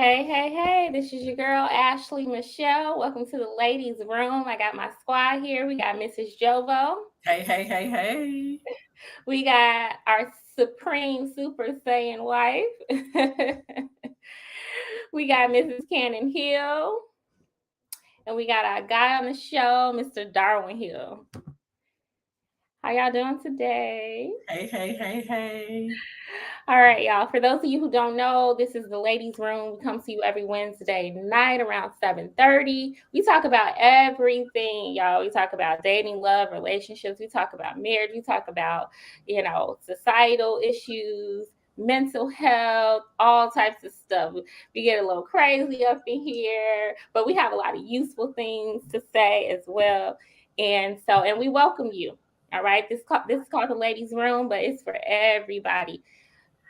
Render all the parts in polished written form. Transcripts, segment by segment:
Hey, this is your girl, Ashley Michelle. Welcome to the ladies' room. I got my squad here. We got Mrs. Jovo. Hey. We got our supreme super saiyan wife. We got Mrs. Cannon Hill. And we got our guy on the show, Mr. Darwin Hill. How y'all doing today? Hey. All right, y'all. For those of you who don't know, this is the ladies' room. We come to you every Wednesday night around 7:30. We talk about everything, y'all. We talk about dating, love, relationships. We talk about marriage. We talk about, societal issues, mental health, all types of stuff. We get a little crazy up in here, but we have a lot of useful things to say as well. And we welcome you. All right, this is called the ladies' room, but it's for everybody,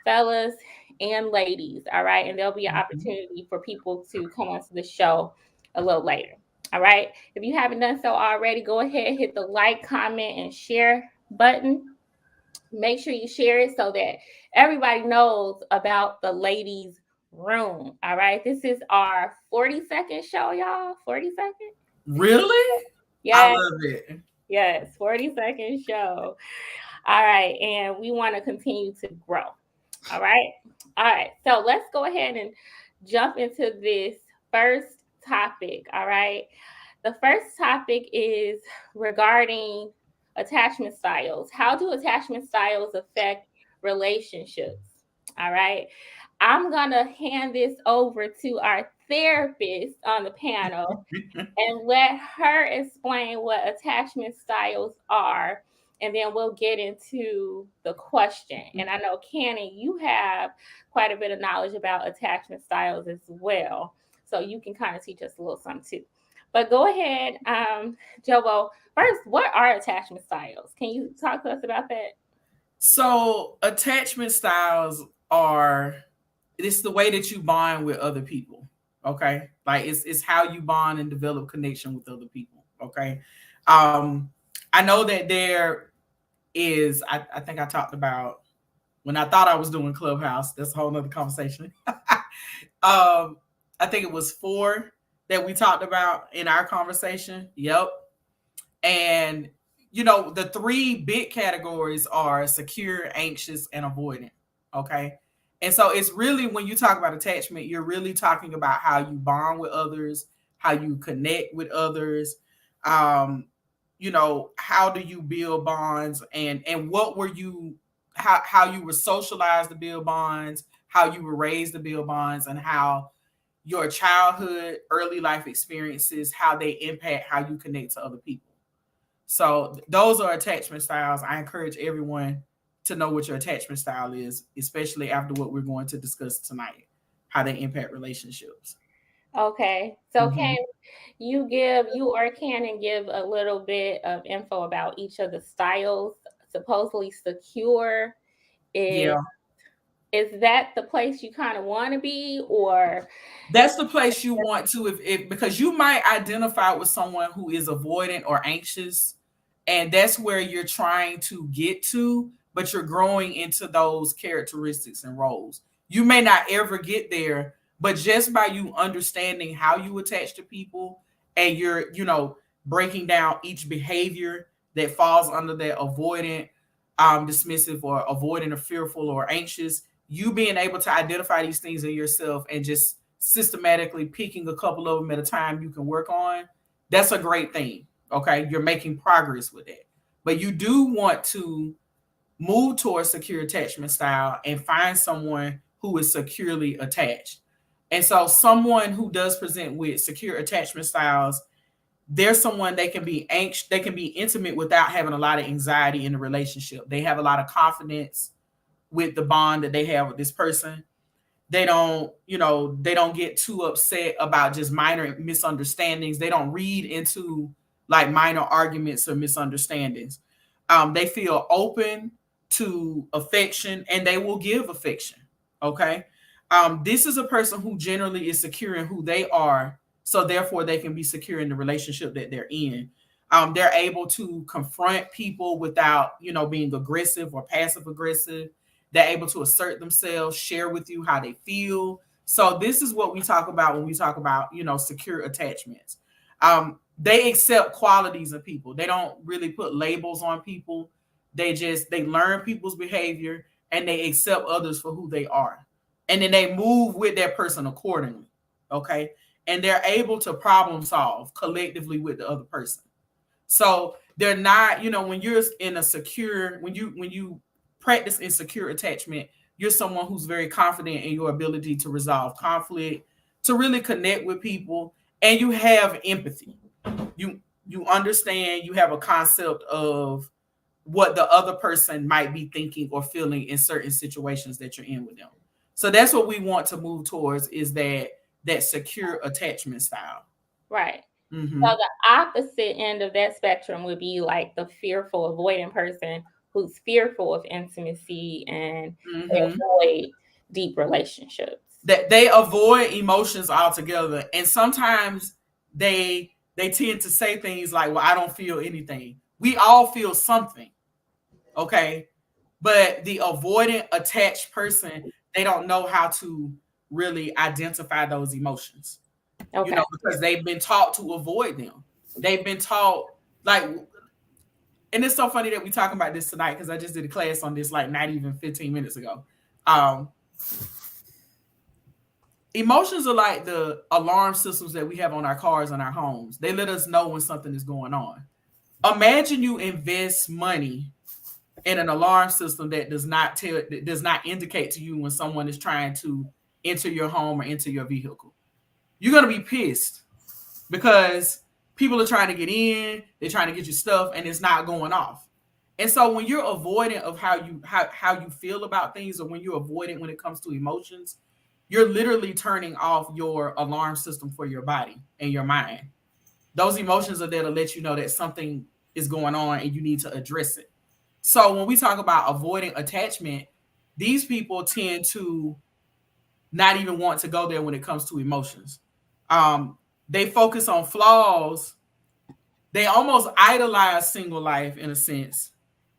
fellas and ladies. All right. And there'll be an opportunity for people to come onto the show a little later. All right. If you haven't done so already, go ahead, hit the like, comment, and share button. Make sure you share it so that everybody knows about the ladies' room. All right. This is our 40-second show, y'all. 40 seconds? Really? I Yes. love it. Yes. 40-second show. All right. And we want to continue to grow. All right. All right. So let's go ahead and jump into this first topic. All right. The first topic is regarding attachment styles. How do attachment styles affect relationships? All right. I'm going to hand this over to our therapist on the panel and let her explain what attachment styles are. And then we'll get into the question. And I know, Cannon, you have quite a bit of knowledge about attachment styles as well. So you can kind of teach us a little something too. But go ahead, Jovo. First, what are attachment styles? Can you talk to us about that? So, attachment styles are it's the way that you bond with other people. Okay. Like it's how you bond and develop connection with other people. Okay. Um, I know that there is, I think I talked about when I thought I was doing Clubhouse. That's a whole nother conversation. I think it was four that we talked about in our conversation. Yep. And the three big categories are secure, anxious, and avoidant. Okay. And so it's really, when you talk about attachment, you're really talking about how you bond with others, how you connect with others. How do you build bonds, and what were you, how you were socialized to build bonds, how you were raised to build bonds, and how your childhood, early life experiences, how they impact how you connect to other people. So those are attachment styles. I encourage everyone to know what your attachment style is, especially after what we're going to discuss tonight, how they impact relationships. Okay. So Mm-hmm. can you give a little bit of info about each of the styles? Supposedly secure is Yeah, is that the place you kind of want to be, or that's the place you want to, if because you might identify with someone who is avoidant or anxious, and that's where you're trying to get to, but you're growing into those characteristics and roles. You may not ever get there, but just by you understanding how you attach to people, and you're breaking down each behavior that falls under that avoidant, dismissive, or avoidant, or fearful, or anxious, you being able to identify these things in yourself and just systematically picking a couple of them at a time you can work on, that's a great thing. Okay. You're making progress with it. But you do want to move towards secure attachment style and find someone who is securely attached. And so, someone who does present with secure attachment styles, there's someone they can be anxious, they can be intimate without having a lot of anxiety in the relationship. They have a lot of confidence with the bond that they have with this person. They don't get too upset about just minor misunderstandings. They don't read into like minor arguments or misunderstandings. They feel open to affection, and they will give affection. Okay. This is a person who generally is secure in who they are, so therefore they can be secure in the relationship that they're in. They're able to confront people without being aggressive or passive aggressive. They're able to assert themselves, share with you how they feel, So this is what we talk about when we talk about, secure attachments. They accept qualities of people. They don't really put labels on people. They learn people's behavior and they accept others for who they are. And then they move with that person accordingly. Okay. And they're able to problem solve collectively with the other person. So they're not, when you're in a secure, when you practice in secure attachment, you're someone who's very confident in your ability to resolve conflict, to really connect with people, and you have empathy. You understand, you have a concept of what the other person might be thinking or feeling in certain situations that you're in with them. So that's what we want to move towards, is that secure attachment style. Right. Mm-hmm. So the opposite end of that spectrum would be like the fearful, avoidant person who's fearful of intimacy and they Mm-hmm. avoid deep relationships. That they avoid emotions altogether, and sometimes they tend to say things like, well, I don't feel anything. We all feel something, okay? But the avoidant attached person, they don't know how to really identify those emotions. Okay. Because they've been taught to avoid them. They've been taught, like, and it's so funny that we talking about this tonight, because I just did a class on this like not even 15 minutes ago. Emotions are like the alarm systems that we have on our cars and our homes. They let us know when something is going on. Imagine you invest money in an alarm system that does not indicate to you when someone is trying to enter your home or enter your vehicle. You're going to be pissed because people are trying to get in, they're trying to get your stuff, and it's not going off. And so when you're avoidant of how you feel about things, or when you're avoidant when it comes to emotions, you're literally turning off your alarm system for your body and your mind. Those emotions are there to let you know that something is going on and you need to address it. So when we talk about avoiding attachment, these people tend to not even want to go there when it comes to emotions. They focus on flaws. They almost idolize single life in a sense.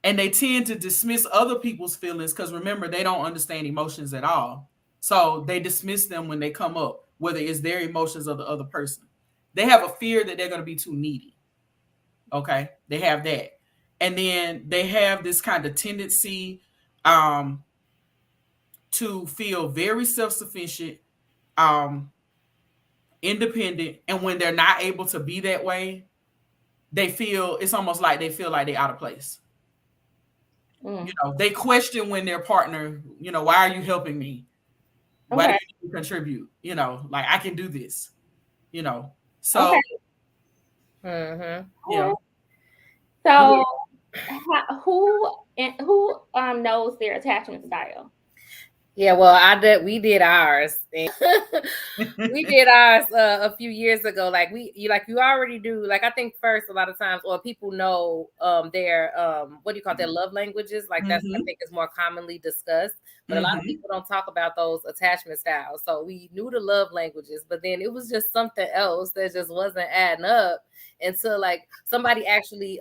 And they tend to dismiss other people's feelings because, remember, they don't understand emotions at all. So they dismiss them when they come up, whether it's their emotions or the other person. They have a fear that they're going to be too needy. Okay? They have that. And then they have this kind of tendency to feel very self-sufficient, independent. And when they're not able to be that way, it's almost like they feel like they're out of place. They question when their partner, why are you helping me? Why do you contribute? Like, I can do this, so. Okay. Mm-hmm. So who knows their attachment style? Yeah, well, we did ours. We did ours a few years ago. Like you already do. Like, I think first, a lot of times, or people know their what do you call it, their love languages. Like, that's I think is more commonly discussed. But a lot of people don't talk about those attachment styles. So we knew the love languages, but then it was just something else that just wasn't adding up until like somebody actually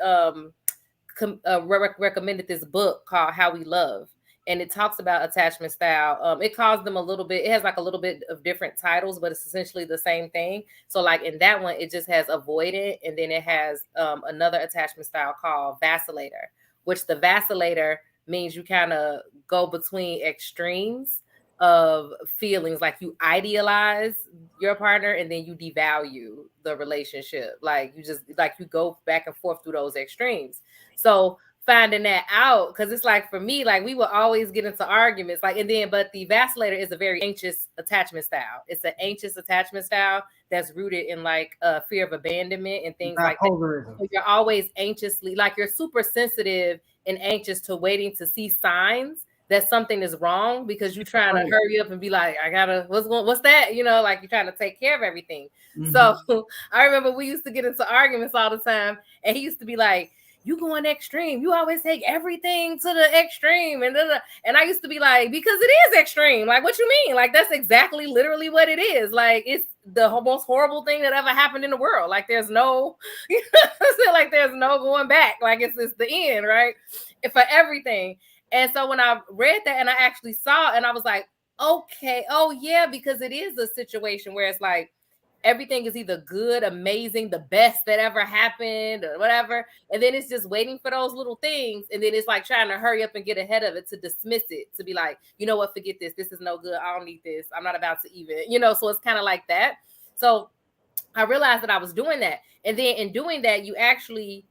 recommended this book called How We Love. And it talks about attachment style. It calls them a little bit, it has like a little bit of different titles, but it's essentially the same thing. So like in that one, it just has avoidant, and then it has another attachment style called vacillator, which the vacillator means you kind of go between extremes of feelings. Like, you idealize your partner and then you devalue the relationship. Like, you go back and forth through those extremes. So finding that out, because it's like, for me, like, we will always get into arguments, like, but the vacillator is a very anxious attachment style. It's an anxious attachment style that's rooted in like fear of abandonment and things like that. So you're always anxiously, like, you're super sensitive and anxious to waiting to see signs that something is wrong, because you're trying to hurry up and be like, what's that? Like, you're trying to take care of everything. So I remember we used to get into arguments all the time, and he used to be like, you going extreme. You always take everything to the extreme. And I used to be like, because it is extreme. Like, what you mean? Like, that's exactly literally what it is. Like, it's the most horrible thing that ever happened in the world. Like, there's no, like, there's no going back. Like, it's the end, right? For everything. And so when I read that and I actually saw, and I was like, Okay. Oh yeah, because it is a situation where it's like everything is either good, amazing, the best that ever happened, or whatever. And then it's just waiting for those little things. And then it's like trying to hurry up and get ahead of it, to dismiss it, to be like, you know what, forget this. This is no good. I don't need this. I'm not about to even, so it's kind of like that. So I realized that I was doing that. And then in doing that, you actually,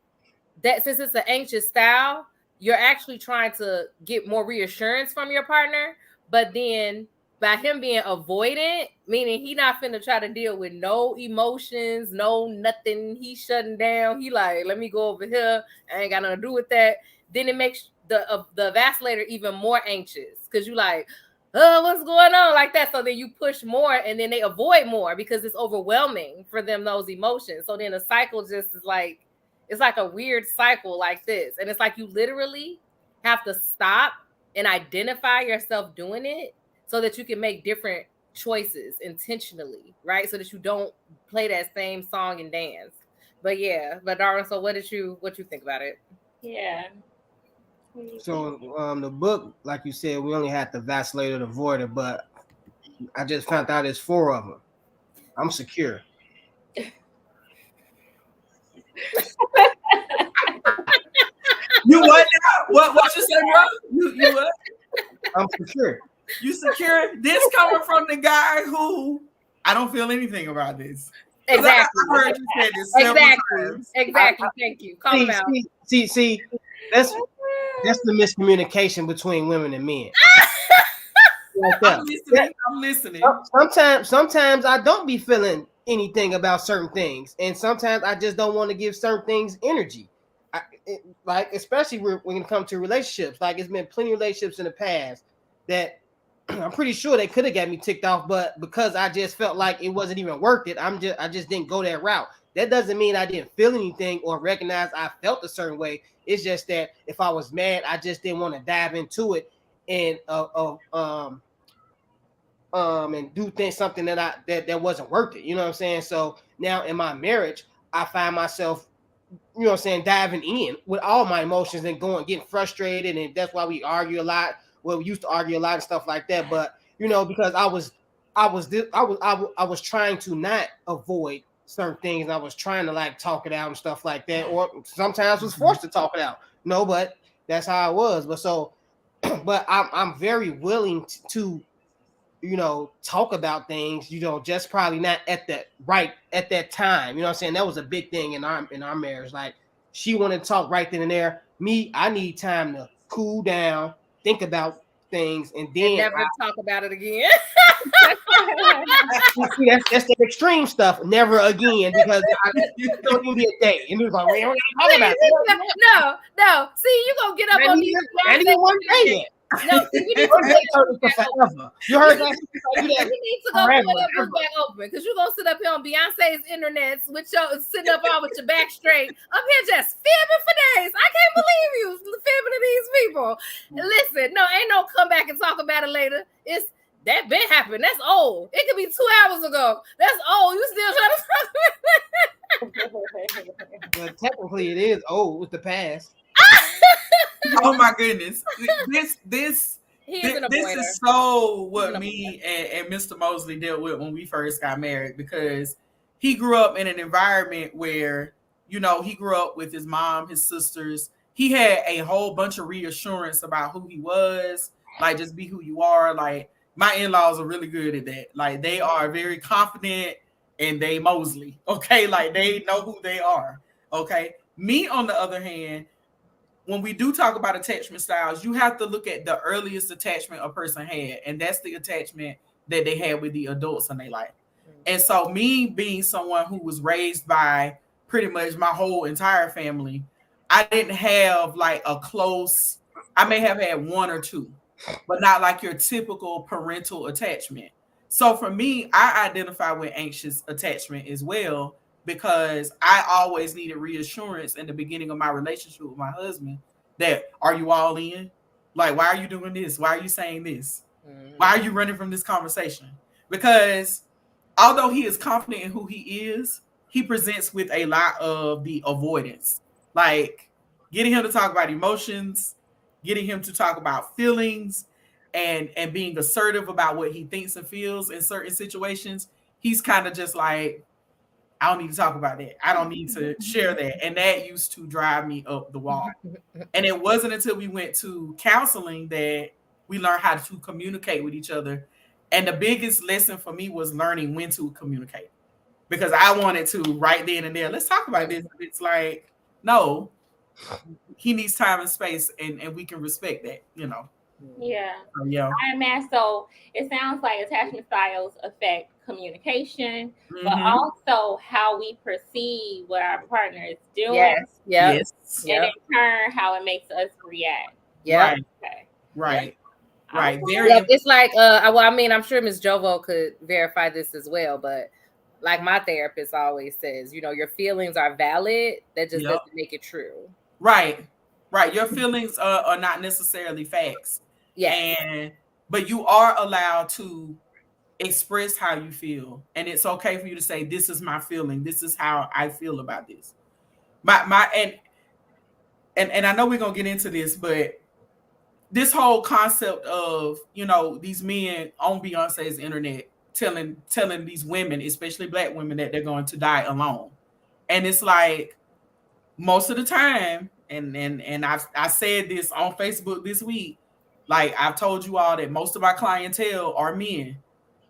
that since it's an anxious style, you're actually trying to get more reassurance from your partner. But then by him being avoidant, meaning he not finna try to deal with no emotions, no nothing, he shutting down. He like, let me go over here. I ain't got nothing to do with that. Then it makes the vacillator even more anxious, because you like, oh, what's going on, like that. So then you push more, and then they avoid more because it's overwhelming for them, those emotions. So then the cycle just is like, it's like a weird cycle like this. And it's like you literally have to stop and identify yourself doing it so that you can make different choices intentionally, right? So that you don't play that same song and dance. But yeah, but Darwin, so what you think about it? Yeah. So the book, like you said, we only had the vacillator, the avoider, but I just found out there's 4 of them. I'm secure. You what now? What you say, bro? You what? I'm secure. You secure? This coming from the guy who I don't feel anything about this. Exactly. I heard you say this several times. Exactly. Thank you. Call him out. See, that's the miscommunication between women and men. Like that. I'm listening. Sometimes I don't be feeling anything about certain things, and sometimes I just don't want to give certain things energy. Like especially when it comes to relationships. Like it's been plenty of relationships in the past that I'm pretty sure they could have got me ticked off, but because I just felt like it wasn't even worth it, I just didn't go that route. That doesn't mean I didn't feel anything or recognize I felt a certain way. It's just that if I was mad, I just didn't want to dive into it and and do things something that wasn't worth it. You know what I'm saying? So now in my marriage, I find myself, you know what I'm saying, diving in with all my emotions and getting frustrated, and that's why we argue a lot. Well, we used to argue a lot and stuff like that, but because I was trying to not avoid certain things, and I was trying to like talk it out and stuff like that, or sometimes was forced to talk it out. No, but that's how it was. But so, but I'm very willing to talk about things, just probably not at that time. You know what I'm saying? That was a big thing in our marriage. Like she wanted to talk right then and there. Me, I need time to cool down, think about things, and then never talk about it again. that's the extreme stuff. Never again, because it don't even be a day. And it was like, we don't talk about it. No. See, you gonna get up on these. Not even one day yet. No, you need to forever. You heard that? You need to go put that book back open, because you're gonna sit up here on Beyonce's internet with your sitting up all with your back straight up here just fibbing for days. I can't believe you fibbing to these people. Listen, no, ain't no come back and talk about it later. It's that been happened. That's old. It could be 2 hours ago. That's old. You still trying to talk. But technically, it is old with the past. Oh my goodness! This is so what me and Mr. Mosley dealt with when we first got married, because he grew up in an environment where he grew up with his mom, his sisters. He had a whole bunch of reassurance about who he was, like just be who you are. Like my in-laws are really good at that. Like they are very confident and they Mosley. Okay, like they know who they are. Okay, me on the other hand, when we do talk about attachment styles, you have to look at the earliest attachment a person had, and that's the attachment that they had with the adults in their life. And so me being someone who was raised by pretty much my whole entire family, I didn't have like a close, I may have had 1 or 2, but not like your typical parental attachment. So for me, I identify with anxious attachment as well, because I always needed reassurance in the beginning of my relationship with my husband that, are you all in? Like, why are you doing this? Why are you saying this? Why are you running from this conversation? Because although he is confident in who he is, he presents with a lot of the avoidance. Like getting him to talk about emotions, getting him to talk about feelings. and being assertive about what he thinks and feels in certain situations, he's kind of just like, I don't need to talk about that. I don't need to share that. And that used to drive me up the wall. And it wasn't until we went to counseling that we learned how to communicate with each other. And the biggest lesson for me was learning when to communicate, because I wanted to right then and there, let's talk about this. It's like, no, he needs time and space, and we can respect that, you know. Yeah. So, yeah. So it sounds like attachment styles affect communication, but Mhm. also how we perceive what our partner is doing. Yes. Yep. Yes. And in turn, how it makes us react. Yep. Right. Okay. Right. Yeah. Right. Okay. Very Yep. It's like well, I mean, I'm sure Ms. Jovo could verify this as well, but like my therapist always says, you know, your feelings are valid. That just Yep. doesn't make it true. Right. Right. Your feelings are not necessarily facts. Yes. But you are allowed to express how you feel. And it's okay for you to say, this is my feeling. This is how I feel about this. And I know we're gonna get into this, but this whole concept of, you know, these men on Beyonce's internet telling these women, especially Black women, that they're going to die alone. And it's like, most of the time, and I said this on Facebook this week, like I've told you all that most of our clientele are men.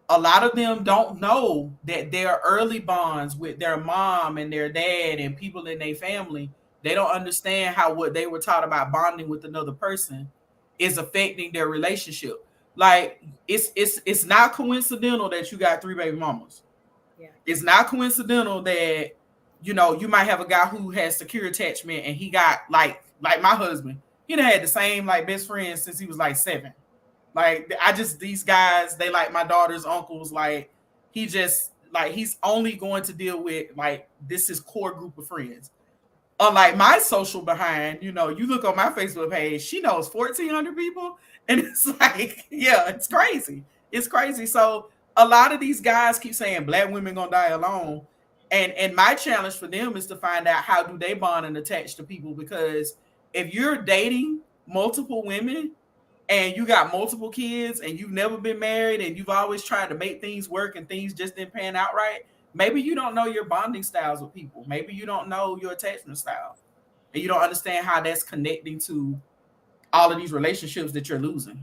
A lot of them don't know that their early bonds with their mom and their dad and people in their family, they don't understand how what they were taught about bonding with another person is affecting their relationship. Like it's not coincidental that you got 3 baby mamas. Yeah. It's not coincidental that, you know, you might have a guy who has secure attachment and he got like my husband. He done had the same like best friends since he was like 7. Like these guys, they like my daughter's uncles. Like he's only going to deal with like this is core group of friends. Unlike my social behind, you know, you look on my Facebook page, she knows 1,400 people, and it's like, yeah, it's crazy. It's crazy. So a lot of these guys keep saying Black women gonna die alone, and my challenge for them is to find out how do they bond and attach to people, because if you're dating multiple women and you got multiple kids and you've never been married and you've always tried to make things work and things just didn't pan out right, maybe you don't know your bonding styles with people. Maybe you don't know your attachment style and you don't understand how that's connecting to all of these relationships that you're losing.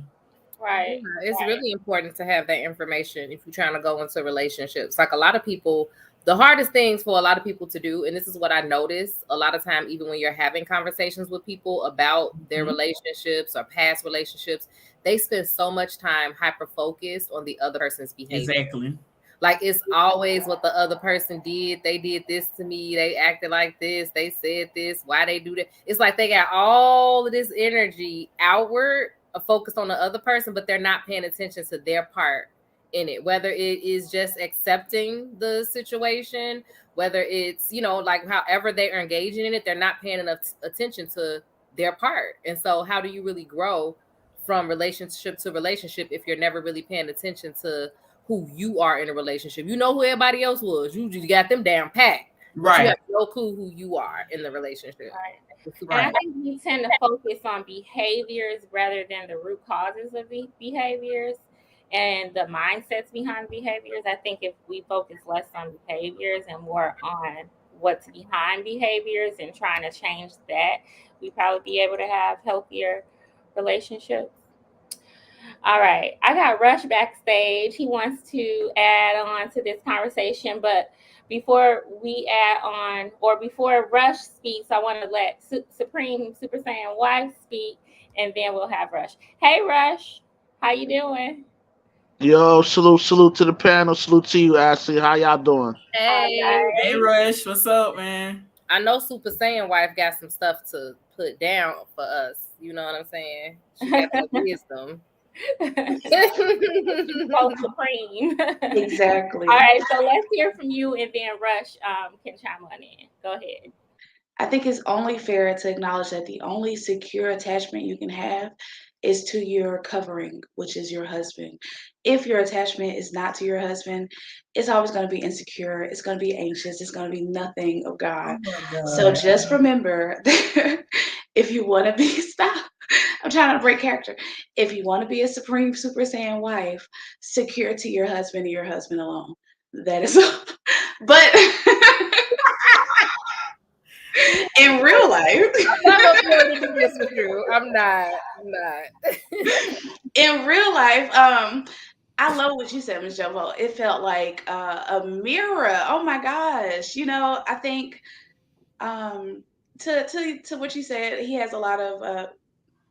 Right. Yeah, it's really important to have that information if you're trying to go into relationships. Like a lot of people, the hardest things for a lot of people to do, and this is what I notice a lot of time, even when you're having conversations with people about their relationships or past relationships, they spend so much time hyper focused on the other person's behavior. Exactly. Like it's always what the other person did. They did this to me. They acted like this. They said this. Why they do that? It's like they got all of this energy outward, focused on the other person, but they're not paying attention to their part in it. Whether it is just accepting the situation, whether it's, you know, like however they are engaging in it, they're not paying enough attention to their part. And so how do you really grow from relationship to relationship if you're never really paying attention to who you are in a relationship? You know who everybody else was. You just got them down packed. Right. You have no clue who you are in the relationship. Right. Right. And I think we tend to focus on behaviors rather than the root causes of the behaviors and the mindsets behind behaviors. I think if we focus less on behaviors and more on what's behind behaviors and trying to change that, we'd probably be able to have healthier relationships. All right. I got Rush backstage. He wants to add on to this conversation, but before we add on, or before Rush speaks, I want to let Supreme Super Saiyan Wife speak, and then we'll have Rush. Hey, Rush. How you doing? Yo, salute to the panel. Salute to you, Ashley. How y'all doing? Hey. Hey, Rush. What's up, man? I know Super Saiyan Wife got some stuff to put down for us. You know what I'm saying? She got some wisdom. So Supreme. Exactly. All right, so let's hear from you, and then Rush can chime on in. Go ahead. I think it's only fair to acknowledge that the only secure attachment you can have is to your covering, which is your husband. If your attachment is not to your husband, it's always going to be insecure. It's going to be anxious. It's going to be nothing of God. Oh my God. So just remember, if you want to be, stop. I'm trying to break character. If you want to be a Supreme Super Saiyan wife, secure to your husband and your husband alone. That is, but in real life, I'm not gonna do this with you. I'm not. in real life, I love what you said, Ms. Jovo. It felt like a mirror. Oh my gosh. I think um, to what you said, he has a lot of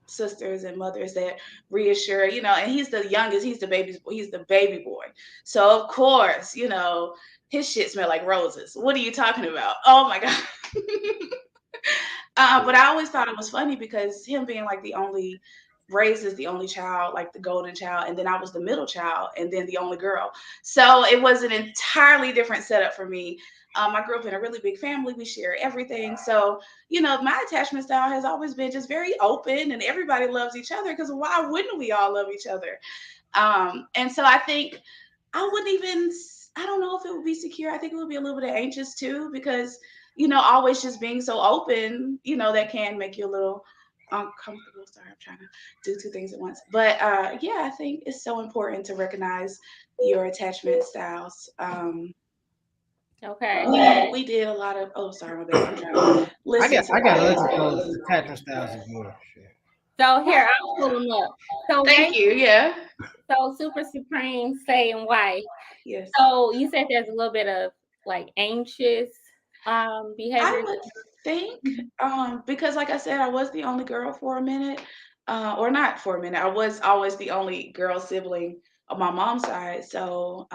sisters and mothers that reassure, and he's the youngest, he's the baby boy. So of course, his shit smell like roses. What are you talking about? Oh my God. But I always thought it was funny because him being like the only raised as the only child, like the golden child, and then I was the middle child, and then the only girl. So it was an entirely different setup for me. I grew up in a really big family. We share everything. So, my attachment style has always been just very open and everybody loves each other because why wouldn't we all love each other? And so I think I wouldn't even, I don't know if it would be secure. I think it would be a little bit of anxious too, because, always just being so open, that can make you a little uncomfortable. Sorry, I'm trying to do two things at once. But yeah, I think it's so important to recognize your attachment styles. Okay. We did a lot of, oh, sorry, my bad. I'm trying to listen to I got to that. listen to those attachment styles again. Shit. So here, I'll pull them up. So Thank you. Yeah. So Super Supreme saying why. Yes. So you said there's a little bit of like anxious behavior. I would think, because like I said, I was the only girl for a minute, or not for a minute. I was always the only girl sibling on my mom's side. So,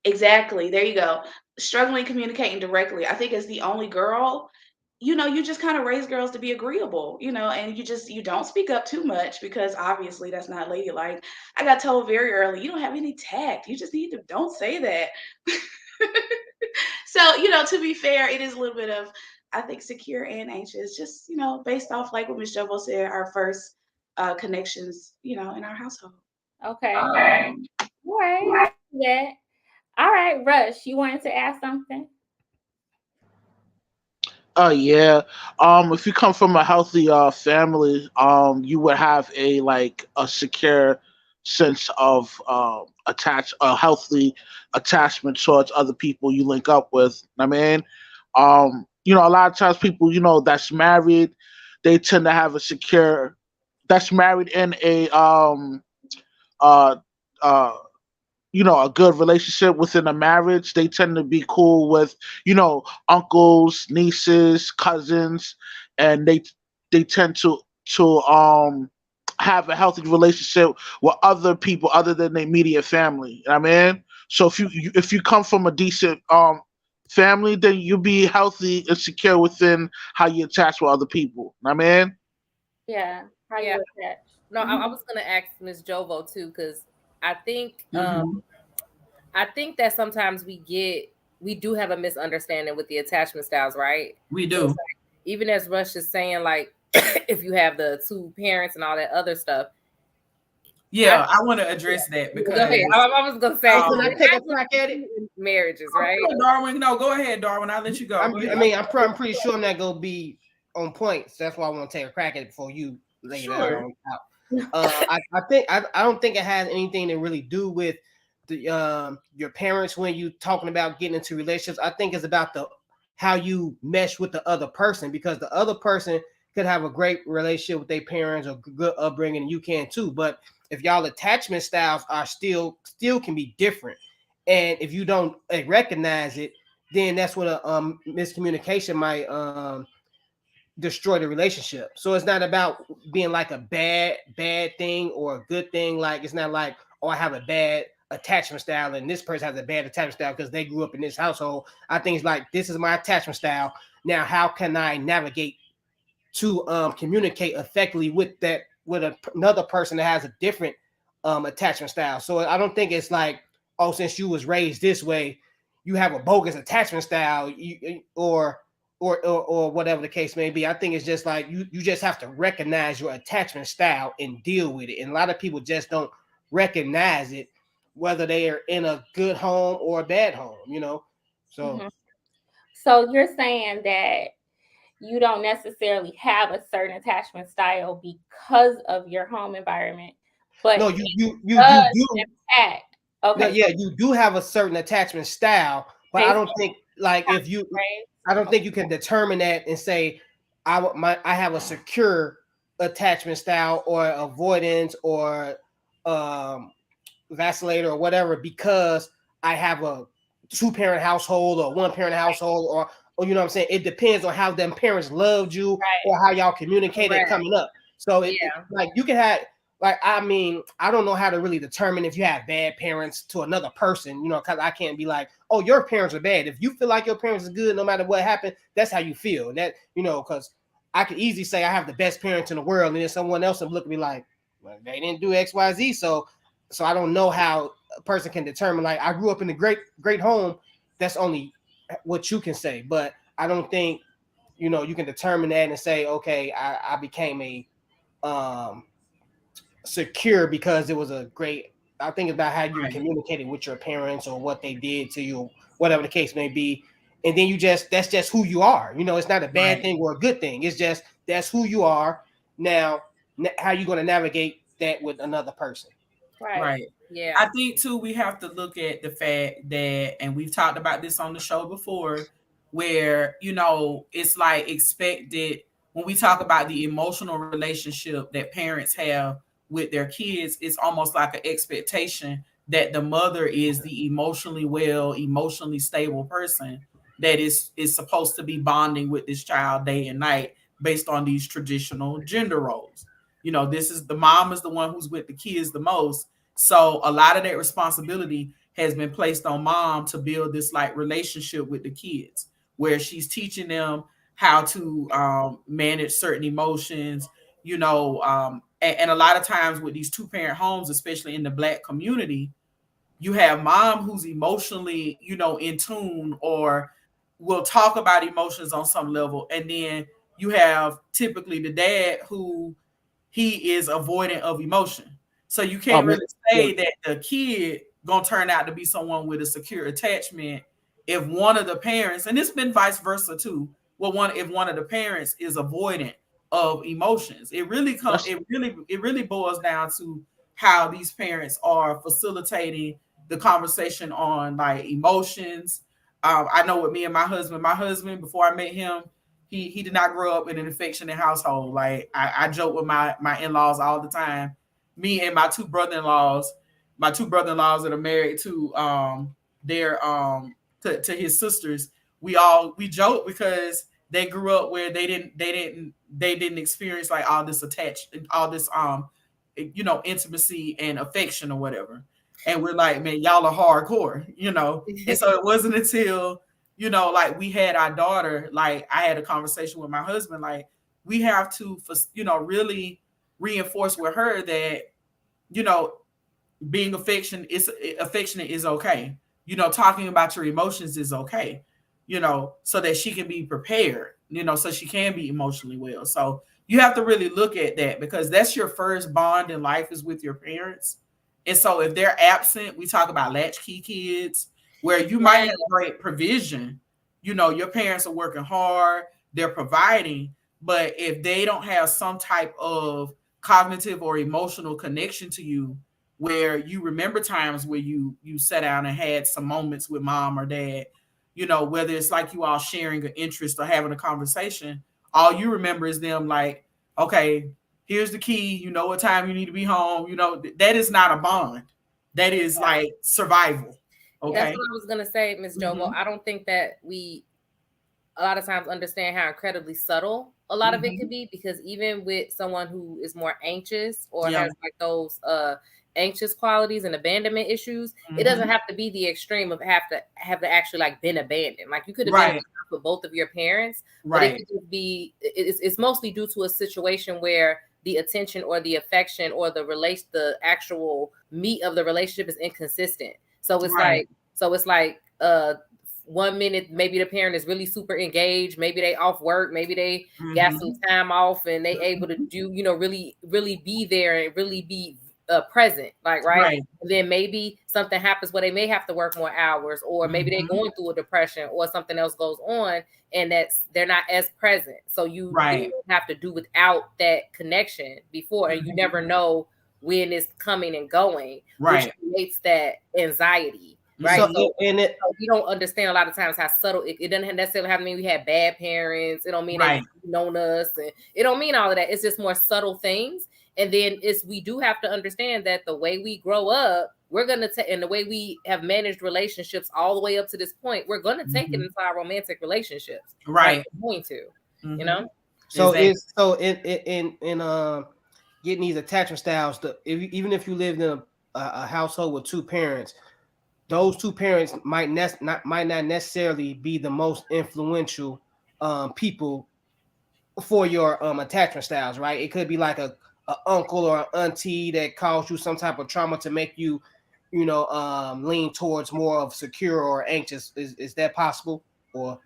exactly, there you go. Struggling communicating directly. I think as the only girl, you just kind of raise girls to be agreeable, and you don't speak up too much because obviously that's not ladylike. I got told very early, you don't have any tact. You just need to don't say that. So, to be fair, it is a little bit of, I think, secure and anxious, just, based off like what Miss Jovo said, our first connections, in our household. Okay. All right. Yeah. All right, Rush, you wanted to ask something? Oh yeah. If you come from a healthy family, you would have a secure sense of a healthy attachment towards other people you link up with. I mean, a lot of times people, that's married, they tend to have a secure that's married in a uh uh a good relationship within a marriage. They tend to be cool with uncles, nieces, cousins, and they tend to have a healthy relationship with other people other than their immediate family. I mean, so if you come from a decent family, then you'll be healthy and secure within how you attach with other people. I mean, Yeah. How Yeah. you attach? No, I was gonna ask Miss Jovo too, because I think Mhm. I think that sometimes we do have a misunderstanding with the attachment styles, right? We So it's do. like, even as Rush is saying, like if you have the two parents and all that other stuff. Yeah, I want to address that Go because ahead. I was gonna say Can I it take a happens crack at it? in marriages, right? Oh, Darwin. No, go ahead, Darwin. I'll let you go. Go ahead. I'm pretty sure I'm not gonna be on point. So that's why I want to take a crack at it before you lay that Sure. on out. I don't think it has anything to really do with the your parents when you talking about getting into relationships. I think it's about the how you mesh with the other person, because the other person could have a great relationship with their parents or good upbringing, and you can too. But if y'all attachment styles are still can be different, and if you don't recognize it, then that's when a miscommunication might destroy the relationship. So it's not about being like a bad thing or a good thing. Like it's not like, oh, I have a bad attachment style and this person has a bad attachment style because they grew up in this household. I think it's like, this is my attachment style. Now, how can I navigate to communicate effectively with another person that has a different attachment style? So I don't think it's like, oh, since you was raised this way, you have a bogus attachment style, or whatever the case may be. I think it's just like you just have to recognize your attachment style and deal with it. And a lot of people just don't recognize it, whether they are in a good home or a bad home. So So you're saying that you don't necessarily have a certain attachment style because of your home environment, but No, it you does do. impact. No, Okay, yeah, you do have a certain attachment style, but I based don't think like if you, right? I don't think you can determine that and say I have a secure attachment style or avoidance or um vacillator or whatever because I have a 2-parent household or 1-parent household or you know what I'm saying. It depends on how them parents loved you Right. or how y'all communicated Correct. coming up. So Yeah. like you can have like I mean I don't know how to really determine if you have bad parents to another person, you know, because I can't be like, oh, your parents are bad. If you feel like your parents are good, no matter what happened, that's how you feel. That you know, because I could easily say I have the best parents in the world, and then someone else would look at me like, well, they didn't do X, Y, Z, so I don't know how a person can determine. Like I grew up in a great home. That's only what you can say, but I don't think you know you can determine that and say, okay, I became a um secure because it was a great. I think about how you Right. communicated with your parents or what they did to you, whatever the case may be, and then you just that's just who you are. You know, it's not a bad Right. thing or a good thing. It's just that's who you are. Now, how you going to navigate that with another person? Right. Right. Yeah. I think too we have to look at the fact that, and we've talked about this on the show before, where you know it's like expected when we talk about the emotional relationship that parents have with their kids. It's almost like an expectation that the mother is the emotionally well, emotionally stable person that is supposed to be bonding with this child day and night based on these traditional gender roles. You know, this is the mom is the one who's with the kids the most, so a lot of that responsibility has been placed on mom to build this like relationship with the kids, where she's teaching them how to manage certain emotions, you know, and a lot of times with these 2-parent homes, especially in the Black community, you have mom who's emotionally, you know, in tune or will talk about emotions on some level, and then you have typically the dad who he is avoidant of emotion. So you can't really say that the kid gonna turn out to be someone with a secure attachment if one of the parents, and it's been vice versa too. Well, if one of the parents is avoidant of emotions, it really boils down to how these parents are facilitating the conversation on like emotions. I know with me and my husband before I met him, he did not grow up in an affectionate household. Like I joke with my in-laws all the time. Me and my two brother-in-laws that are married to their to his sisters, we joke because they grew up where they didn't experience like all this you know, intimacy and affection or whatever. And we're like, man, y'all are hardcore, you know. And so it wasn't until, you know, like we had our daughter, like I had a conversation with my husband, like we have to, you know, really reinforce with her that, you know, being affectionate is okay. You know, talking about your emotions is okay. You know, so that she can be prepared. You know, so she can be emotionally well. So you have to really look at that because that's your first bond in life is with your parents. And so if they're absent, we talk about latchkey kids where you might have great provision. You know, your parents are working hard, they're providing, but if they don't have some type of cognitive or emotional connection to you, where you remember times where you sat down and had some moments with mom or dad, you know, whether it's like you all sharing an interest or having a conversation, all you remember is them like, okay, here's the key, you know what time you need to be home, you know, that is not a bond. That is like survival. Okay. That's what I was gonna say, Miss Jomo. I don't think that we a lot of times understand how incredibly subtle a lot of it could be, because even with someone who is more anxious or has like those anxious qualities and abandonment issues, it doesn't have to be the extreme of have to actually like been abandoned. Like you could have been with both of your parents, but it could just be it's mostly due to a situation where the attention or the affection or the actual meat of the relationship is inconsistent. So it's like 1 minute maybe the parent is really super engaged, maybe they off work, maybe they got some time off and they able to do, you know, really be there and really be present, like right. Right. And then maybe something happens where they may have to work more hours, or maybe they're going through a depression, or something else goes on, and that's they're not as present. So you Right. have to do without that connection before, and you never know when it's coming and going, which Right. creates that anxiety. Right. So, So and it, we don't understand a lot of times how subtle it doesn't necessarily have to mean we had bad parents. It don't mean Right. they've known us, and it don't mean all of that. It's just more subtle things. And then we do have to understand that the way we grow up, we're gonna take, and the way we have managed relationships all the way up to this point, we're gonna take it into our romantic relationships. Right. We're going to, you know. So Exactly. it's so in getting these attachment styles. Even if you lived in a household with two parents, those two parents might not necessarily be the most influential people for your attachment styles, right? It could be like a uncle or an auntie that caused you some type of trauma to make you, lean towards more of secure or anxious. Is that possible? Or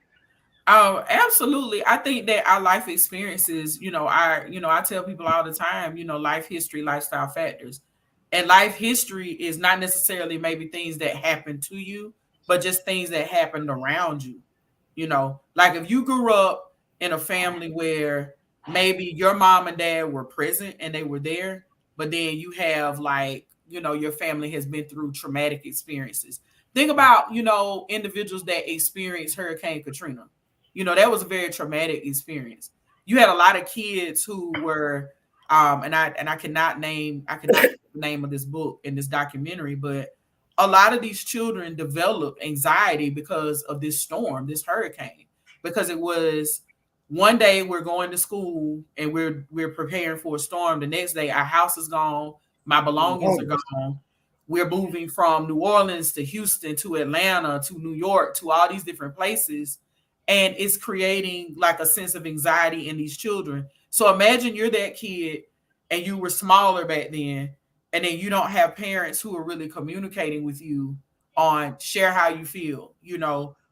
Absolutely. I think that our life experiences, I tell people all the time, life history, lifestyle factors. And life history is not necessarily maybe things that happen to you, but just things that happened around you. Like if you grew up in a family where maybe your mom and dad were present and they were there, but then you have like, your family has been through traumatic experiences. Think about, individuals that experienced Hurricane Katrina. That was a very traumatic experience. You had a lot of kids who were, and I cannot name the name of this book in this documentary, but a lot of these children developed anxiety because of this storm, this hurricane, because it was one day we're going to school and we're preparing for a storm. The next day our house is gone, my belongings are gone. We're moving from New Orleans to Houston to Atlanta to New York to all these different places. And it's creating like a sense of anxiety in these children. So imagine you're that kid and you were smaller back then, and then you don't have parents who are really communicating with you on share how you feel,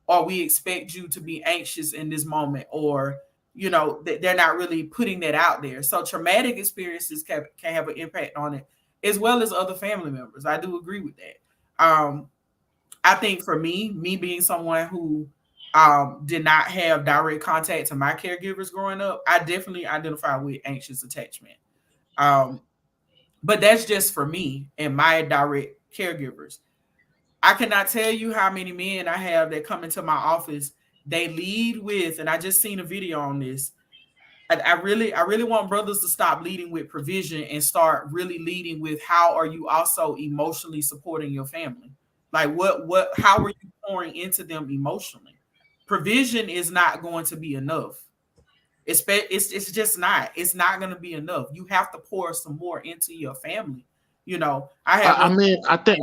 or we expect you to be anxious in this moment, or, they're not really putting that out there. So traumatic experiences can have an impact on it, as well as other family members. I do agree with that. I think for me being someone who did not have direct contact to my caregivers growing up, I definitely identify with anxious attachment. But that's just for me and my direct caregivers. I cannot tell you how many men I have that come into my office. They lead with, and I just seen a video on this. I really want brothers to stop leading with provision and start really leading with how are you also emotionally supporting your family? Like how are you pouring into them emotionally? Provision is not going to be enough. It's just not. It's not going to be enough. You have to pour some more into your family. I have I mean, I think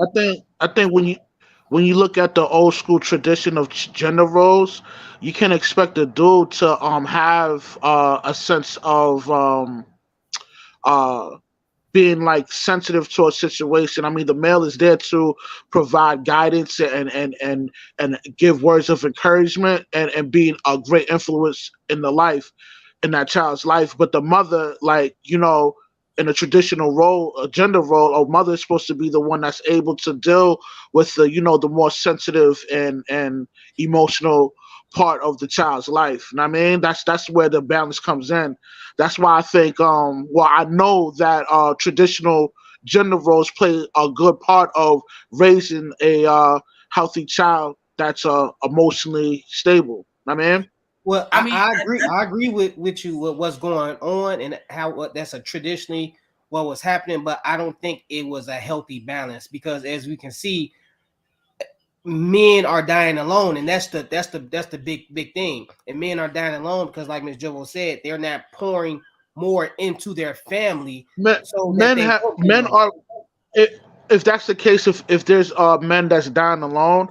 when you look at the old school tradition of gender roles, you can expect a dude to have a sense of uh being like sensitive to a situation. I mean, the male is there to provide guidance and give words of encouragement and being a great influence in the life in that child's life. But the mother, like, in a traditional role, a gender role, a mother is supposed to be the one that's able to deal with the more sensitive and emotional part of the child's life. And I mean, that's where the balance comes in. That's why I think, I know that traditional gender roles play a good part of raising a healthy child that's emotionally stable. I mean, well, I mean, I agree. I agree with you with what's going on and how that's a traditionally what was happening, but I don't think it was a healthy balance because as we can see, men are dying alone, and that's the big thing. And men are dying alone because, like Ms. Jovo said, they're not pouring more into their family, so that they won't be men alone. are, if that's the case, if there's men that's dying alone,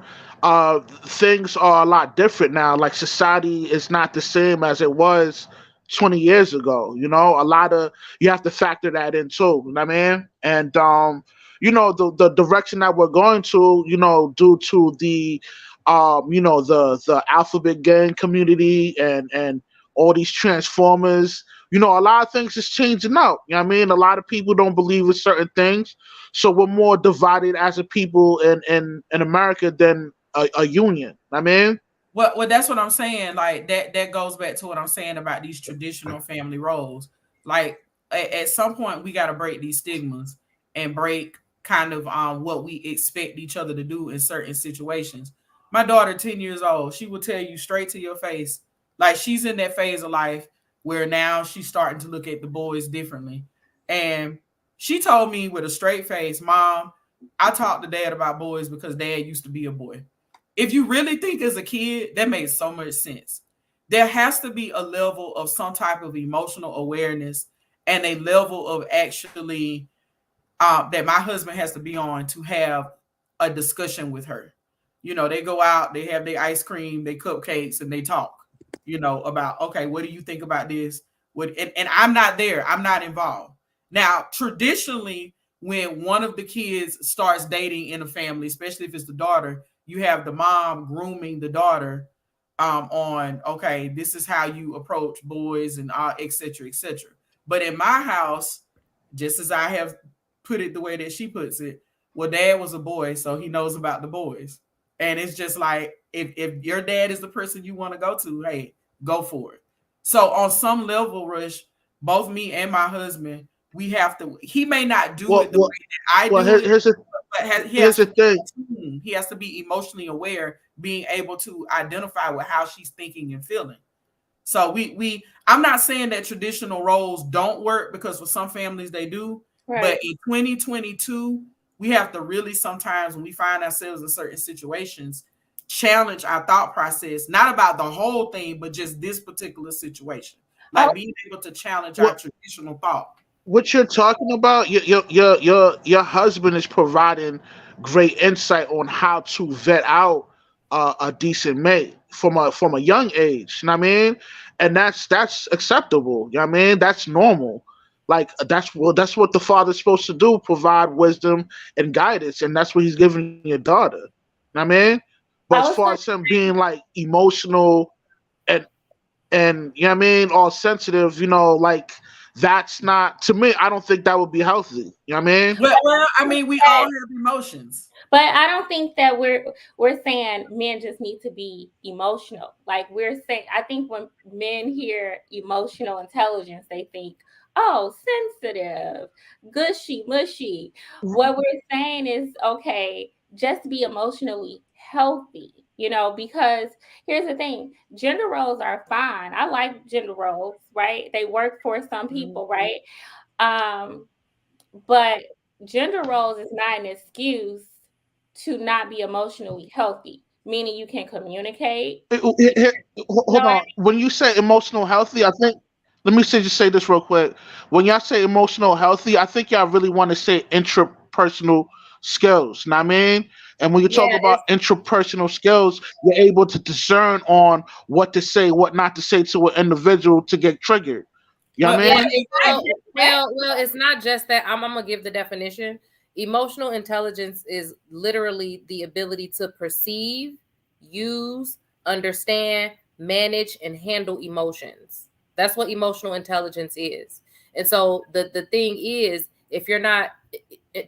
things are a lot different now. Like society is not the same as it was 20 years ago. A lot of you have to factor that in too. You know what I mean? And the direction that we're going to, due to the the alphabet gang community and all these transformers. You know, a lot of things is changing out. You know what I mean? A lot of people don't believe in certain things. So we're more divided as a people in America than a union. I mean, Well, that's what I'm saying. Like that goes back to what I'm saying about these traditional family roles. Like at some point, we got to break these stigmas and break kind of what we expect each other to do in certain situations. My daughter, 10 years old, she will tell you straight to your face, like she's in that phase of life where now she's starting to look at the boys differently. And she told me with a straight face, Mom, I talked to Dad about boys because Dad used to be a boy. If you really think as a kid, that makes so much sense. There has to be a level of some type of emotional awareness and a level of actually that my husband has to be on to have a discussion with her. You know, they go out, they have their ice cream, they cupcakes, and they talk. You know, about okay, what do you think about this? What and I'm not there, I'm not involved. Now, traditionally, when one of the kids starts dating in a family, especially if it's the daughter, you have the mom grooming the daughter on okay, this is how you approach boys and et cetera, et cetera. But in my house, just as I have put it the way that she puts it, well, Dad was a boy, so he knows about the boys. And it's just like if your dad is the person you want to go to, hey, go for it. So on some level, Rush, both me and my husband, we have to. He may not do well, it the way well, that I well. do it, Here's the but he here's has the to thing. he has to be emotionally aware, being able to identify with how she's thinking and feeling. So we I'm not saying that traditional roles don't work because for some families they do, but Right. in 2022, we have to really sometimes when we find ourselves in certain situations, challenge our thought process, not about the whole thing, but just this particular situation. Oh, Like being able to challenge our What traditional thought. what you're talking about? Your husband is providing great insight on how to vet out a decent mate from a young age. You know what I mean? And that's acceptable. You know what I mean? That's normal. Like that's what the father's supposed to do: provide wisdom and guidance, and that's what he's giving your daughter. You know what I mean? But as I far was as gonna him being like emotional and you know what I mean, all sensitive, like that's not to me. I don't think that would be healthy. You know what I mean? Well, I mean, we all say, have emotions. but I don't think that we're saying men just need to be emotional. Like we're saying, I think when men hear emotional intelligence, they think, oh, sensitive, gushy, mushy. What we're saying is, okay, just be emotionally healthy. Because here's the thing, gender roles are fine. I like gender roles, right? They work for some Mhm. people, right? Um, but gender roles is not an excuse to not be emotionally healthy, meaning you can communicate. You, know Hold what on. When you say emotional healthy, I think let me just say this real quick. When y'all say emotional healthy, I think y'all really want to say intrapersonal skills. Know what I mean? And when you talk Yeah, about intrapersonal skills, you're able to discern on what to say, what not to say to an individual to get triggered. You know what Well, I yeah. mean? it's not just that. It's not just that. I'm gonna give the definition. Emotional intelligence is literally the ability to perceive, use, understand, manage, and handle emotions. That's what emotional intelligence is. And so the thing is, if you're not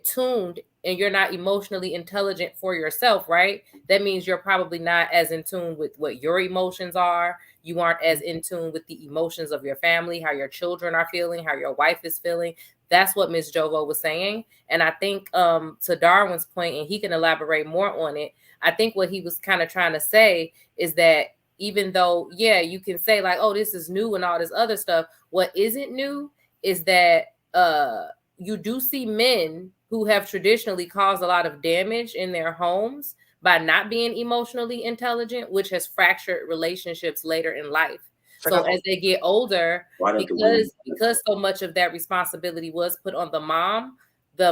tuned and you're not emotionally intelligent for yourself, right? That means you're probably not as in tune with what your emotions are. You aren't as in tune with the emotions of your family, how your children are feeling, how your wife is feeling. That's what Miss Jovo was saying. And I think to Darwin's point, and he can elaborate more on it, I think what he was kind of trying to say is that even though, yeah, you can say like, oh, this is new and all this other stuff, what isn't new is that you do see men who have traditionally caused a lot of damage in their homes by not being emotionally intelligent, which has fractured relationships later in life. So as they get older, because so much of that responsibility was put on the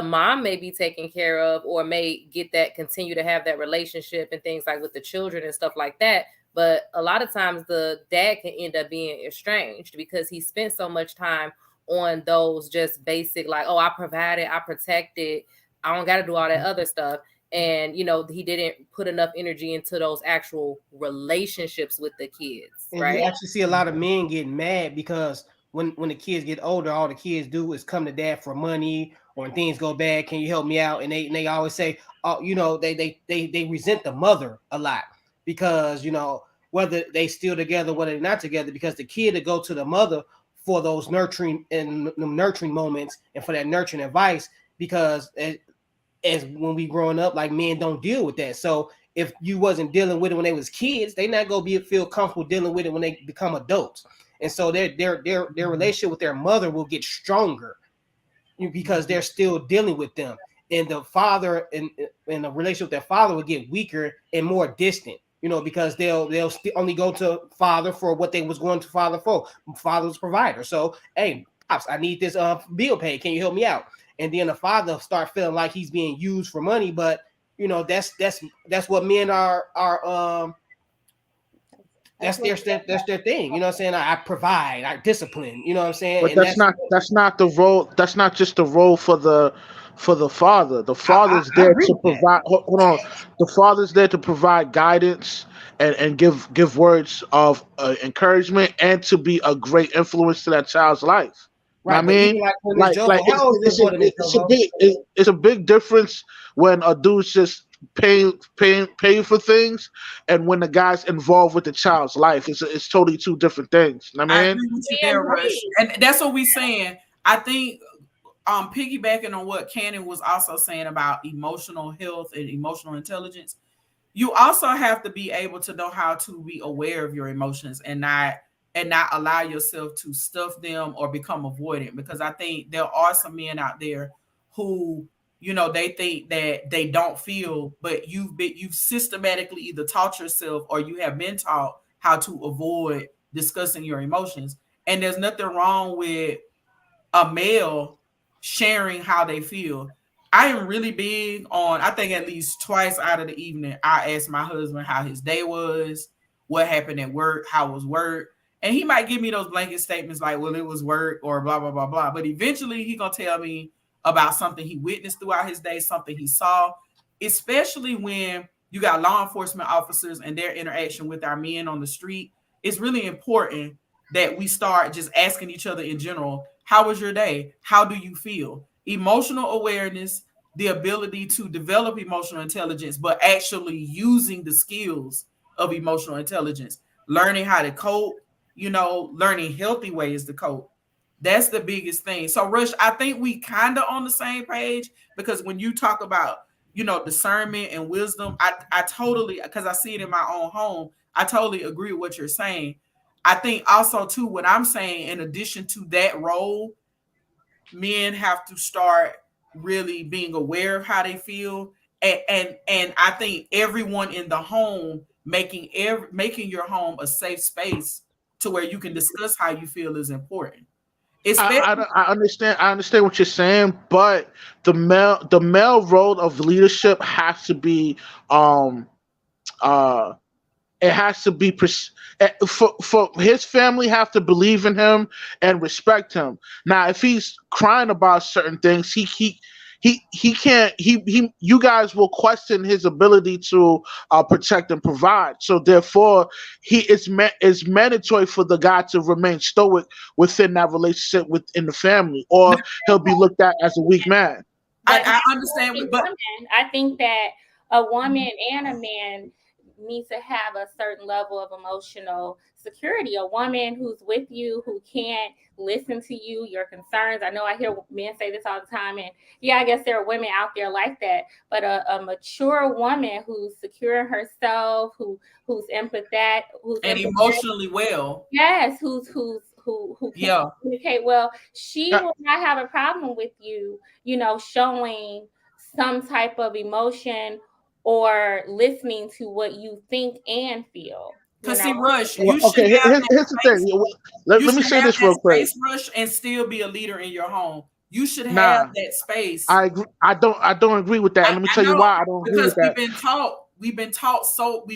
mom may be taken care of or may get that, continue to have that relationship and things like with the children and stuff like that. But a lot of times the dad can end up being estranged because he spent so much time on those just basic, like, oh, I provided, I protected, I don't got to do all that other stuff. and he didn't put enough energy into those actual relationships with the kids, And you right? actually see a lot of men getting mad because when the kids get older, all the kids do is come to dad for money, or when things go bad, can you help me out? And they always say, oh, they resent the mother a lot because whether they still together, whether they're not together, because the kid to go to the mother for those nurturing moments and for that nurturing advice, because as when we growing up, like, men don't deal with that. So if you wasn't dealing with it when they was kids, they not gonna feel comfortable dealing with it when they become adults. And so their relationship with their mother will get stronger because they're still dealing with them. And the father and the relationship with their father will get weaker and more distant. Because they'll only go to father for what they was going to father for. Father's provider. So, hey, pops, I need this bill paid. Can you help me out? And then the father start feeling like he's being used for money, but that's what men are that's their thing. You know what I'm saying? I provide, I discipline, you know what I'm saying? But And that's not the role. That's not just the role for the father. The father's I there agree to with that. provide. Hold on. The father's there to provide guidance and give words of encouragement and to be a great influence to that child's life. Know what I Right, but mean, even like when Miss like Jovo, how old is this boy to Miss it's a Jovo? big difference when a dude's just paying for things and when the guy's involved with the child's life. It's totally two different things. Know what I I mean. agree with you We there, Rush. agree. And that's what we saying. I think piggybacking on what Cannon was also saying about emotional health and emotional intelligence, you also have to be able to know how to be aware of your emotions and not allow yourself to stuff them or become avoidant, because I think there are some men out there who they think that they don't feel, but you've systematically either taught yourself or you have been taught how to avoid discussing your emotions. And there's nothing wrong with a male sharing how they feel. I am really big on, I think at least twice out of the evening, I ask my husband how his day was, what happened at work, how was work. And he might give me those blanket statements like, well, it was work or blah, blah, blah, blah. But eventually he going to tell me about something he witnessed throughout his day, something he saw, especially when you got law enforcement officers and their interaction with our men on the street. It's really important that we start just asking each other in general, how was your day? How do you feel? Emotional awareness, the ability to develop emotional intelligence, but actually using the skills of emotional intelligence, learning how to cope, learning healthy ways to cope. That's the biggest thing. So, Rush, I think we kind of on the same page, because when you talk about, discernment and wisdom, I totally, because I see it in my own home, I totally agree with what you're saying. I think also too, what I'm saying, in addition to that role, men have to start really being aware of how they feel, and I think everyone in the home making your home a safe space to where you can discuss how you feel is important. Especially, I understand what you're saying, but the male role of leadership has to be um uh it has to be for his family have to believe in him and respect him. Now, if he's crying about certain things, he can't you guys will question his ability to protect and provide. So therefore, it's mandatory for the guy to remain stoic within that relationship within the family, or he'll be looked at as a weak man. But I understand, but women, I think that a woman and a man need to have a certain level of emotional security. A woman who's with you, who can't listen to you, your concerns. I know I hear men say this all the time, and yeah, I guess there are women out there like that. But a mature woman who's secure in herself, who's empathetic, and emotionally well, yes, who can yeah. communicate well, she Uh, will not have a problem with you, showing some type of emotion or listening to what you think and feel, Cause see, Rush, well, you should okay, have that here's the thing. space. You Let me should say have this that real quick. space, Rush, and still be a leader in your home. You should have Nah, that space. I agree. I don't agree with that, and let me I tell you know, why I don't agree because with that. we've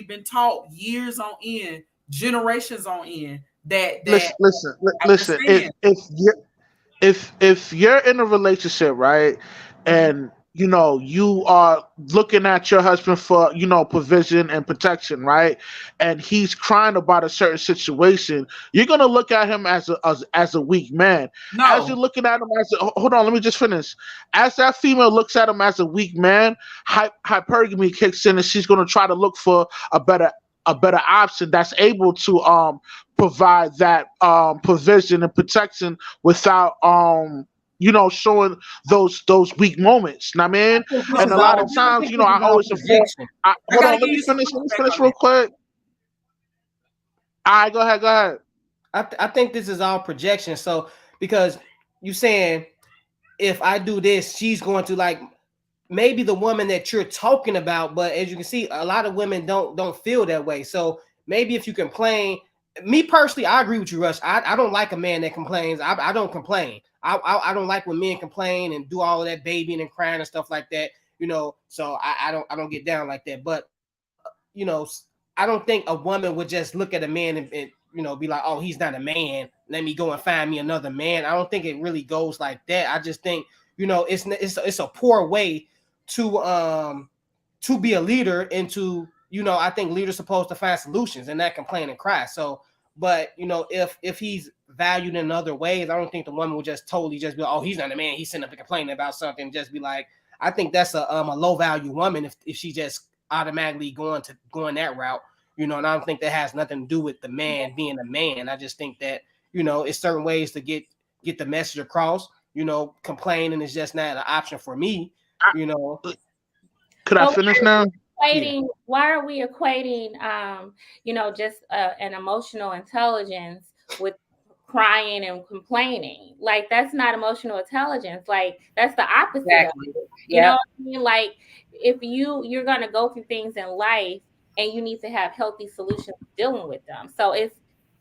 been taught years on end, generations on end, that I Listen. understand. If you're in a relationship, right, Mhm. and you are looking at your husband for, provision and protection, right? And he's crying about a certain situation. You're gonna look at him as a weak man. As you're No. looking at him hold on, let me just finish. As that female looks at him as a weak man, hypergamy kicks in, and she's gonna try to look for a better option that's able to provide that provision and protection without showing those weak moments. Know what I mean? I think this And is a No. lot all. of I times, think this I is all always afford. projection. I Hold gotta on, give let me you some finish. Let me pushback finish on real that. quick. All right, go ahead. Go ahead. I think this is all projection. So because you saying if I do this, she's going to like maybe the woman that you're talking about, but as you can see, a lot of women don't feel that way. So maybe if you complain, me personally, I agree with you, Rush. I don't like a man that complains. I don't complain. I don't like when men complain and do all of that babying and crying and stuff like that. So I don't get down like that. But I don't think a woman would just look at a man and be like, oh, he's not a man. Let me go and find me another man. I don't think it really goes like that. I just think it's a poor way to be a leader and I think leaders supposed to find solutions and not complain and cry. So, but if he's valued in other ways, I don't think the woman would just totally just be like, oh, he's not a man, he's sitting up and complaining about something, just be like, I think that's a low value woman if she just automatically going that route, and I don't think that has nothing to do with the man being a man. I just think that it's certain ways to get the message across. Complaining is just not an option for me. I, you know could I But finish now? yeah. why are we equating just an emotional intelligence with crying and complaining? Like that's not emotional intelligence. Like that's the opposite of Exactly. it. You know Yeah. what I mean? Like if you're gonna go through things in life and you need to have healthy solutions dealing with them. So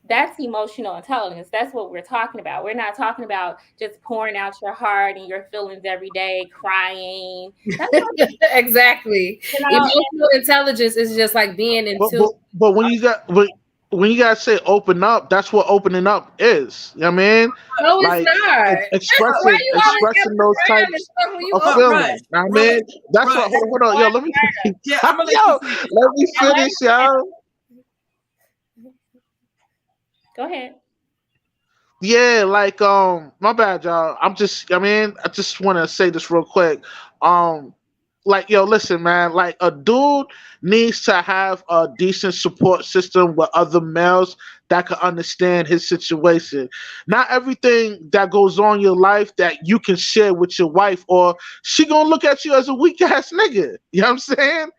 that's emotional intelligence. That's what we're talking about. We're not talking about just pouring out your heart and your feelings every day, crying. That's not, Exactly. you know, Emotional intelligence is just like being in But tune. but, but when you guys say open up, that's what opening up is. You know what I mean? No, it's Like not. Why expressing you always got expressing to those crying and types stuff when you of But open Rush, feelings. Know what I Rush, mean? That's what. Rush. Hold on, yo. Let me Yeah, I'm gonna let you yo. finish. Let me finish, yo. go ahead. Yeah, like my bad, y'all. I just want to say this real quick. Um, like yo, listen, man. Like a dude needs to have a decent support system with other males that can understand his situation. Not everything that goes on in your life that you can share with your wife, or she gonna look at you as a weak ass nigga. You know what I'm saying?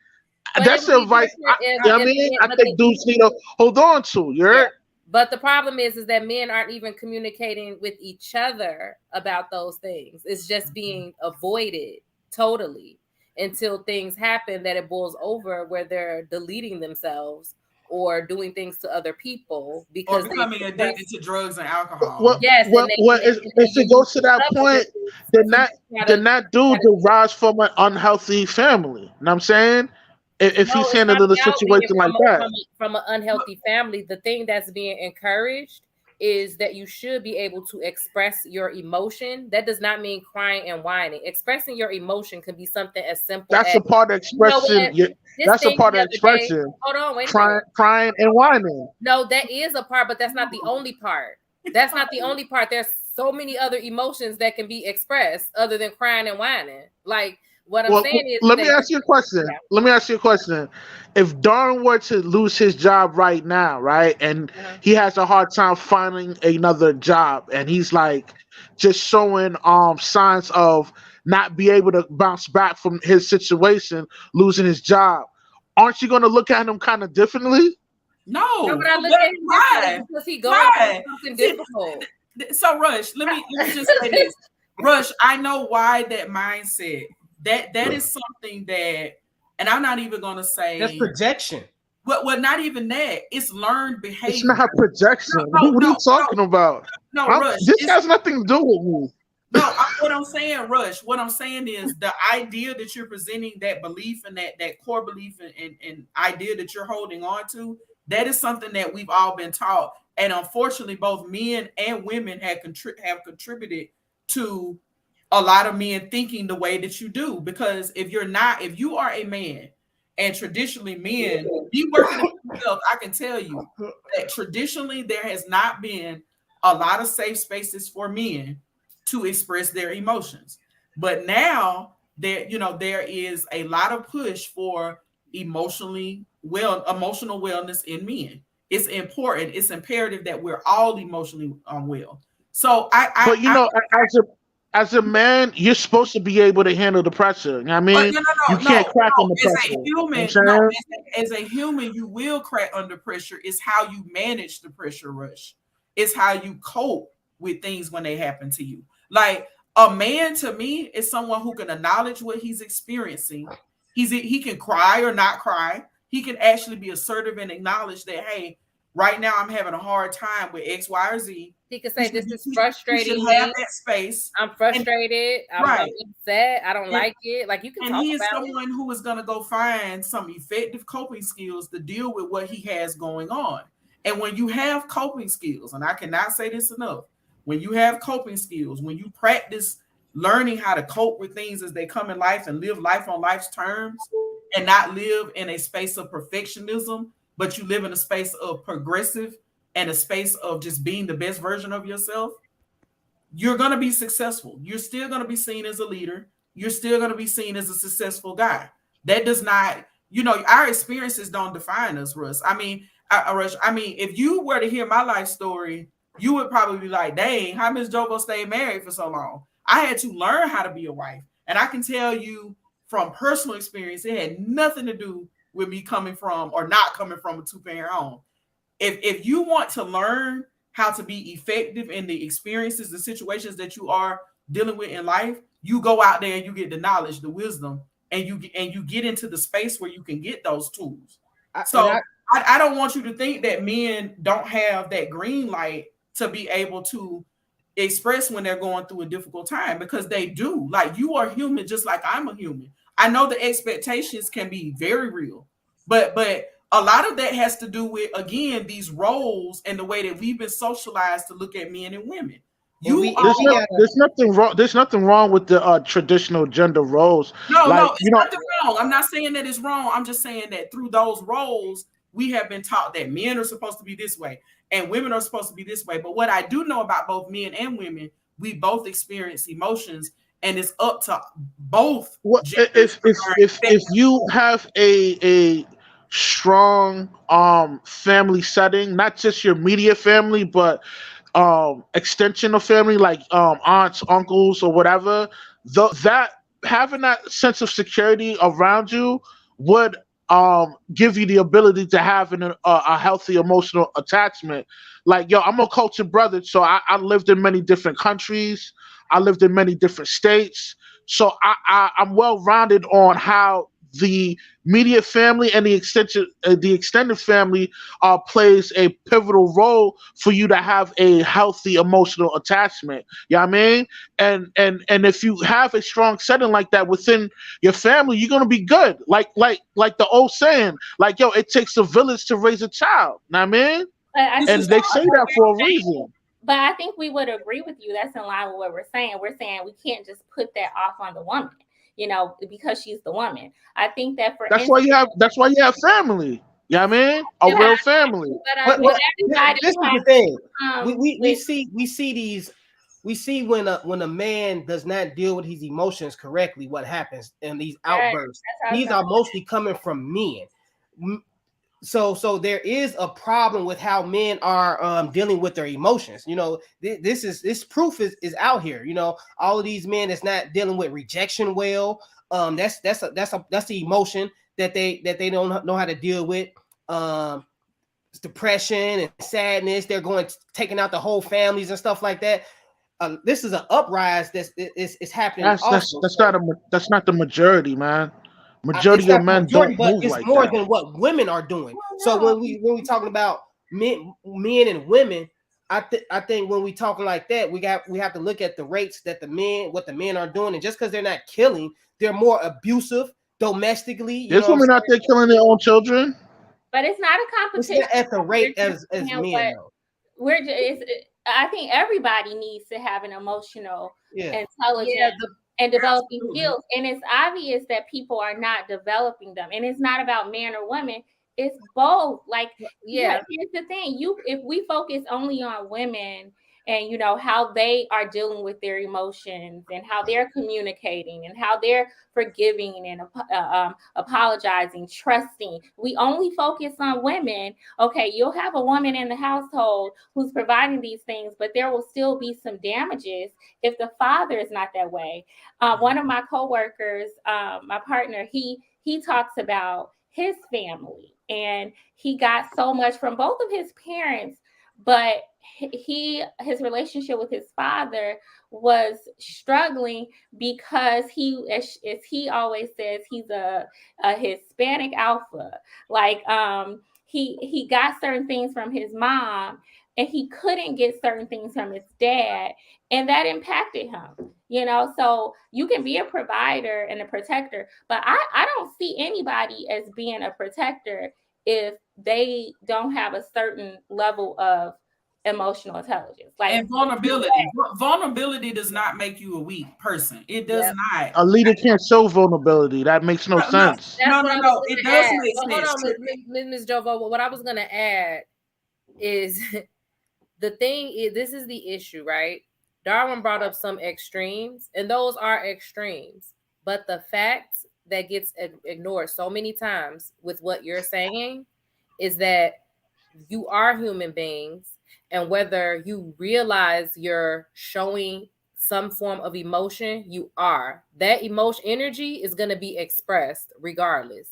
But it That's would the be advice. different You know what I mean? I but think dudes need to hold on to. yeah. You're But the problem is that men aren't even communicating with each other about those things. It's just being avoided totally until things happen that it boils over where they're deleting themselves or doing things to other people Or because they becoming addicted to drugs and alcohol. what yes, and if they it use goes to that point, substances then to that try then to that dude derives from an unhealthy family. You know what I'm saying? If no, he's it's not handling a about being situation like that. from an unhealthy family. The thing that's being encouraged is that you should be able to express your emotion. That does not mean crying and whining. Expressing your emotion can be something as simple That's as, a part of you know expressing. what, this That's a thing part the of other day. expression. Hold on, wait a minute. Crying and whining. No, that is a part, but that's not the only part. That's not the only part. There's so many other emotions that can be expressed other than crying and whining. Like what I'm Well, saying is let me that ask you a question. yeah. Let me ask you a question. If Darn were to lose his job right now, right, and Uh-huh. he has a hard time finding another job, and he's like just showing signs of not be able to bounce back from his situation, losing his job, aren't you going to look at him kind of differently? How No. would I So look what? at him Why? differently because he going through Why? something See, difficult? so Rush, let me just say this. Rush, I know why that mindset. That is something that, and I'm not even gonna That's say projection. well, not even that. It's learned It's behavior. not projection. No, no, What are you no, talking about? no, Rush. This It's has nothing to do with me. no. What I'm saying, Rush. What I'm saying is the idea that you're presenting, that belief and that core belief and idea that you're holding on to. That is something that we've all been taught, and unfortunately, both men and women have contributed to a lot of men thinking the way that you do. Because if you are a man, and traditionally men, be working on yourself, I can tell you that traditionally there has not been a lot of safe spaces for men to express their emotions. But now there is a lot of push for emotional wellness in men. It's important. It's imperative that we're all emotionally well. So But as a man, you're supposed to be able to handle the pressure. You know what I but mean? You can't crack under As pressure. a You know what I'm human, saying? as a human, you will crack under pressure. It's how you manage the pressure rush. It's how you cope with things when they happen to you. Like a man to me is someone who can acknowledge what he's experiencing. He can cry or not cry. He can actually be assertive and acknowledge that, hey, right now I'm having a hard time with X, Y, or Z. He could say, "This is You frustrating should me. have that space. I'm frustrated. I'm Right. upset. I don't like it." Like, you can And talk he is about someone who is going to go find some effective coping skills to deal with what he has going on. And when you have coping skills, and I cannot say this enough, when you have coping skills, when you practice learning how to cope with things as they come in life and live life on life's terms and not live in a space of perfectionism, but you live in a space of progressive and a space of just being the best version of yourself, you're going to be successful. You're still going to be seen as a leader. You're still going to be seen as a successful guy. That does not, our experiences don't define us, Russ. I mean, if you were to hear my life story, you would probably be like, dang, how Miss Jovo stayed married for so long? I had to learn how to be a wife. And I can tell you from personal experience, it had nothing to do with me coming from or not coming from a two-parent home. If you want to learn how to be effective in the experiences, the situations that you are dealing with in life, you go out there and you get the knowledge, the wisdom, and you get into the space where you can get those tools. I don't want you to think that men don't have that green light to be able to express when they're going through a difficult time, because they do. Like, you are human just like I'm a human. I know the expectations can be very real, but a lot of that has to do with, again, these roles and the way that we've been socialized to look at men and women. There's nothing wrong. There's nothing wrong with the traditional gender roles. No, it's nothing wrong. I'm not saying that it's wrong. I'm just saying that through those roles, we have been taught that men are supposed to be this way and women are supposed to be this way. But what I do know about both men and women, we both experience emotions, and it's up to both. Well, if you have a strong family setting, not just your immediate family, but extension of family, like aunts, uncles, or whatever, that having that sense of security around you would give you the ability to have a healthy emotional attachment. Like, yo, I'm a cultured brother, so I lived in many different countries. I lived in many different states, so I'm well rounded on how the immediate family and the extended family plays a pivotal role for you to have a healthy emotional attachment. You know what I mean? And if you have a strong setting like that within your family, you're gonna be good. Like the old saying, like, yo, it takes a village to raise a child. You know what I mean? And they say that for a reason. But I think we would agree with you. That's in line with what we're saying. We're saying we can't just put that off on the woman, because she's the woman. I think that that's why you have family. You know what I mean? A real family. But this is the thing. We see when a man does not deal with his emotions correctly, what happens in these outbursts. These are mostly coming from men. So there is a problem with how men are dealing with their emotions. This proof is out here. All of these men that's not dealing with rejection well. That's the emotion that they don't know how to deal with. Depression and sadness. They're taking out the whole families and stuff like that. This is an uprise that's happening. That's not the majority, man. Majority of men don't move it's like more that. than what women are doing. So when we talking about men and women, I think when we talking like that, we have to look at the rates that what the men are doing, and just because they're not killing, they're more abusive domestically. There's women out there killing their own children. But it's not a competition. It's not at the rate as men. We're just I think everybody needs to have an emotional intelligence Yeah, and developing Absolutely. skills. And it's obvious that people are not developing them. And it's not about men or women. It's both. Like, yeah. here's the thing. If we focus only on women and, you know, how they are dealing with their emotions and how they're communicating and how they're forgiving and apologizing, trusting, we only focus on women. Okay, you'll have a woman in the household who's providing these things, but there will still be some damages if the father is not that way. One of my coworkers, my partner, he talks about his family, and he got so much from both of his parents, but his relationship with his father was struggling because he, as he always says, he's a Hispanic alpha. Like, he got certain things from his mom and he couldn't get certain things from his dad, and that impacted him, you know. So you can be a provider and a protector, but I don't see anybody as being a protector if they don't have a certain level of emotional intelligence. Like, And vulnerability. Vulnerability does not make you a weak person. It does not. A leader can't show vulnerability. That makes no sense. That's what I was It gonna does add. make But hold sense. on, Ms. Jovo. What I was gonna add is the thing is, this is the issue, right? Darwin brought up some extremes, and those are extremes. But the fact that gets ignored so many times with what you're saying is that you are human beings, and whether you realize you're showing some form of emotion, you are. That emotion energy is going to be expressed regardless.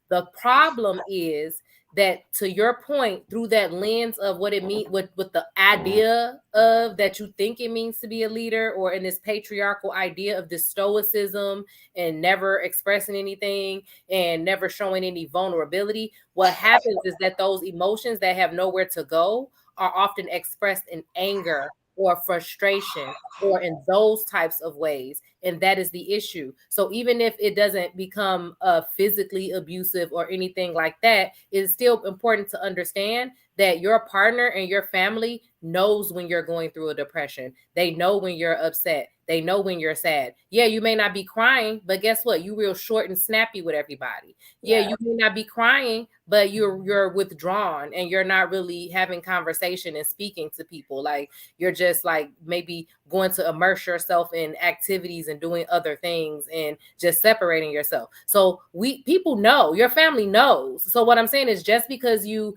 The problem is that, to your point, through that lens of what it means, with the idea of that you think it means to be a leader, or in this patriarchal idea of this stoicism and never expressing anything and never showing any vulnerability, what happens is that those emotions that have nowhere to go are often expressed in anger or frustration or in those types of ways. And that is the issue. So even if it doesn't become physically abusive or anything like that, it's still important to understand that your partner and your family knows when you're going through a depression. They know when you're upset. They know when you're sad. Yeah, you may not be crying, but guess what? You real short and snappy with everybody. Yeah, you may not be crying, but you're withdrawn and you're not really having conversation and speaking to people. Like, you're just like maybe going to immerse yourself in activities and doing other things and just separating yourself. So people know, your family knows. So what I'm saying is, just because you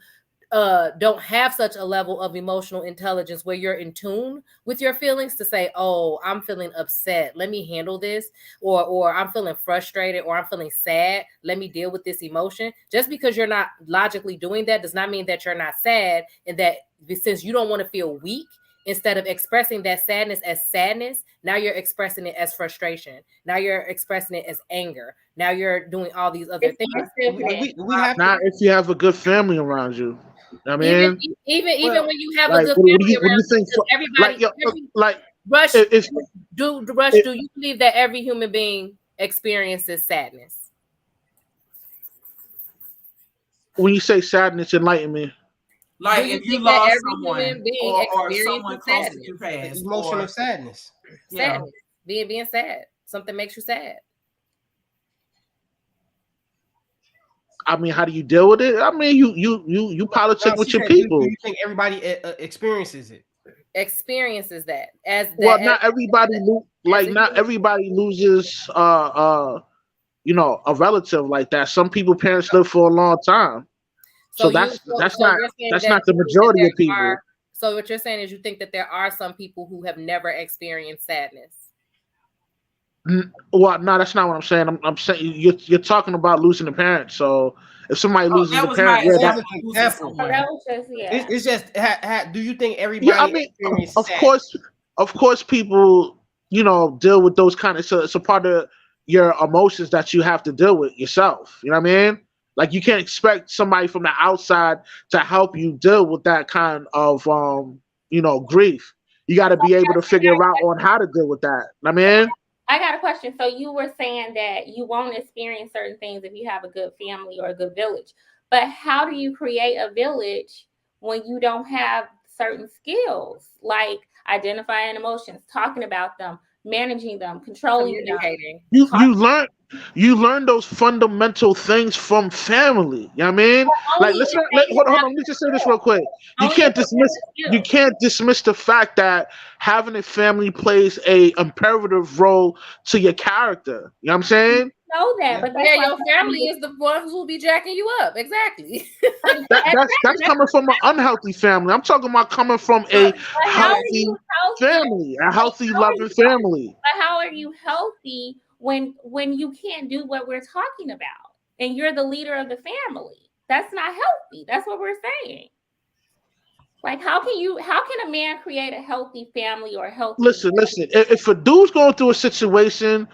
don't have such a level of emotional intelligence where you're in tune with your feelings to say, oh, I'm feeling upset, let me handle this, or I'm feeling frustrated, or I'm feeling sad, let me deal with this emotion. Just because you're not logically doing that does not mean that you're not sad, and that since you don't want to feel weak, instead of expressing that sadness as sadness, now you're expressing it as frustration. Now you're expressing it as anger. Now you're doing all these other things. We have Not if you have a good family around you. I mean, Even when you have a like, good what do family you around think? you, everybody, Like, Rush, if do you believe that every human being experiences sadness? when you say sadness, enlighten me. Like, do you if you think that lost every someone, human being or experiences someone close to sadness? you passed, emotional sadness. Sadness, being sad, something makes you sad. I mean, how do you deal with it? I mean, you politic No, with she your said, do people. you think everybody experiences it? Experiences that as that. Well, not everybody as a not human everybody loses you know, a relative like that. Some people parents live for a long time. So you're saying that's that not the you think that majority of there people. are. So what you're saying is, you think that there are some people who have never experienced sadness. Well, no, that's not what I'm saying. I'm saying you're talking about losing a parent. So if somebody loses a that was my parent, yeah, That was example. an Losing example. So someone. that was just, It's just, do you think yeah. everybody I mean, experiences of sadness? course, people, you know, deal with those kind of. So it's a part of your emotions that you have to deal with yourself. You know what I mean? Like, you can't expect somebody from the outside to help you deal with that kind of you know, grief. You got to be able to figure out on how to deal with that. I mean, I got a question. So you were saying that you won't experience certain things if you have a good family or a good village. But how do you create a village when you don't have certain skills like identifying emotions, talking about them, managing them, controlling them. Communicating. You learn those fundamental things from family. You know what I mean? Like, Only let's if not they hold have on. Let me just say this real quick. You only if can't they have dismiss the you skills. can't dismiss the fact that having a family plays a imperative role to your character. You know what I'm saying? Know that, Yeah. but that's Yeah, why your family is the ones who will be jacking you up. Exactly. That's coming from an unhealthy family. I'm talking about coming from a But how are healthy you healthy? family, a healthy, How are loving you family. But how are you healthy when you can't do what we're talking about and you're the leader of the family? That's not healthy. That's what we're saying. Like, how can a man create a healthy family or a healthy? Listen. If a dude's going through a situation,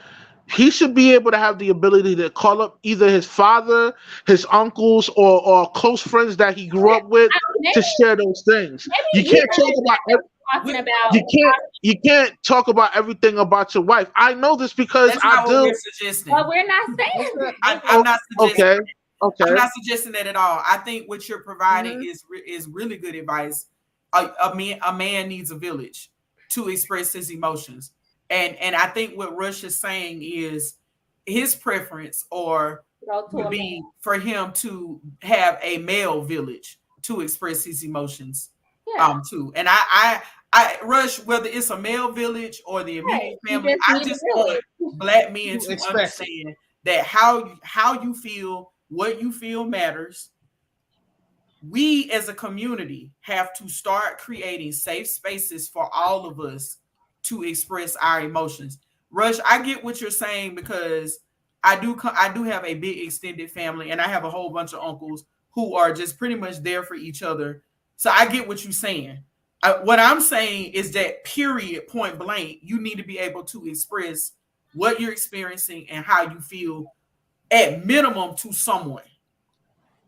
he should be able to have the ability to call up either his father, his uncles, or close friends that he grew up with Maybe, to share those things. You maybe can't talk about talking about. you can't talk about everything about your wife. I know this because That's I not what we're do. suggesting. But we're not saying that. I'm not suggesting. Okay. I'm not suggesting that at all. I think what you're providing is really good advice. A man needs a village to express his emotions, and I think what Rush is saying is his preference or would be for him to have a male village to express his emotions. Yeah. Too. And I Rush, whether it's a male village or the immediate family, I just want black men to understand that how you feel, what you feel matters. We as a community have to start creating safe spaces for all of us to express our emotions. Rush, I get what you're saying because I do have a big extended family and I have a whole bunch of uncles who are just pretty much there for each other. So I get what you're saying. What I'm saying is that period, point blank, you need to be able to express what you're experiencing and how you feel at minimum to someone.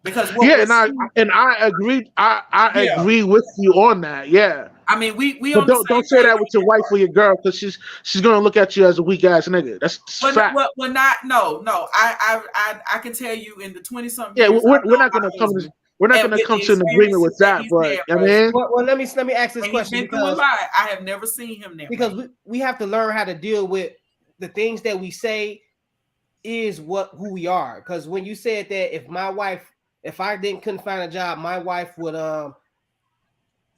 Because I agree. I agree with you on that. Yeah. I mean, we but don't say that with your wife or your girl because she's gonna look at you as a weak ass nigga. That's fact. Well, not no. I can tell you in the 20-something years. Yeah, we're not gonna come. We're not gonna come to an agreement with that. But I mean, well, let me ask this question because I have never seen him there. Because we have to learn how to deal with the things that we say is who we are. Because when you said that if I couldn't find a job, my wife would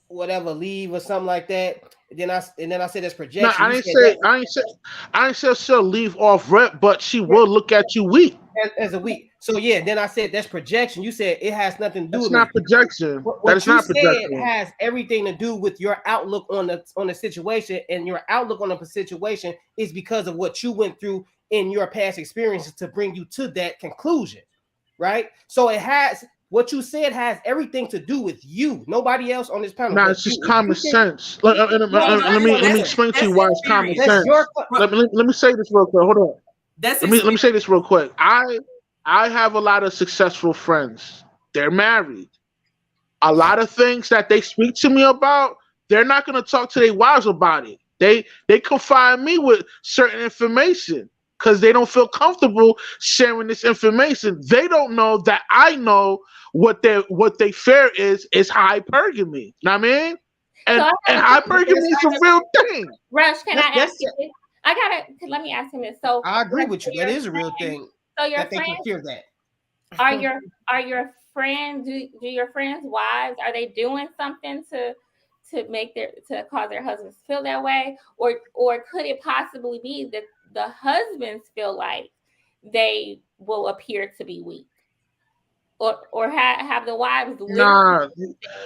whatever leave or something like that. Then I said that's projection. No, I ain't say she'll leave off rep, but she will look at you weak as a weak. So yeah, then I said that's projection. You said it has nothing to do with not me. projection. What you said has everything to do with your outlook on the situation, and your outlook on the situation is because of what you went through in your past experiences to bring you to that conclusion, right? So what you said has everything to do with you, nobody else on this panel. No, it's just common sense. Let me explain to you why it's common sense. Let me say this real quick. Hold on. Let me say this real quick. I have a lot of successful friends. They're married. A lot of things that they speak to me about, they're not going to talk to their wives about it. They confide me with certain information because they don't feel comfortable sharing this information. They don't know that I know what they fear is hypergamy. You know what I mean? And hypergamy is a real thing. Rush, can I ask you this? Let me ask him this. So I agree with you. That is a real thing. So your that they can hear that. Are your friends, do your friends' wives, are they doing something to cause their husbands feel that way? Or could it possibly be that the husbands feel like they will appear to be weak? Or have the wives Nah,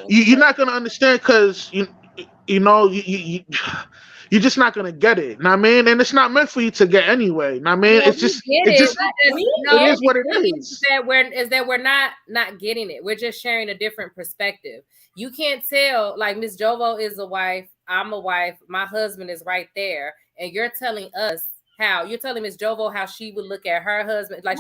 you're not gonna understand because you know you're just not gonna get it. Know what I mean? And it's not meant for you to get anyway. Know what I mean? It is what it is. That we're not getting it. We're just sharing a different perspective. You can't tell, like Miss Jovo is a wife, I'm a wife, my husband is right there, and you're telling us you're telling Miss Jovo how she would look at her husband. Like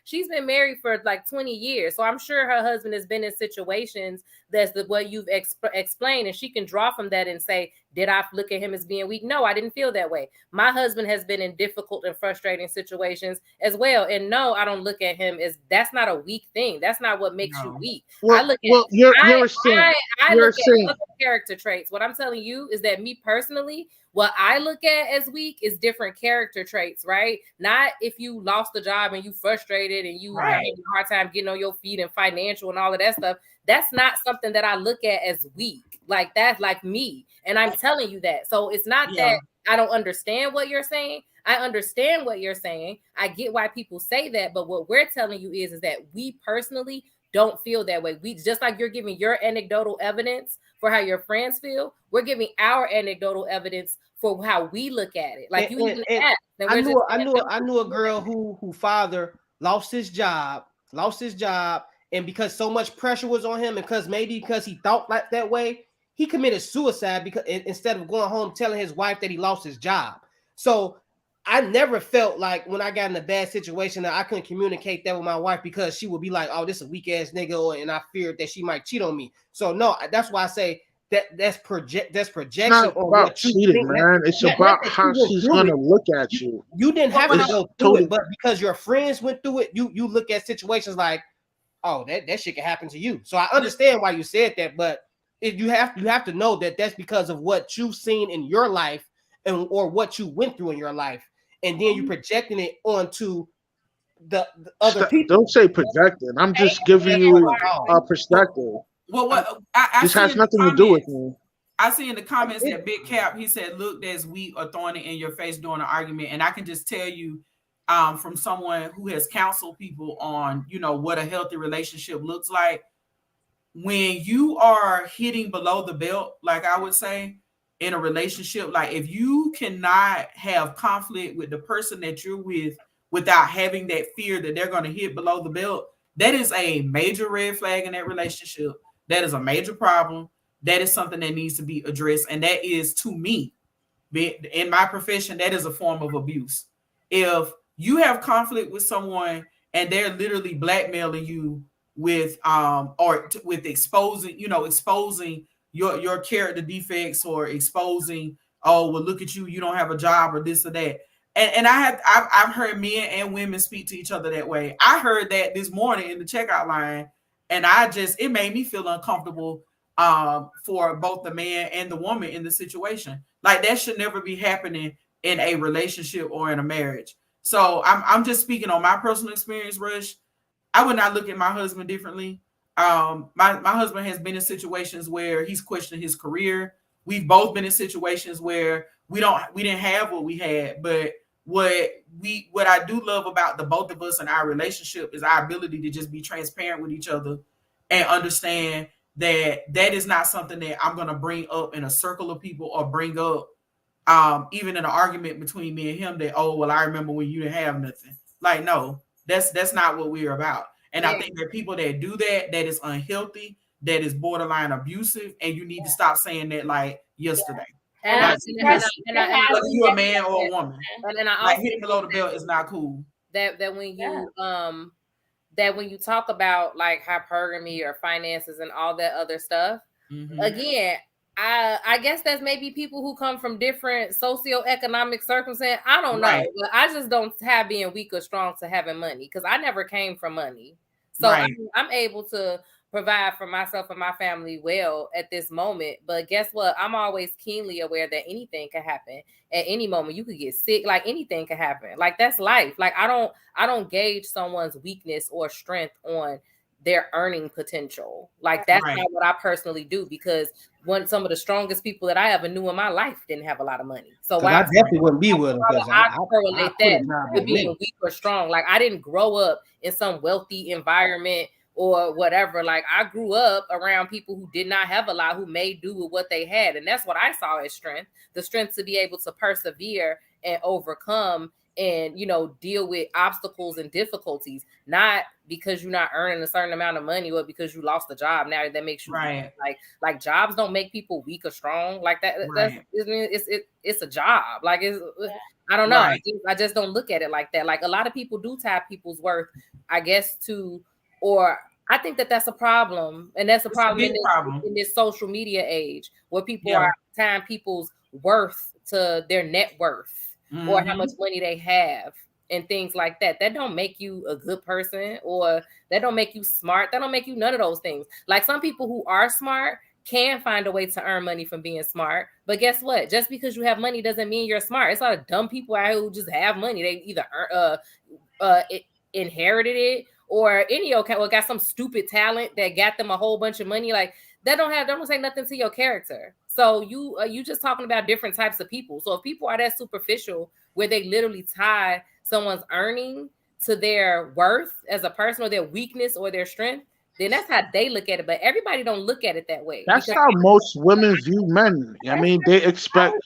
she's been married for like 20 years. So I'm sure her husband has been in situations that's what you've explained, and she can draw from that and say, Did I look at him as being weak? No, I didn't feel that way. My husband has been in difficult and frustrating situations as well. And no, I don't look at him as, that's not a weak thing. That's not what makes you weak. I look at you're I look at other character traits. What I'm telling you is that me personally, what I look at as weak is different character traits, right? Not if you lost the job and you frustrated and you having a hard time getting on your feet and financial and all of that stuff. That's not something that I look at as weak. Like that's like me. And I'm telling you that. So it's not that I don't understand what you're saying. I understand what you're saying. I get why people say that. But what we're telling you is that we personally don't feel that way. We, just like you're giving your anecdotal evidence for how your friends feel, we're giving our anecdotal evidence for how we look at it. Like you even asked. I knew a girl who father lost his job, and because so much pressure was on him, and because he thought like that way, he committed suicide because instead of going home telling his wife that he lost his job. So I never felt like when I got in a bad situation that I couldn't communicate that with my wife because she would be like, "Oh, this is a weak ass nigga," and I feared that she might cheat on me. So no, that's why I say that's projection. It's not about cheating, man. It's about how she's gonna look at you. You didn't have to go through it, but because your friends went through it, you look at situations like, oh, that shit can happen to you. So I understand why you said that, but if you have to know that that's because of what you've seen in your life or what you went through in your life, and then you're projecting it onto the other people. Don't say projecting. I'm just giving you a perspective. Well, what I this has nothing to do with me. I see in the comments that Big Cap, he said, "Look, that's weak or throwing it in your face during an argument." And I can just tell you, from someone who has counseled people on, what a healthy relationship looks like. When you are hitting below the belt, like I would say, in a relationship, like if you cannot have conflict with the person that you're with without having that fear that they're going to hit below the belt, that is a major red flag in that relationship. That is a major problem. That is something that needs to be addressed. And that is, to me, in my profession, that is a form of abuse. If you have conflict with someone and they're literally blackmailing you with with exposing your character defects, or exposing, oh, well, look at you, you don't have a job, or this or that. And I've heard men and women speak to each other that way. I heard that this morning in the checkout line, and it made me feel uncomfortable for both the man and the woman in the situation. Like that should never be happening in a relationship or in a marriage. So I'm just speaking on my personal experience, Rush. I would not look at my husband differently. My husband has been in situations where he's questioned his career. We've both been in situations where we didn't have what we had, but what I do love about the both of us and our relationship is our ability to just be transparent with each other and understand that is not something that I'm going to bring up in a circle of people, or bring up even in an argument between me and him that, oh, well, I remember when you didn't have nothing. Like, no, that's not what we're about. And I think that people that do that is unhealthy, that is borderline abusive, and you need to stop saying that like yesterday. And whether you a man or a woman, and I like hitting below the belt is not cool. That when you talk about like hypergamy or finances and all that other stuff, again, I guess that's maybe people who come from different socioeconomic circumstances. I don't know, but I just don't have being weak or strong to having money, because I never came from money. So I'm able to provide for myself and my family well at this moment. But guess what? I'm always keenly aware that anything can happen at any moment. You could get sick, like anything can happen. Like that's life. Like I don't gauge someone's weakness or strength on their earning potential. Like that's not what I personally do, because some of the strongest people that I ever knew in my life didn't have a lot of money. So I definitely wouldn't be with them, because I correlate that to being weak or strong. Like I didn't grow up in some wealthy environment or whatever. Like I grew up around people who did not have a lot, who made do with what they had. And that's what I saw as strength, the strength to be able to persevere and overcome and, deal with obstacles and difficulties, not because you're not earning a certain amount of money or because you lost a job. Now that makes you like jobs don't make people weak or strong like that. It's a job. Like I don't know. I just don't look at it like that. Like a lot of people do tie people's worth, I guess, or I think that's a problem, and that's a problem in this social media age, where people are time people's worth to their net worth or how much money they have and things like that. That don't make you a good person, or that don't make you smart. That don't make you none of those things. Like some people who are smart can find a way to earn money from being smart. But guess what? Just because you have money doesn't mean you're smart. It's a lot of dumb people out here who just have money. They either inherited it, or any or got some stupid talent that got them a whole bunch of money. Like that don't say nothing to your character. So you just talking about different types of people. So if people are that superficial where they literally tie someone's earning to their worth as a person, or their weakness or their strength, then that's how they look at it. But everybody don't look at it that way. That's how most women view men. I mean, they expect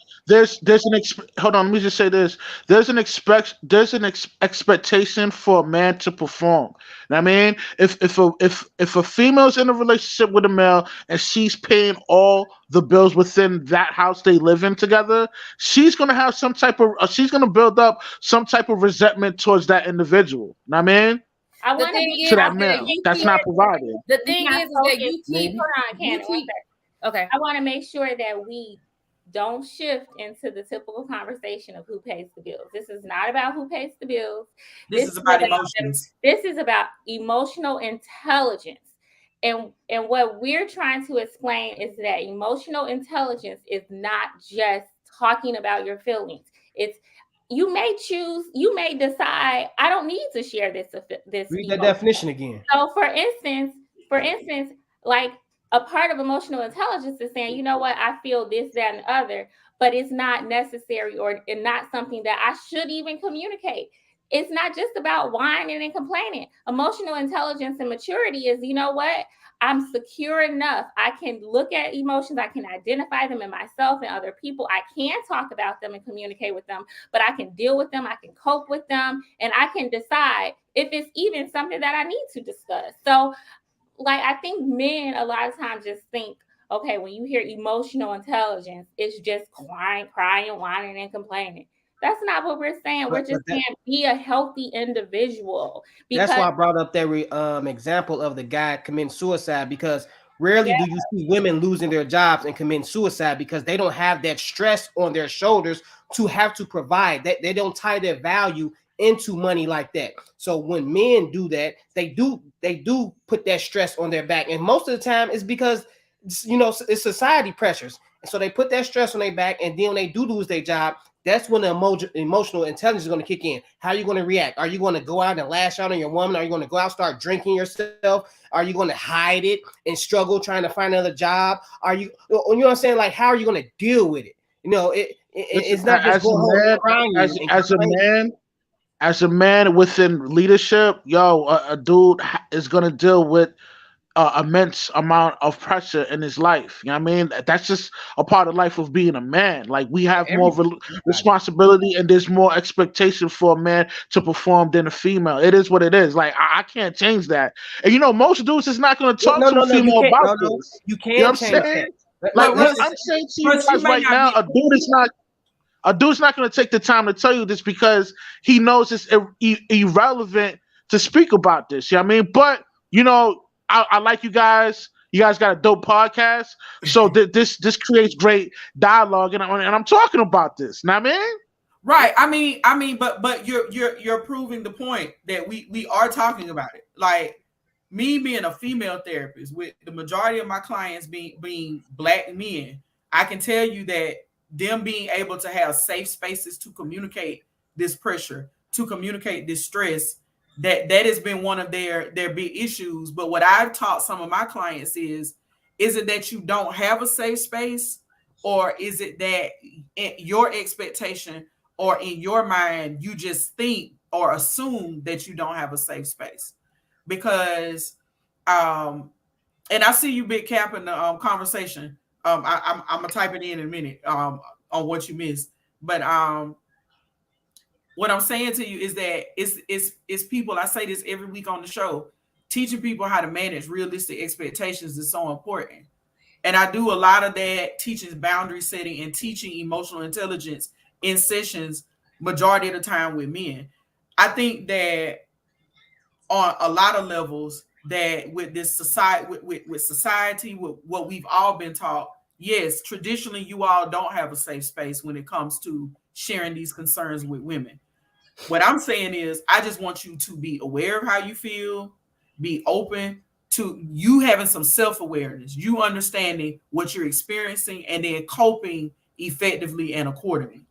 hold on. Let me just say this: there's an expectation for a man to perform. I mean, if a female's in a relationship with a male and she's paying all the bills within that house they live in together, she's gonna have some type of she's gonna build up some type of resentment towards that individual. I mean, I want to be to that male that's not provided. The thing is that you keep. Okay. I want to make sure that we don't shift into the typical conversation of who pays the bills. This is not about who pays the bills. This is about emotions. This is about emotional intelligence. And what we're trying to explain is that emotional intelligence is not just talking about your feelings. It's you may decide I don't need to share this. Read the definition again. So for instance, like a part of emotional intelligence is saying, you know what, I feel this, that, and other, but it's not necessary or not something that I should even communicate. It's not just about whining and complaining. Emotional intelligence and maturity is, you know what, I'm secure enough. I can look at emotions. I can identify them in myself and other people. I can talk about them and communicate with them, but I can deal with them. I can cope with them, and I can decide if it's even something that I need to discuss. So, like, I think men a lot of times just think, okay, when you hear emotional intelligence, it's just crying, whining, and complaining. That's not what we're saying. We're just saying be a healthy individual. That's why I brought up that example of the guy committing suicide, because rarely do you see women losing their jobs and committing suicide because they don't have that stress on their shoulders to have to provide. That they don't tie their value into money like that. So when men do that, they do put that stress on their back, and most of the time it's because it's society pressures, and so they put that stress on their back, and then when they do lose their job, that's when the emotional intelligence is going to kick in. How are you going to react? Are you going to go out and lash out on your woman? Are you going to go out and start drinking yourself? Are you going to hide it and struggle trying to find another job? Are you know what I'm saying? Like, how are you going to deal with it? It's not just going home crying. As a man within leadership, a dude is going to deal with immense amount of pressure in his life. You know what I mean? That's just a part of life of being a man. Like, we have more responsibility, and there's more expectation for a man to perform than a female. It is what it is. Like, I can't change that. And most dudes is not going to talk to a female about this. You can't change that. Like, I'm saying to you guys right now, a dude's not going to take the time to tell you this because he knows it's irrelevant to speak about this. You know what I mean? But I like you guys. You guys got a dope podcast, so this creates great dialogue, and I'm talking about this. Know what I mean? Right. I mean, but you're proving the point that we are talking about it. Like, me being a female therapist, with the majority of my clients being Black men, I can tell you that them being able to have safe spaces to communicate this pressure, to communicate this stress, that has been one of their big issues. But what I've taught some of my clients is it that you don't have a safe space, or is it that your expectation or in your mind you just think or assume that you don't have a safe space? Because and I see you, Big Cap, in the conversation. I'm gonna type it in a minute on what you missed, but what I'm saying to you is that it's people. I say this every week on the show. Teaching people how to manage realistic expectations is so important, and I do a lot of that, teaching boundary setting and teaching emotional intelligence in sessions majority of the time with men. I think that on a lot of levels, that with this society, with society, with what we've all been taught, yes, traditionally you all don't have a safe space when it comes to sharing these concerns with women. What I'm saying is, I just want you to be aware of how you feel, be open to you having some self-awareness, you understanding what you're experiencing, and then coping effectively and accordingly.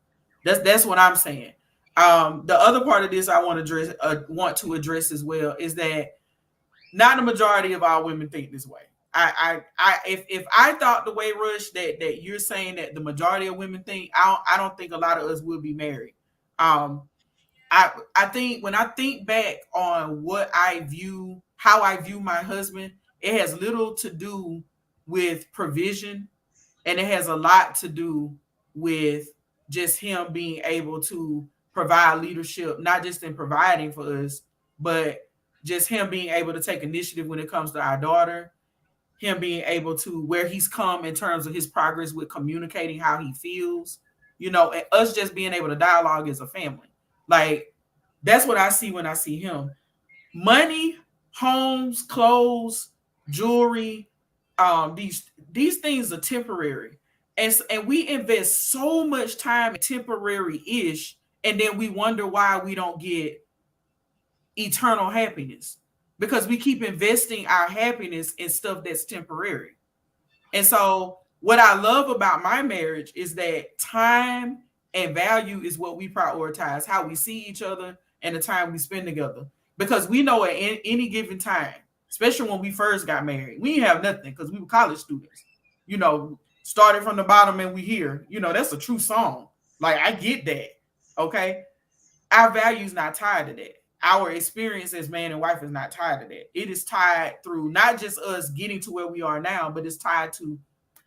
That's what I'm saying. The other part of this I want to address as well is that not the majority of our women think this way. If I thought the way, Rush, that you're saying that the majority of women think, I don't think a lot of us will be married. Um, I think when I think back on how I view my husband, it has little to do with provision, and it has a lot to do with just him being able to provide leadership, not just in providing for us, but just him being able to take initiative when it comes to our daughter, him being able to where he's come in terms of his progress with communicating how he feels, and us just being able to dialogue as a family. Like, that's what I see when I see him. Money, homes, clothes, jewelry, these things are temporary. And we invest so much time in temporary-ish, and then we wonder why we don't get eternal happiness, because we keep investing our happiness in stuff that's temporary. And so what I love about my marriage is that time and value is what we prioritize, how we see each other and the time we spend together. Because we know at any given time, especially when we first got married, we didn't have nothing because we were college students. Started from the bottom and we here. That's a true song. Like, I get that. Okay. Our value is not tied to that. Our experience as man and wife is not tied to that. It is tied through not just us getting to where we are now, but it's tied to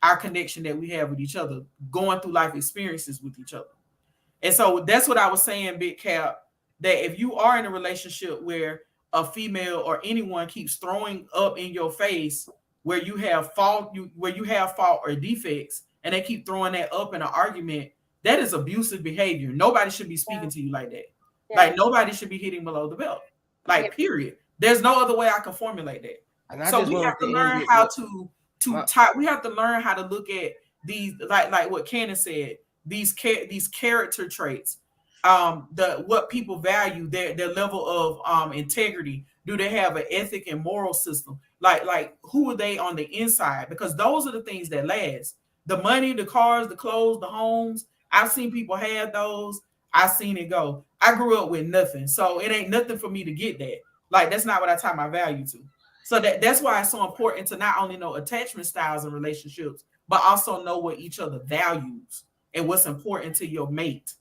our connection that we have with each other, going through life experiences with each other. And so that's what I was saying, Big Cap, that if you are in a relationship where a female or anyone keeps throwing up in your face where you have fault or defects, and they keep throwing that up in an argument, that is abusive behavior. Nobody should be speaking to you like that. Yeah. Like, nobody should be hitting below the belt. Like, period. There's no other way I can formulate that. So we have to learn how we have to learn how to look at these, like what Candace said, these character traits, what people value, their level of integrity. Do they have an ethic and moral system? Like who are they on the inside? Because those are the things that last. The money, the cars, the clothes, the homes. I've seen people have those. I've seen it go. I grew up with nothing, so it ain't nothing for me to get that. Like, that's not what I tie my value to. So that's why it's so important to not only know attachment styles and relationships, but also know what each other values and what's important to your mate.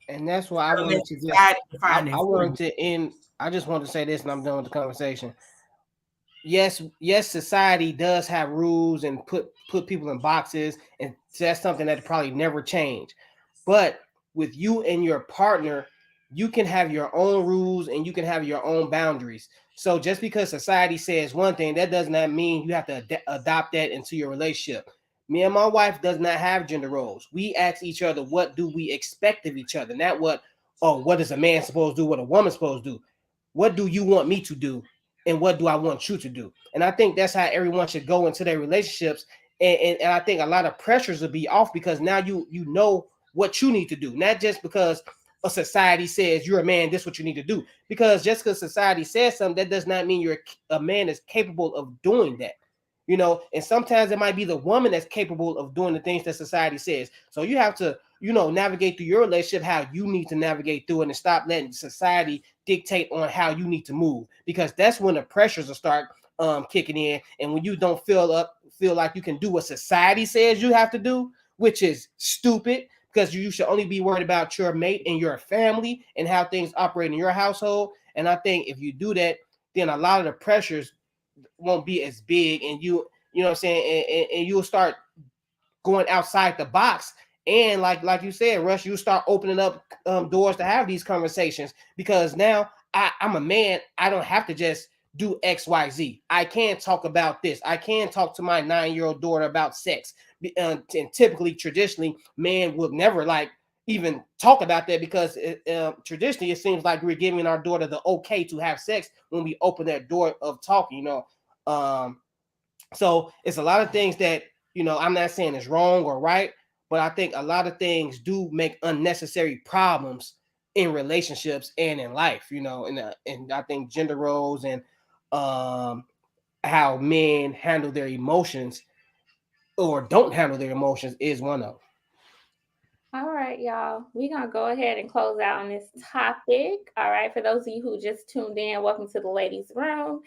And that's why I wanted to end. I just want to say this, and I'm done with the conversation. Yes, society does have rules and put people in boxes, and that's something that probably never change. But with you and your partner, you can have your own rules and you can have your own boundaries. So just because society says one thing, that does not mean you have to adopt that into your relationship. Me and my wife does not have gender roles. We ask each other, what do we expect of each other? Not what is a man supposed to do, what a woman supposed to do. What do you want me to do? And what do I want you to do? And I think that's how everyone should go into their relationships. And I think a lot of pressures will be off, because now you know what you need to do, not just because a society says you're a man, this is what you need to do. Because just because society says something, that does not mean a man is capable of doing that. And sometimes it might be the woman that's capable of doing the things that society says. So you have to, navigate through your relationship how you need to navigate through it, and stop letting society dictate on how you need to move, because that's when the pressures will start kicking in. And when you don't feel like you can do what society says you have to do, which is stupid, because you should only be worried about your mate and your family and how things operate in your household. And I think if you do that, then a lot of the pressures won't be as big, and you know what I'm saying, and you'll start going outside the box. And like you said, Rush, you start opening up doors to have these conversations, because now I'm a man. I don't have to just do XYZ. I can talk about this. I can talk to my 9-year-old daughter about sex. And typically, traditionally, men would never even talk about that, because traditionally it seems like we're giving our daughter the okay to have sex when we open that door of talking. So it's a lot of things that I'm not saying it's wrong or right, but I think a lot of things do make unnecessary problems in relationships and in life, and I think gender roles and how men handle their emotions or don't handle their emotions is one of them. All right, y'all. We're going to go ahead and close out on this topic. All right. For those of you who just tuned in, welcome to the Ladies Room.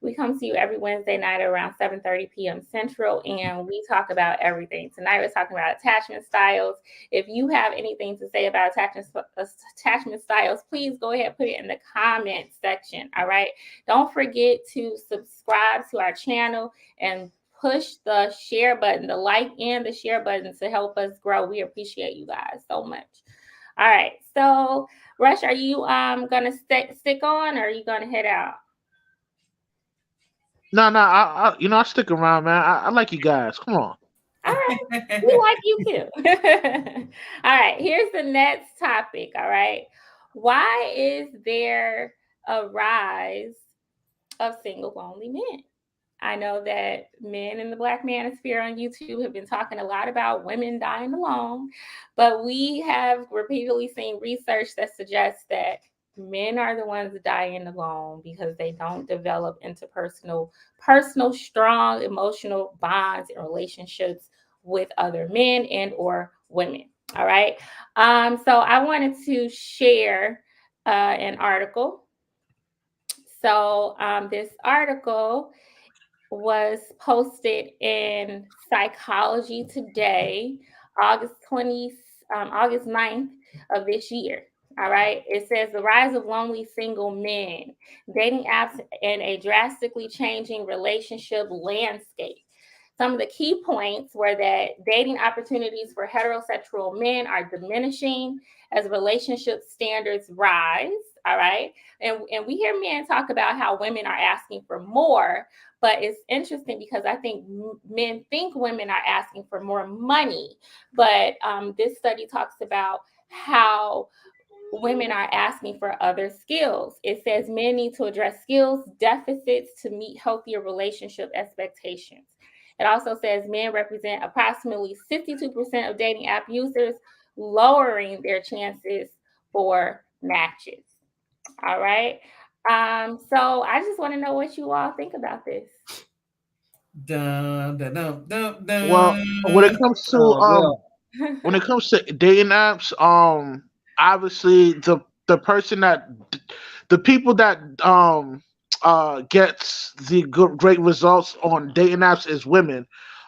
We come to you every Wednesday night around 7:30 p.m. Central, and we talk about everything. Tonight, we're talking about attachment styles. If you have anything to say about attachment styles, please go ahead and put it in the comment section. All right. Don't forget to subscribe to our channel and push the share button, the like and the share button to help us grow. We appreciate you guys so much. All right. So, Rush, are you gonna stick on, or are you gonna head out? No, I stick around, man. I like you guys. Come on. All right. We like you too. All right. Here's the next topic. All right. Why is there a rise of single lonely men? I know that men in the Black Manosphere on YouTube have been talking a lot about women dying alone, but we have repeatedly seen research that suggests that men are the ones dying alone because they don't develop interpersonal, strong emotional bonds and relationships with other men and or women. All right. So I wanted to share an article. So this article was posted in Psychology Today, August 9th of this year. All right. It says the rise of lonely single men, dating apps, and a drastically changing relationship landscape. Some of the key points were that dating opportunities for heterosexual men are diminishing as relationship standards rise. All right. And we hear men talk about how women are asking for more, but it's interesting because I think men think women are asking for more money. But this study talks about how women are asking for other skills. It says men need to address skills deficits to meet healthier relationship expectations. It also says men represent approximately 62% of dating app users, lowering their chances for matches. All right. So I just want to know what you all think about this. Dun, dun, dun, dun, dun. Well, when it comes to when it comes to dating apps, obviously the person that the people that gets the great results on dating apps is women.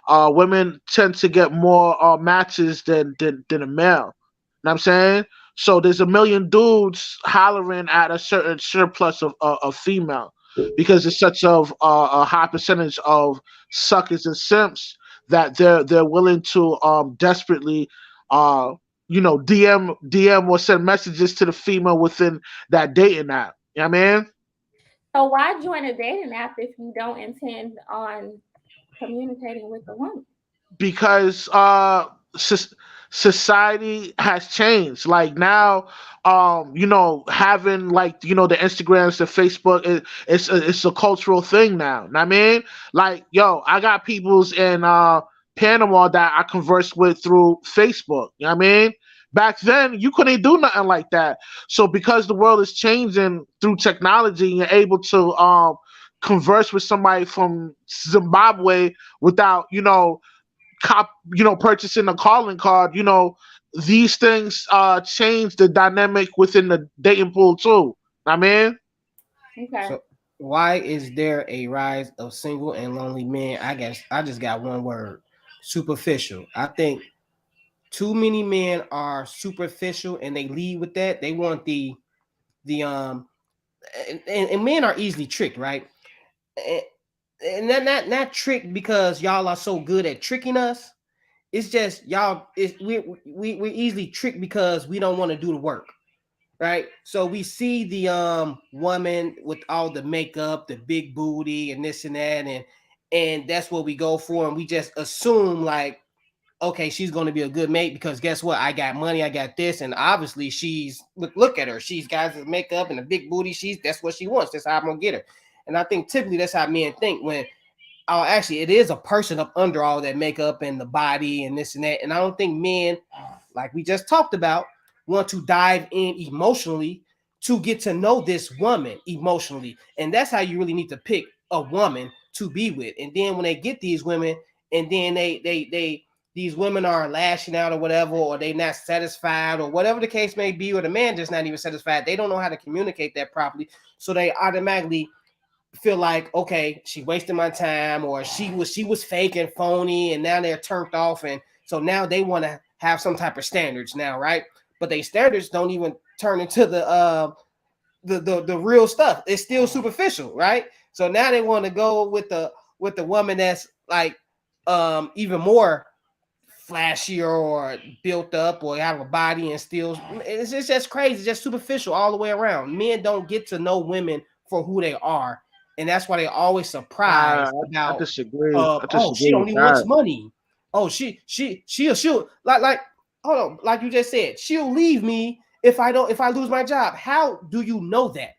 Women tend to get more matches than a male. You know what I'm saying? So there's a million dudes hollering at a certain surplus of female because it's such a high percentage of suckers and simps that they're willing to desperately DM or send messages to the female within that dating app. You know what I mean? So why join a dating app if you don't intend on communicating with a woman? Because society has changed. Like now, having like the Instagrams, the Facebook, it's a cultural thing now. Know what I mean, like I got peoples in Panama that I converse with through Facebook. You know what I mean? Back then, you couldn't do nothing like that. So because the world is changing through technology, you're able to converse with somebody from Zimbabwe without purchasing a calling card. These things change the dynamic within the dating pool too. I mean, Okay. So why is there a rise of single and lonely men? I guess I just got one word: superficial. I think too many men are superficial, and they lead with that. They want the and men are easily tricked, right? And not tricked because y'all are so good at tricking us. It's just y'all. We're easily tricked because we don't want to do the work, right? So we see the woman with all the makeup, the big booty, and this and that, and that's what we go for, and we just assume like, okay, she's going to be a good mate because guess what? I got money, I got this, and obviously she's look at her. She's got the makeup and the big booty. That's what she wants. That's how I'm gonna get her. And I think typically that's how men think when actually, it is a person up under all that makeup and the body and this and that. And I don't think men, like we just talked about, want to dive in emotionally to get to know this woman emotionally. And that's how you really need to pick a woman to be with. And then when they get these women, and then they these women are lashing out or whatever, or they not satisfied, or whatever the case may be, or the man just not even satisfied. They don't know how to communicate that properly, so they automatically feel like, okay, she wasted my time, or she was fake and phony, and now they're turned off, and so now they want to have some type of standards now, right? But they standards don't even turn into the real stuff. It's still superficial, right? So now they want to go with the woman that's like even more flashier or built up or have a body, and still it's just crazy, it's just superficial all the way around. Men don't get to know women for who they are, and that's why they're always surprised I about disagree. I oh, she disagree with only wants that. money. Oh, she'll like hold on, like you just said, she'll leave me if I lose my job. How do you know that?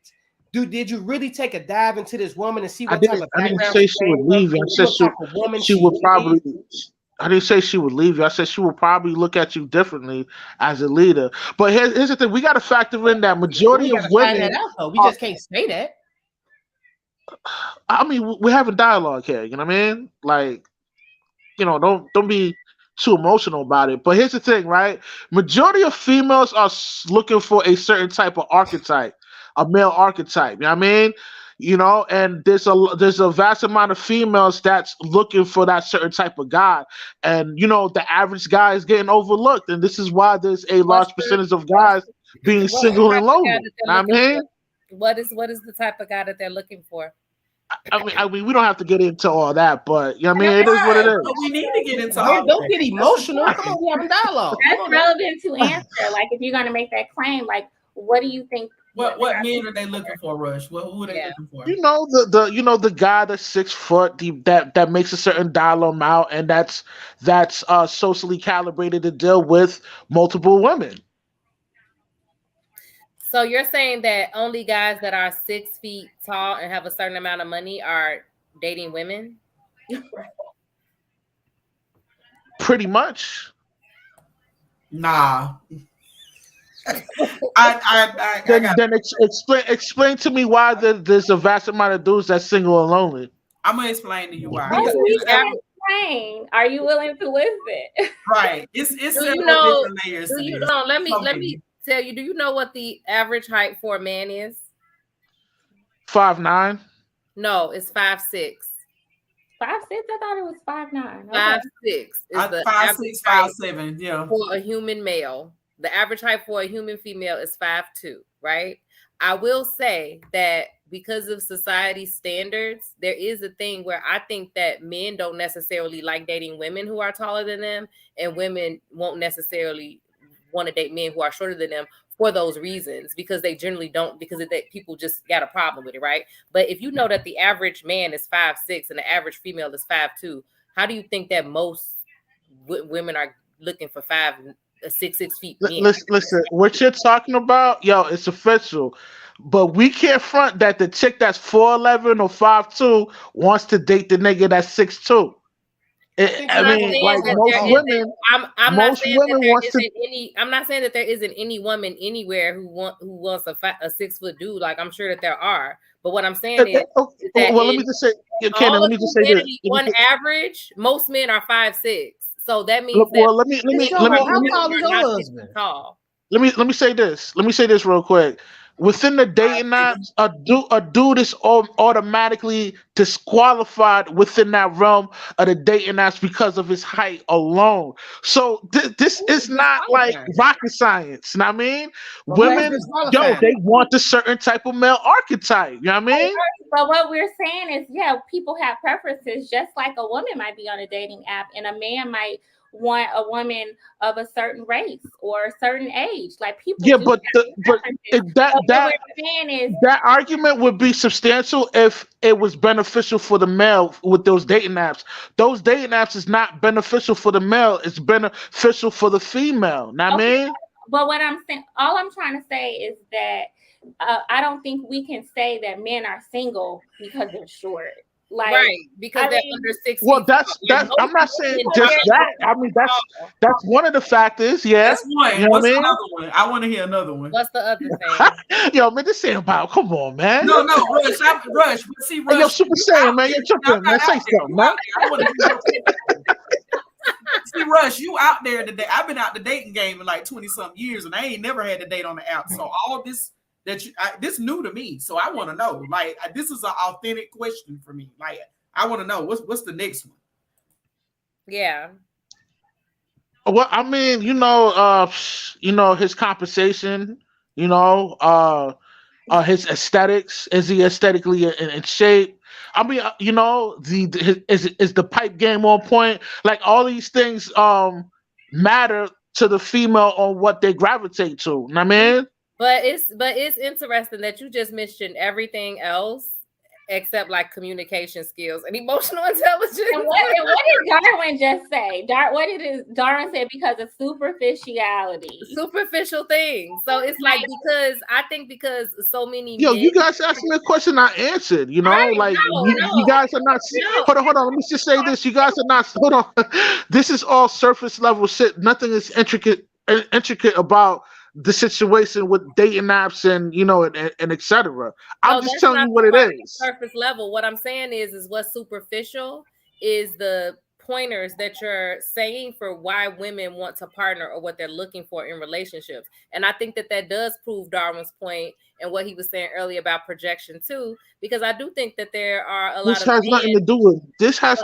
Did you really take a dive into this woman and see I what type didn't. of I didn't background say she she came would from, leave you. I said what type of woman she she would is? probably. I didn't say she would leave you. I said she would probably look at you differently as a leader. But here's the thing: we got to factor in that We majority of gotta find that women out though. We are. just can't say that. I mean, we're having dialogue here. You know what I mean? Like, don't be too emotional about it. But here's the thing, right? Majority of females are looking for a certain type of archetype, a male archetype. You know what I mean? And there's a vast amount of females that's looking for that certain type of guy, and the average guy is getting overlooked, and this is why there's a What's large the percentage of guys being what's the single and type of guy lonely. that You they're know what looking I for? mean? What is the type of guy that they're looking for? I mean, we don't have to get into all that, but you know what I mean, it is what it Right, but we is. need to get into all Don't that. get That's emotional. Come important. on, we having dialogue. Come That's on now. relevant to answer. Like, if you're going to make that claim, like, what do you think? What men are they looking for, Rush? Who are they Yeah. looking for? The guy that's 6 foot, that makes a certain dollar amount, and that's socially calibrated to deal with multiple women. So you're saying that only guys that are 6 feet tall and have a certain amount of money are dating women? Pretty much. Nah. I Then got. then explain to me why there's a vast amount of dudes that's single and lonely. I'm gonna explain to you why. Oh, Because we it's can explain. Are you willing to listen? right. It's Do several you know? different layers Do to you this. know? Let me Okay. tell you. Do you know what the average height for a man is? 5'9". No, it's 5'6". 5'6"? I thought it was 5'9". Okay. 5'6" is the 5'6", average height 5'7", yeah. for a human male. The average height for a human female is 5'2", right? I will say that because of society standards, there is a thing where I think that men don't necessarily like dating women who are taller than them, and women won't necessarily want to date men who are shorter than them for those reasons, because they generally don't, because of that, people just got a problem with it, right? But if you know that the average man is 5'6" and the average female is 5'2", how do you think that most women are looking for 6 feet men? Listen, what you're talking about, yo, it's official. But we can't front that the chick that's 4'11" or 5'2" wants to date the nigga that's 6'2". think I I'm not mean, saying like that most there isn't. women, I'm not saying that there wants to. isn't any. I'm not saying that there isn't any woman anywhere who wants a 6 foot dude. Like, I'm sure that there are. But what I'm saying is that Well, let me just say, Kenan, all let of me just say this. humanity, on average, most men are 5'6". So that means that Well, let me How tall is your not 6 husband? feet tall. let me say this. Let me say this real quick. Within the dating apps, a dude is automatically disqualified within that realm of the dating apps because of his height alone. So this is not like rocket science. You know what I mean? Women, they want a certain type of male archetype. You know what I mean? But what we're saying is, yeah, people have preferences, just like a woman might be on a dating app, and a man might want a woman of a certain race or a certain age. Like, people do but have preferences. that But what we're saying is that argument would be substantial if it was beneficial for the male with those dating apps. Those dating apps is not beneficial for the male. It's beneficial for the female. Know what I mean? But what I'm saying, all I'm trying to say is that I don't think we can say that men are single because they're short. Like, right, because I they're mean, under 6 Well, feet. that's Like, I'm not saying most just women that. I mean, that's one of the factors. Yeah, That's one. you know What's what I mean. another one? I want to hear another one. What's the other thing? Yo, man, this ain't about. Come on, man. No, Rush. Rush. But see, Rush. Hey, yo, Super you Saiyan, out man, there. you jump I'm in, man. not Say out there. something, You man. out there. I want to hear your See, Rush, you out there today. I've been out the dating game in like 20-something years, and I ain't never had a date on the app. So all this this new to me. So I want to know. Like, this is an authentic question for me. Like, I want to know what's the next one. Yeah. Well, I mean, his compensation, his aesthetics. Is he aesthetically in shape? I mean, is the pipe game on point? Like all these things matter to the female on what they gravitate to. You know what I mean? But it's interesting that you just mentioned everything else except like communication skills and emotional intelligence. And what did Darwin just say? Darwin said because of superficiality. Superficial things. So it's like because so many Yo, men, you guys asked me a question I answered, Right, like no, you guys are not no. hold on, let me just say this. You guys are not hold on. This is all surface level shit. Nothing is intricate about the situation with dating apps and and etc. I'm No, just that's telling not you what the it is. surface level. What I'm saying is what's superficial is the pointers that you're saying for why women want to partner or what they're looking for in relationships. And I think that does prove Darwin's point and what he was saying earlier about projection too, because I do think that there are a lot This of has nothing to do with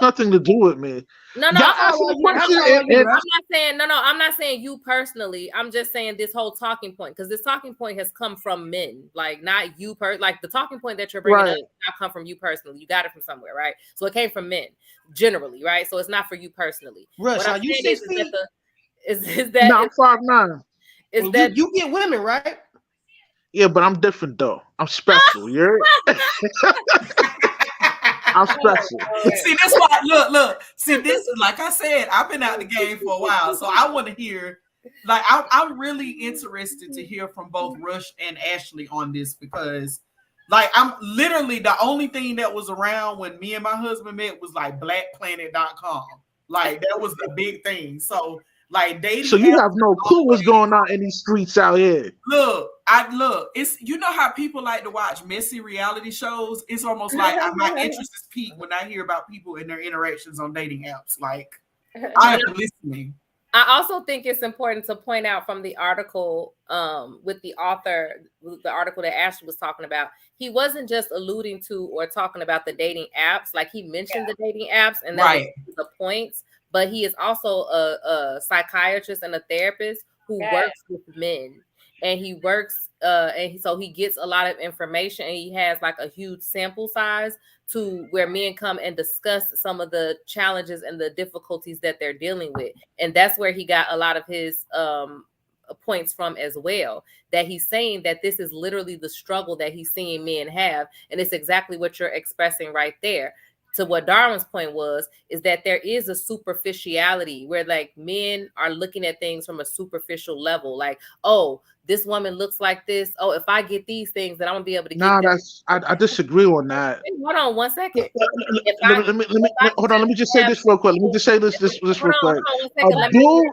nothing to do with me. No, Y'all asking the question I'm not saying you personally. I'm just saying this whole talking point, because this talking point has come from men, like not you like the talking point that you're bringing up does not come from you personally. You got it from somewhere, right? So it came from men generally, right? So it's not for you personally. Rush, what I'm are you saying 6 feet? Is that No, I'm 5'9". Is that you get women, right? Yeah, but I'm different though. I'm special. You're I'm special. See, this why look. See, this is like I said, I've been out the game for a while, so I want to hear. Like, I'm really interested to hear from both Rush and Ashley on this, because, like, I'm literally the only thing that was around when me and my husband met was like BlackPlanet.com. Like, that was the big thing. So, like, dating. So you have no clue what's going on in these streets out here. Look, it's, you know how people like to watch messy reality shows? It's almost like my interest is peaked when I hear about people and their interactions on dating apps. Like, I am listening. I also think it's important to point out from the article with the author, the article that Ashley was talking about, he wasn't just alluding to or talking about the dating apps. Like, he mentioned the dating apps and that was the points, but he is also a psychiatrist and a therapist who works with men. And he works, so he gets a lot of information, and he has like a huge sample size to where men come and discuss some of the challenges and the difficulties that they're dealing with. And that's where he got a lot of his points from as well, that he's saying that this is literally the struggle that he's seeing men have. And it's exactly what you're expressing right there. To what Darwin's point was, is that there is a superficiality where like men are looking at things from a superficial level. Like, oh, this woman looks like this. Oh, if I get these things, then I'm gonna be able to get I disagree on that. Hold on 1 second. Let me just say this real quick. Let me just say this real quick. Then I'll let you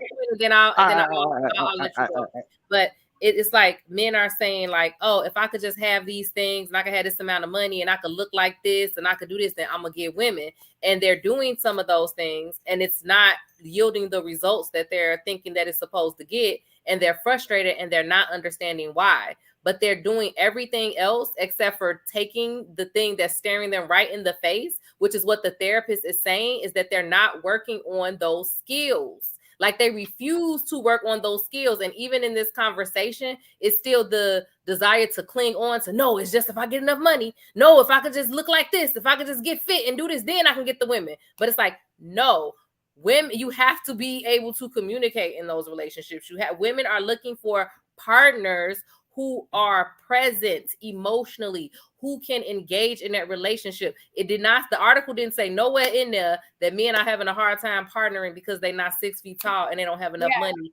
go. But it's like men are saying like, oh, if I could just have these things and I could have this amount of money and I could look like this and I could do this, then I'm gonna get women. And they're doing some of those things and it's not yielding the results that they're thinking that it's supposed to get. And they're frustrated and they're not understanding why. But they're doing everything else except for taking the thing that's staring them right in the face, which is what the therapist is saying, is that they're not working on those skills. Like, they refuse to work on those skills. And even in this conversation, it's still the desire to cling on to, no, it's just if I get enough money. No, if I could just look like this, if I could just get fit and do this, then I can get the women. But it's like, no, women, you have to be able to communicate in those relationships. Women are looking for partners who are present emotionally, who can engage in that relationship. The article didn't say nowhere in there that men are having a hard time partnering because they're not 6 feet tall and they don't have enough money.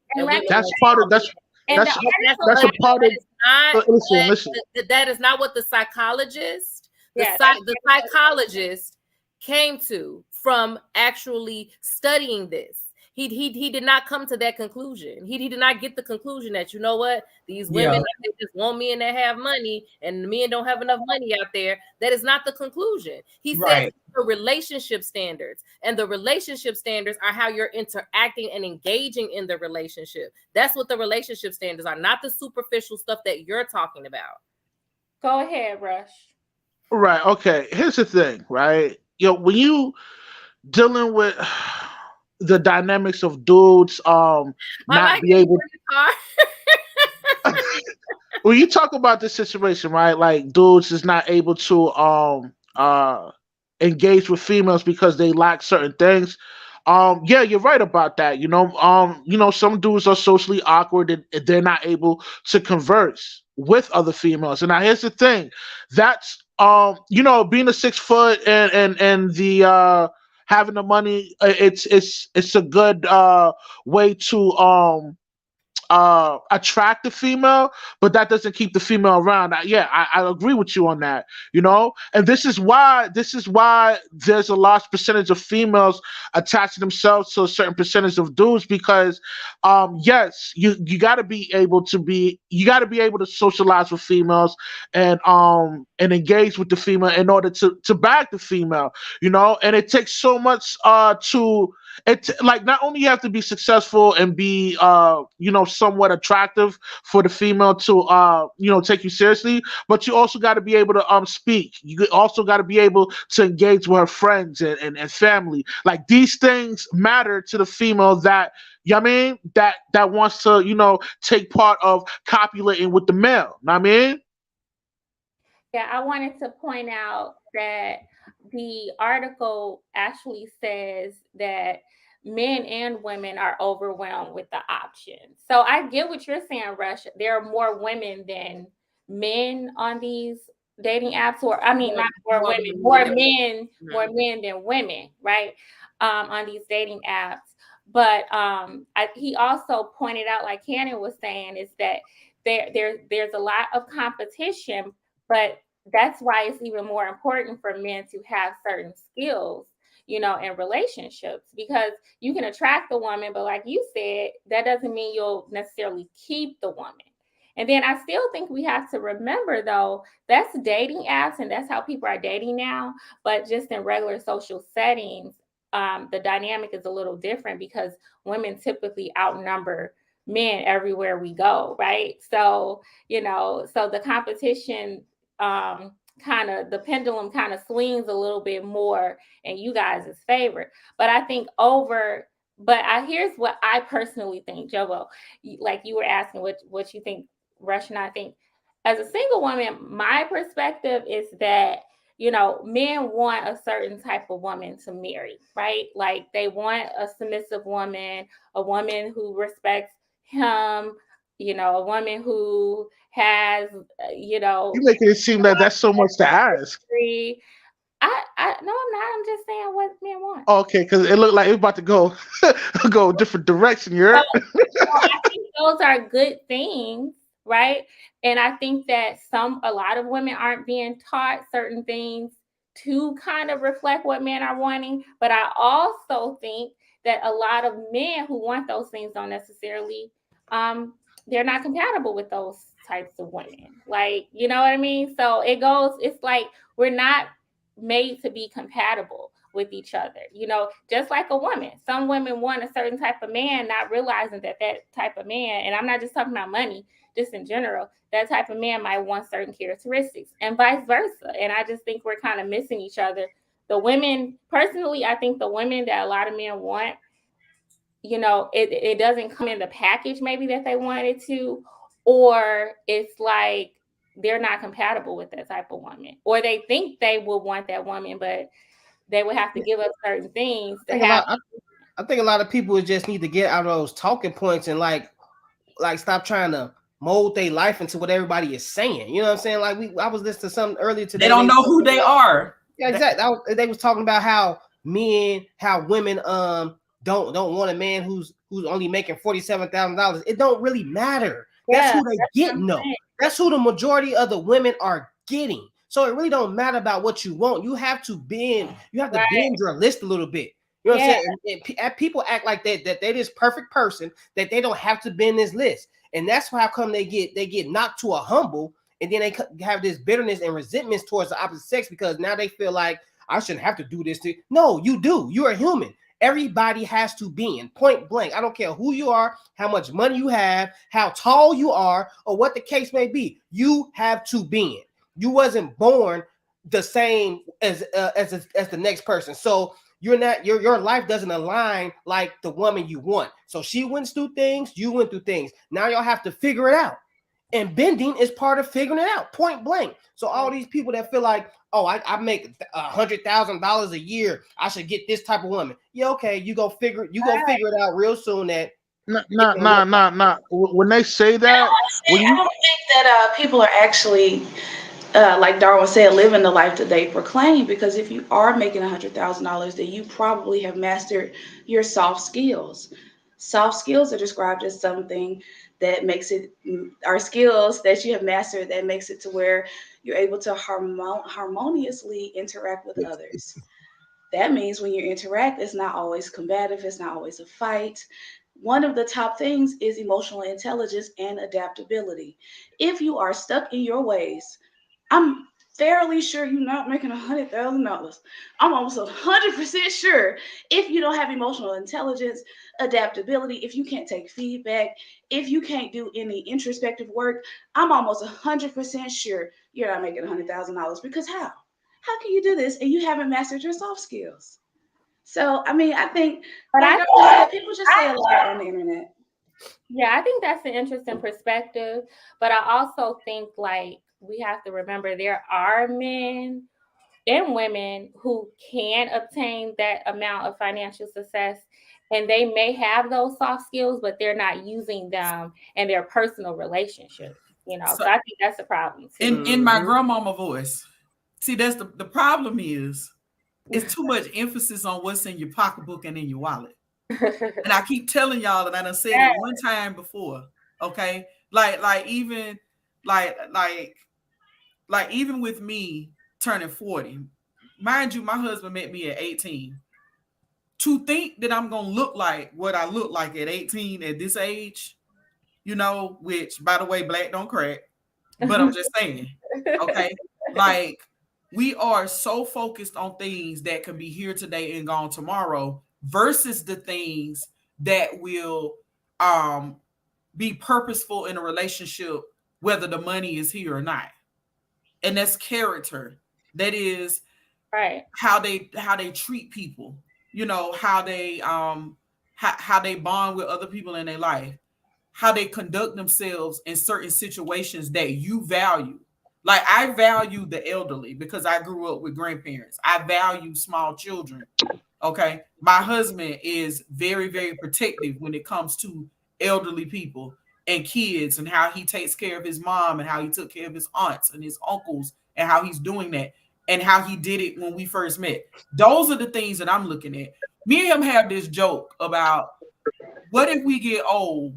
That's part of that's a part of. Listen. That is not what the psychologist, the psychologist came to from actually studying this. He did not come to that conclusion. He did not get the conclusion that, you know what, these women, they just want men that have money and men don't have enough money out there. That is not the conclusion. He said the relationship standards, and the relationship standards are how you're interacting and engaging in the relationship. That's what the relationship standards are, not the superficial stuff that you're talking about. Go ahead, Rush. Right. Okay. Here's the thing, right? When you dealing with the dynamics of dudes, not be able. When you talk about this situation, right? Like dudes is not able to engage with females because they lack certain things. Yeah, you're right about that. Some dudes are socially awkward and they're not able to converse with other females. And now here's the thing. That's being a 6 foot and the having the money, it's a good way to attract the female, but that doesn't keep the female around. I agree with you on that. And this is why there's a large percentage of females attaching themselves to a certain percentage of dudes, because yes, you got to be able to socialize with females and engage with the female in order to bag the female. And it takes so much like, not only you have to be successful and be somewhat attractive for the female to take you seriously, but you also got to be able to speak. You also got to be able to engage with her friends and family. Like, these things matter to the female that that wants to take part of copulating with the male. Know what I mean? Yeah, I wanted to point out that the article actually says that men and women are overwhelmed with the options. So I get what you're saying, Rush. There are more women than men on these dating apps, or I mean, not more women, more men than women, right? On these dating apps. But he also pointed out, like Cannon was saying, is that there's a lot of competition, but that's why it's even more important for men to have certain skills, in relationships, because you can attract the woman, but like you said, that doesn't mean you'll necessarily keep the woman. And then I still think we have to remember, though, that's dating apps and that's how people are dating now. But just in regular social settings, the dynamic is a little different because women typically outnumber men everywhere we go, right? So, so the competition, the pendulum kind of swings a little bit more in you guys' favor. But I think here's what I personally think, Jovo. Like you were asking what you think, Rush, and I think as a single woman, my perspective is that, men want a certain type of woman to marry, right? Like, they want a submissive woman, a woman who respects him, a woman who has, You're making it seem that that's so much to ask. No, I'm not. I'm just saying what men want. Okay, because it looked like it was about to go a different direction. I think those are good things, right? And I think that a lot of women aren't being taught certain things to kind of reflect what men are wanting. But I also think that a lot of men who want those things don't necessarily, they're not compatible with those types of women. Like, you know what I mean? So it's like we're not made to be compatible with each other, just like a woman. Some women want a certain type of man, not realizing that type of man, and I'm not just talking about money, just in general, that type of man might want certain characteristics and vice versa. And I just think we're kind of missing each other. The women, personally, I think the women that a lot of men want, it doesn't come in the package maybe that they wanted to, or it's like they're not compatible with that type of woman, or they think they will want that woman, but they would have to give up certain things to have. I think a lot of people just need to get out of those talking points and like stop trying to mold their life into what everybody is saying. You know what I'm saying? Like I was listening to something earlier today. They don't know who they are. Yeah, exactly. They was talking about how women don't want a man who's only making $47,000. It don't really matter. That's who they getting though. That's who the majority of the women are getting. So it really don't matter about what you want. You have to bend Right. your list a little bit. You know what Yeah. I'm saying? And people act like that they this perfect person, that they don't have to bend this list. And that's how come they get knocked to a humble, and then they have this bitterness and resentment towards the opposite sex, because now they feel like I shouldn't have to do this to. No, you do. You're a human. Everybody has to bend, point blank. I don't care who you are, how much money you have, how tall you are, or what the case may be. You have to bend. You wasn't born the same as the next person. So you're not your life doesn't align like the woman you want. So she went through things, you went through things. Now y'all have to figure it out. And bending is part of figuring it out, point blank. So all these people that feel like, oh, I make $100,000 a year, I should get this type of woman. Yeah, okay, you go figure it out real soon that. Nah. When they say that, I don't think that people are actually, like Darwin said, living the life that they proclaim. Because if you are making $100,000, then you probably have mastered your soft skills. Soft skills are described as something that makes it, are skills that you have mastered that makes it to where you're able to harmoniously interact with others. That means when you interact, it's not always combative, it's not always a fight. One of the top things is emotional intelligence and adaptability. If you are stuck in your ways, I'm fairly sure you're not making $100,000. I'm almost 100% sure if you don't have emotional intelligence, adaptability, if you can't take feedback, if you can't do any introspective work, I'm almost 100% sure you're not making $100,000. Because how? How can you do this and you haven't mastered your soft skills? So, I mean, I think, But like I Darwin said, people just say a lot on the internet. Yeah, I think that's an interesting perspective. But I also think like we have to remember there are men and women who can obtain that amount of financial success, and they may have those soft skills, but they're not using them in their personal relationships. So So I think that's a problem too. in my grandmama voice, see, that's the problem is it's too much emphasis on what's in your pocketbook and in your wallet. And I keep telling y'all that I done said it one time before. Okay. Like even like like like even with me turning 40, mind you, my husband met me at 18. To think that I'm gonna look like what I look like at 18 at this age, which by the way, black don't crack. But I'm just saying, okay, like we are so focused on things that can be here today and gone tomorrow versus the things that will be purposeful in a relationship, whether the money is here or not. And that's character. That is Right. how they treat people, how they bond with other people in their life, how they conduct themselves in certain situations that you value. Like I value the elderly because I grew up with grandparents. I value small children. Okay. My husband is very, very protective when it comes to elderly people and kids, and how he takes care of his mom and how he took care of his aunts and his uncles and how he's doing that and how he did it when we first met. Those are the things that I'm looking at. Me and him have this joke about what if we get old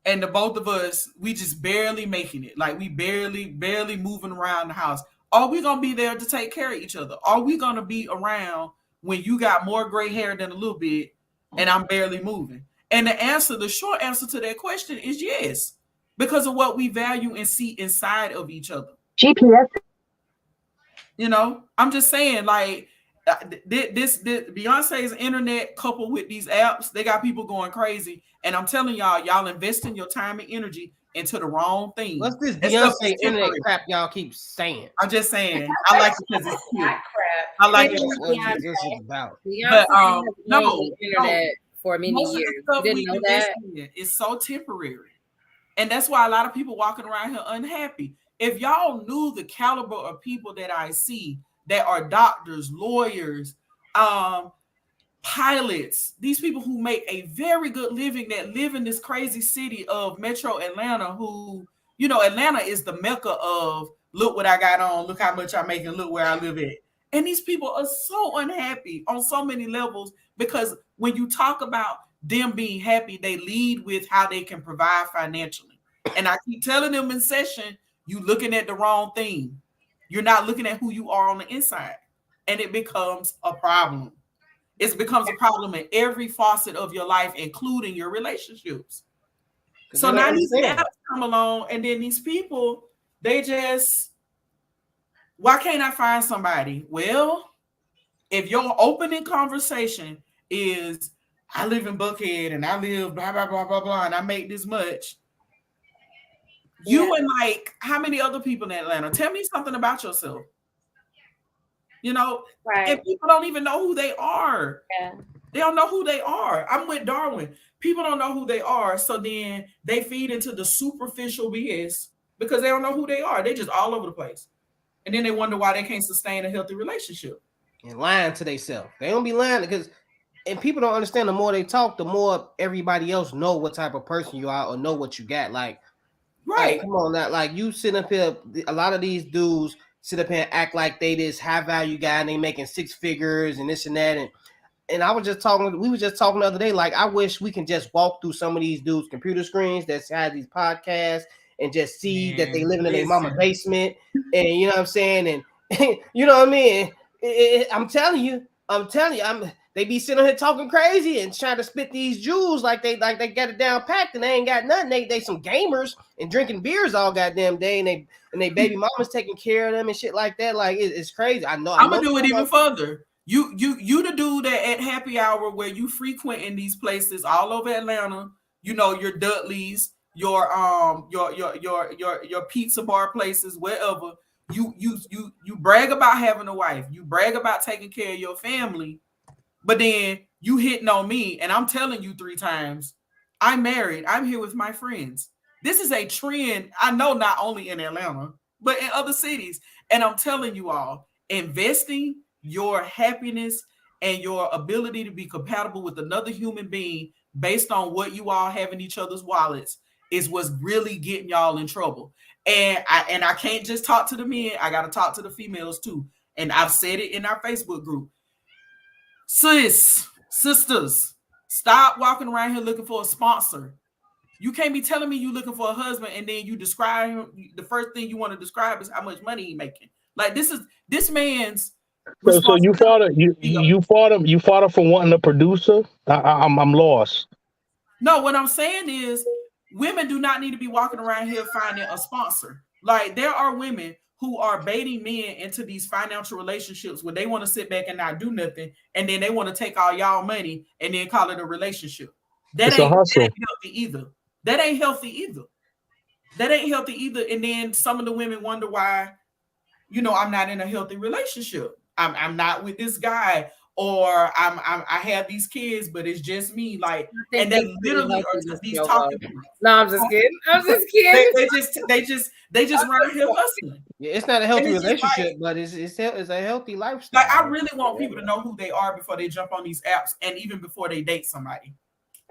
and the both of us, we just barely making it. Like we barely moving around the house. Are we gonna be there to take care of each other? Are we gonna be around when you got more gray hair than a little bit and I'm barely moving? And the short answer to that question is yes, because of what we value and see inside of each other. GPS. I'm just saying, like this Beyonce's internet coupled with these apps, they got people going crazy. And I'm telling y'all investing your time and energy into the wrong thing. What's this Beyonce internet crap y'all keep saying? I'm just saying, I like it because it's cute. Not crap. I like it. What this is about. Beyonce has no, owned the internet for many most of the years. stuff You we didn't know that? invest in is so temporary. And that's why a lot of people walking around here unhappy. If y'all knew the caliber of people that I see that are doctors, lawyers, pilots, these people who make a very good living, that live in this crazy city of Metro Atlanta, who, Atlanta is the mecca of look what I got on, look how much I make, and look where I live at. And these people are so unhappy on so many levels because when you talk about them being happy, they lead with how they can provide financially. And I keep telling them in session, you looking at the wrong thing. You're not looking at who you are on the inside. And it becomes a problem. It becomes a problem in every facet of your life, including your relationships. So now these apps come along, and then these people, they just, why can't I find somebody? Well, if your opening conversation is, I live in Buckhead and I live blah, blah, blah, blah, blah, and I make this much. You and like how many other people in Atlanta? Tell me something about yourself. You know, and people don't even know who they are. Yeah. They don't know who they are. I'm with Darwin. People don't know who they are. So then they feed into the superficial BS because they don't know who they are. They just all over the place. And then they wonder why they can't sustain a healthy relationship. And lying to themselves. They don't be lying because, and people don't understand, the more they talk, the more everybody else know what type of person you are or know what you got. Like, right. Come on, now, like you sit up here, a lot of these dudes sit up here and act like they this high value guy and they making six figures and this and that. And we were just talking the other day, like, I wish we can just walk through some of these dudes' computer screens that have these podcasts and just see that they living in their mama basement. And you know what I'm saying? And you know what I mean? I'm telling you, they be sitting here talking crazy and trying to spit these jewels like they got it down packed and they ain't got nothing. They some gamers and drinking beers all goddamn day and they baby mamas taking care of them and shit like that. Like it's crazy. I'm gonna do it even further. You the dude that at happy hour where you frequent in these places all over Atlanta, you know, your Dudleys, your pizza bar places, wherever. You brag about having a wife, you brag about taking care of your family, but then you hitting on me, and I'm telling you 3 times, I'm married, I'm here with my friends. This is a trend, I know, not only in Atlanta, but in other cities. And I'm telling you all, investing your happiness and your ability to be compatible with another human being based on what you all have in each other's wallets is what's really getting y'all in trouble. And I can't just talk to the men, I got to talk to the females too. And I've said it in our Facebook group. Sisters, stop walking around here looking for a sponsor. You can't be telling me you looking for a husband and then you describe him. The first thing you want to describe is how much money he making. Like this man's. So you fought him for wanting a producer. I'm lost. No, what I'm saying is, women do not need to be walking around here finding a sponsor. Like, there are women who are baiting men into these financial relationships where they want to sit back and not do nothing, and then they want to take all y'all money and then call it a relationship. That ain't healthy either. That ain't healthy either. And then some of the women wonder why, you know, I'm not in a healthy relationship. I'm not with this guy, or I have these kids, but it's just me. Like, and they literally are just these talking. No, I'm just kidding. They just run here hustling. Yeah, it's not a healthy relationship, but it's a healthy lifestyle. Like, I really want people to know who they are before they jump on these apps, and even before they date somebody.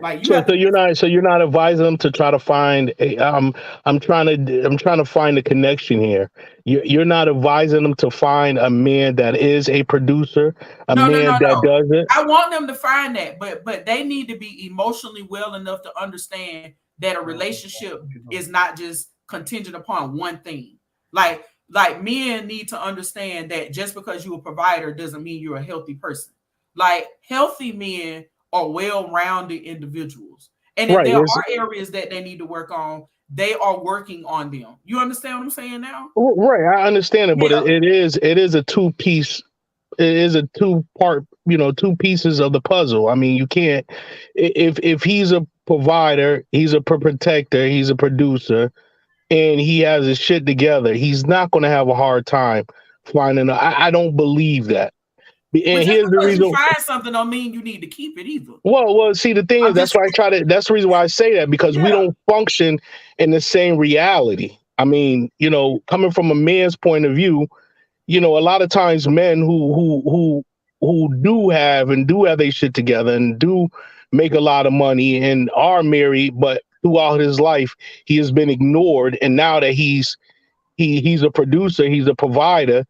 Like, so you're not advising them to try to find I'm trying to find a connection here. You're not advising them to find a man that is a producer, that does it. I want them to find that, but they need to be emotionally well enough to understand that a relationship is not just contingent upon one thing. Like men need to understand that just because you're a provider doesn't mean you're a healthy person. Like, healthy men are well-rounded individuals. And if there are areas that they need to work on, they are working on them. You understand what I'm saying now? Right, I understand it, but it is a two-piece, it is a two-part, two pieces of the puzzle. I mean, you can't, if he's a provider, he's a protector, he's a producer, and he has his shit together, he's not going to have a hard time finding I don't believe that. And here's the reason. You find something don't mean you need to keep it either. Well, see, the thing is, that's the reason why I say that, because we don't function in the same reality. I mean, coming from a man's point of view, a lot of times men who do have their shit together and do make a lot of money and are married, but throughout his life he has been ignored, and now that he's a producer, he's a provider.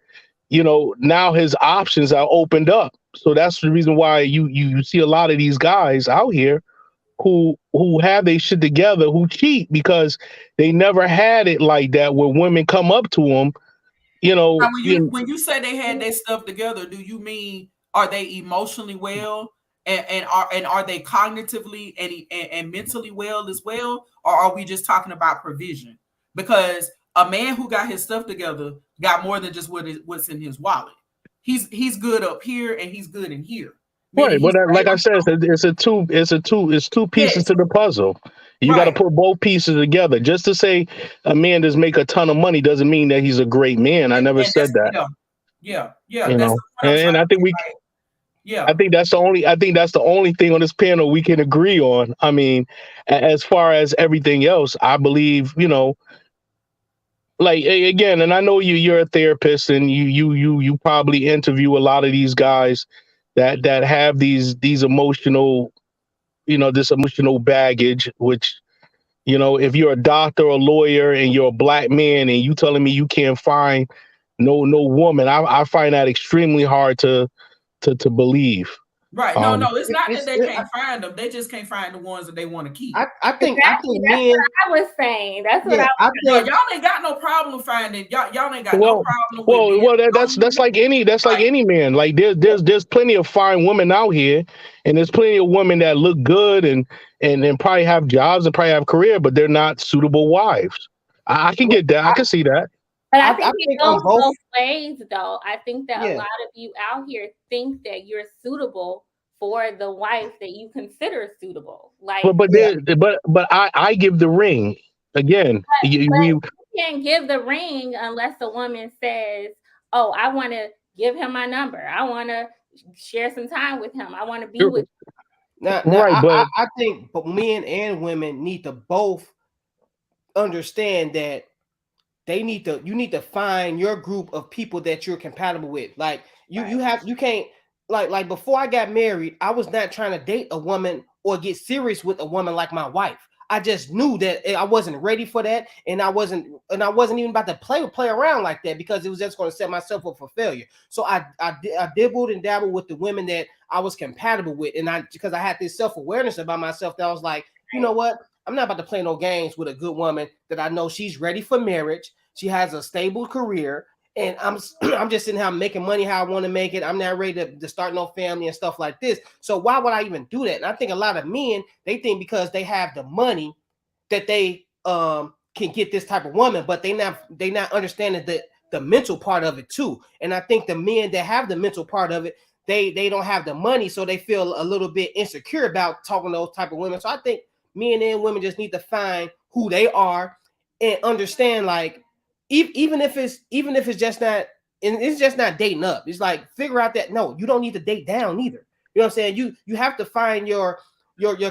Now his options are opened up. So that's the reason why you see a lot of these guys out here who have their shit together, who cheat because they never had it like that, where women come up to them you Now, know, when you say they had their stuff together, do you mean are they emotionally well and are they cognitively and mentally well as well, or are we just talking about provision? Because a man who got his stuff together got more than just what's in his wallet. He's good up here and he's good in here, meaning right. But he's like I able said, to. it's two pieces Yes, to the puzzle. You got to right. put both pieces together. Just to say a man does make a ton of money doesn't mean that he's a great man. I never And that's said that. yeah. You That's know, the point I'm trying and I to think make. we Like, yeah, I think that's the only thing on this panel we can agree on. I mean, as far as everything else, I believe, like again, and I know you're a therapist and you probably interview a lot of these guys that have these emotional, this emotional baggage, which, if you're a doctor or a lawyer and you're a black man and you telling me you can't find no woman, I find that extremely hard to believe. right. No, Um, no, it's not that It's, they can't find them. They just can't find the ones that they want to keep. I Exactly. think That's men, what I was saying. That's what yeah, I I No, think y'all ain't got no problem finding y'all ain't got no Well, problem with well, being well. That's alone. like Like, any man. Like there's plenty of fine women out here, and there's plenty of women that look good and probably have jobs and probably have career, but they're not suitable wives. I can get that. I can see that. But I I think it think goes on both. both ways, though. I think that a Yeah, lot of you out here think that you're suitable for the wife that you consider suitable. But Like, but yeah. there, but I give the ring again. but We you can't give the ring unless the woman says, "Oh, I want to give him my number. I want to share some time with him. I want to be with." Now, right, but I think, but men and women need to both understand that you need to find your group of people that you're compatible with. Like you can't like before I got married, I was not trying to date a woman or get serious with a woman like my wife. I just knew that I wasn't ready for that, and I wasn't even about to play around like that because it was just going to set myself up for failure. So I dibbled and dabbled with the women that I was compatible with, and because I had this self-awareness about myself that I was like, you know what? I'm not about to play no games with a good woman that I know she's ready for marriage. She has a stable career, and I'm just sitting here making money how I want to make it. I'm not ready to start no family and stuff like this. So why would I even do that? And I think a lot of men, they think because they have the money that they can get this type of woman, but they not understanding the mental part of it too. And I think the men that have the mental part of it, they don't have the money, so they feel a little bit insecure about talking to those type of women. So I think men and women just need to find who they are and understand, like, even if it's just not, and it's just not dating up. It's like figure out that no, you don't need to date down either. You know what I'm saying? You have to find your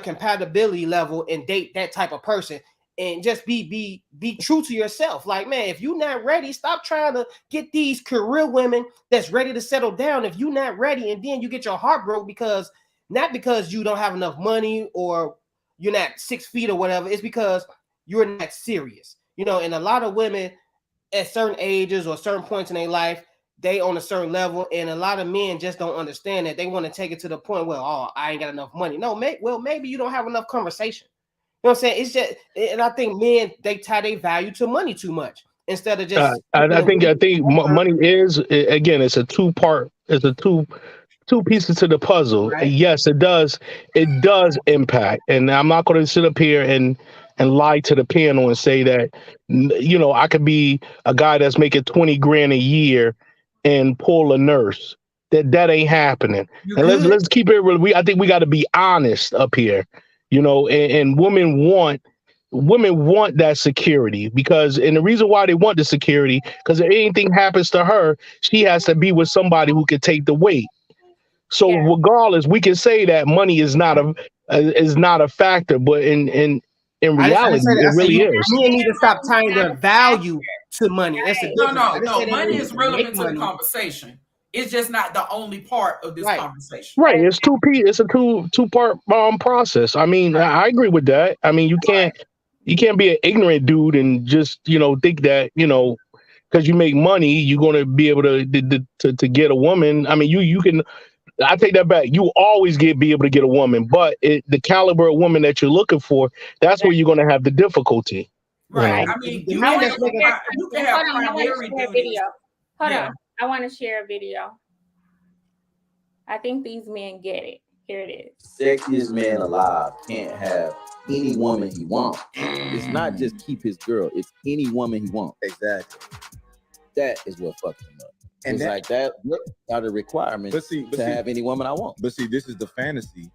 compatibility level and date that type of person, and just be true to yourself. Like, man, if you're not ready, stop trying to get these career women that's ready to settle down. If you're not ready, and then you get your heart broke because not because you don't have enough money or you're not 6 feet or whatever, it's because you're not serious. And a lot of women at certain ages or certain points in their life, they on a certain level, and a lot of men just don't understand that. They want to take it to the point where, oh, I ain't got enough money. No, maybe you don't have enough conversation. You know what I'm saying? It's just, and I think men, they tie their value to money too much instead of just I think money is, again, it's a two pieces to the puzzle. right. Yes, it does impact, and I'm not going to sit up here and lie to the panel and say that I could be a guy that's making 20 grand a year and pull a nurse. That ain't happening. you And let's could. let's keep it real. I think we got to be honest up here. And women want that security, and the reason why they want the security, because if anything happens to her, she has to be with somebody who can take the weight. So Yeah. regardless, we can say that money is not a factor, but in I didn't reality, say that. it I said really you is. men need to stop tying their value to money. That's the Right. No, difference. no, I didn't no. say they Money need is to make relevant to the money. conversation. It's just not the only part of this Right. conversation. Right. It's a two-part process. I mean, Right, I agree with that. I mean, you can't be an ignorant dude and just think that because you make money you're going to be able to get a woman. I mean, you can. I take that back. You always be able to get a woman, but the caliber of woman that you're looking for, that's where you're going to have the difficulty. You right. Right. know. I mean, The you I men can want have that's to making share you can something. have Hold on. I want to primary share a duties. video. Hold on. I want to share a video. I think these men get it. Here it is. Sexiest man alive can't have any woman he wants. It's not just keep his girl, it's any woman he wants. Exactly. That is what fucks him up. And it's like that are the requirements to have any woman I want. But see, this is the fantasy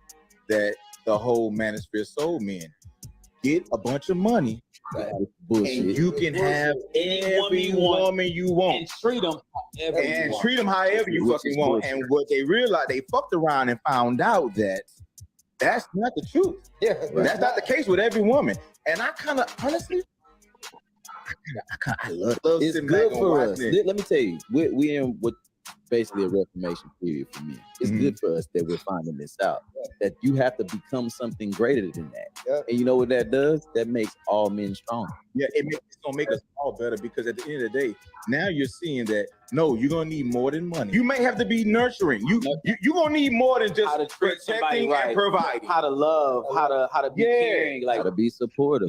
that the whole manosphere sold men. Get a bunch of money, and you can have every woman you want. And treat them however you fucking want. And what they realized, they fucked around and found out that that's not the truth. Yeah, that's not the case with every woman. And I kind of, honestly, I love it. It's good for us. Let me tell you, we're in what basically a reformation period for me. It's good for us that we're finding this out. That you have to become something greater than that. And you know what that does? That makes all men strong. Yeah, it's gonna make us all better, because at the end of the day, now you're seeing that no, you're gonna need more than money. You may have to be nurturing. You're gonna need more than just protecting and providing. How to love, how to be caring, like how to be supportive.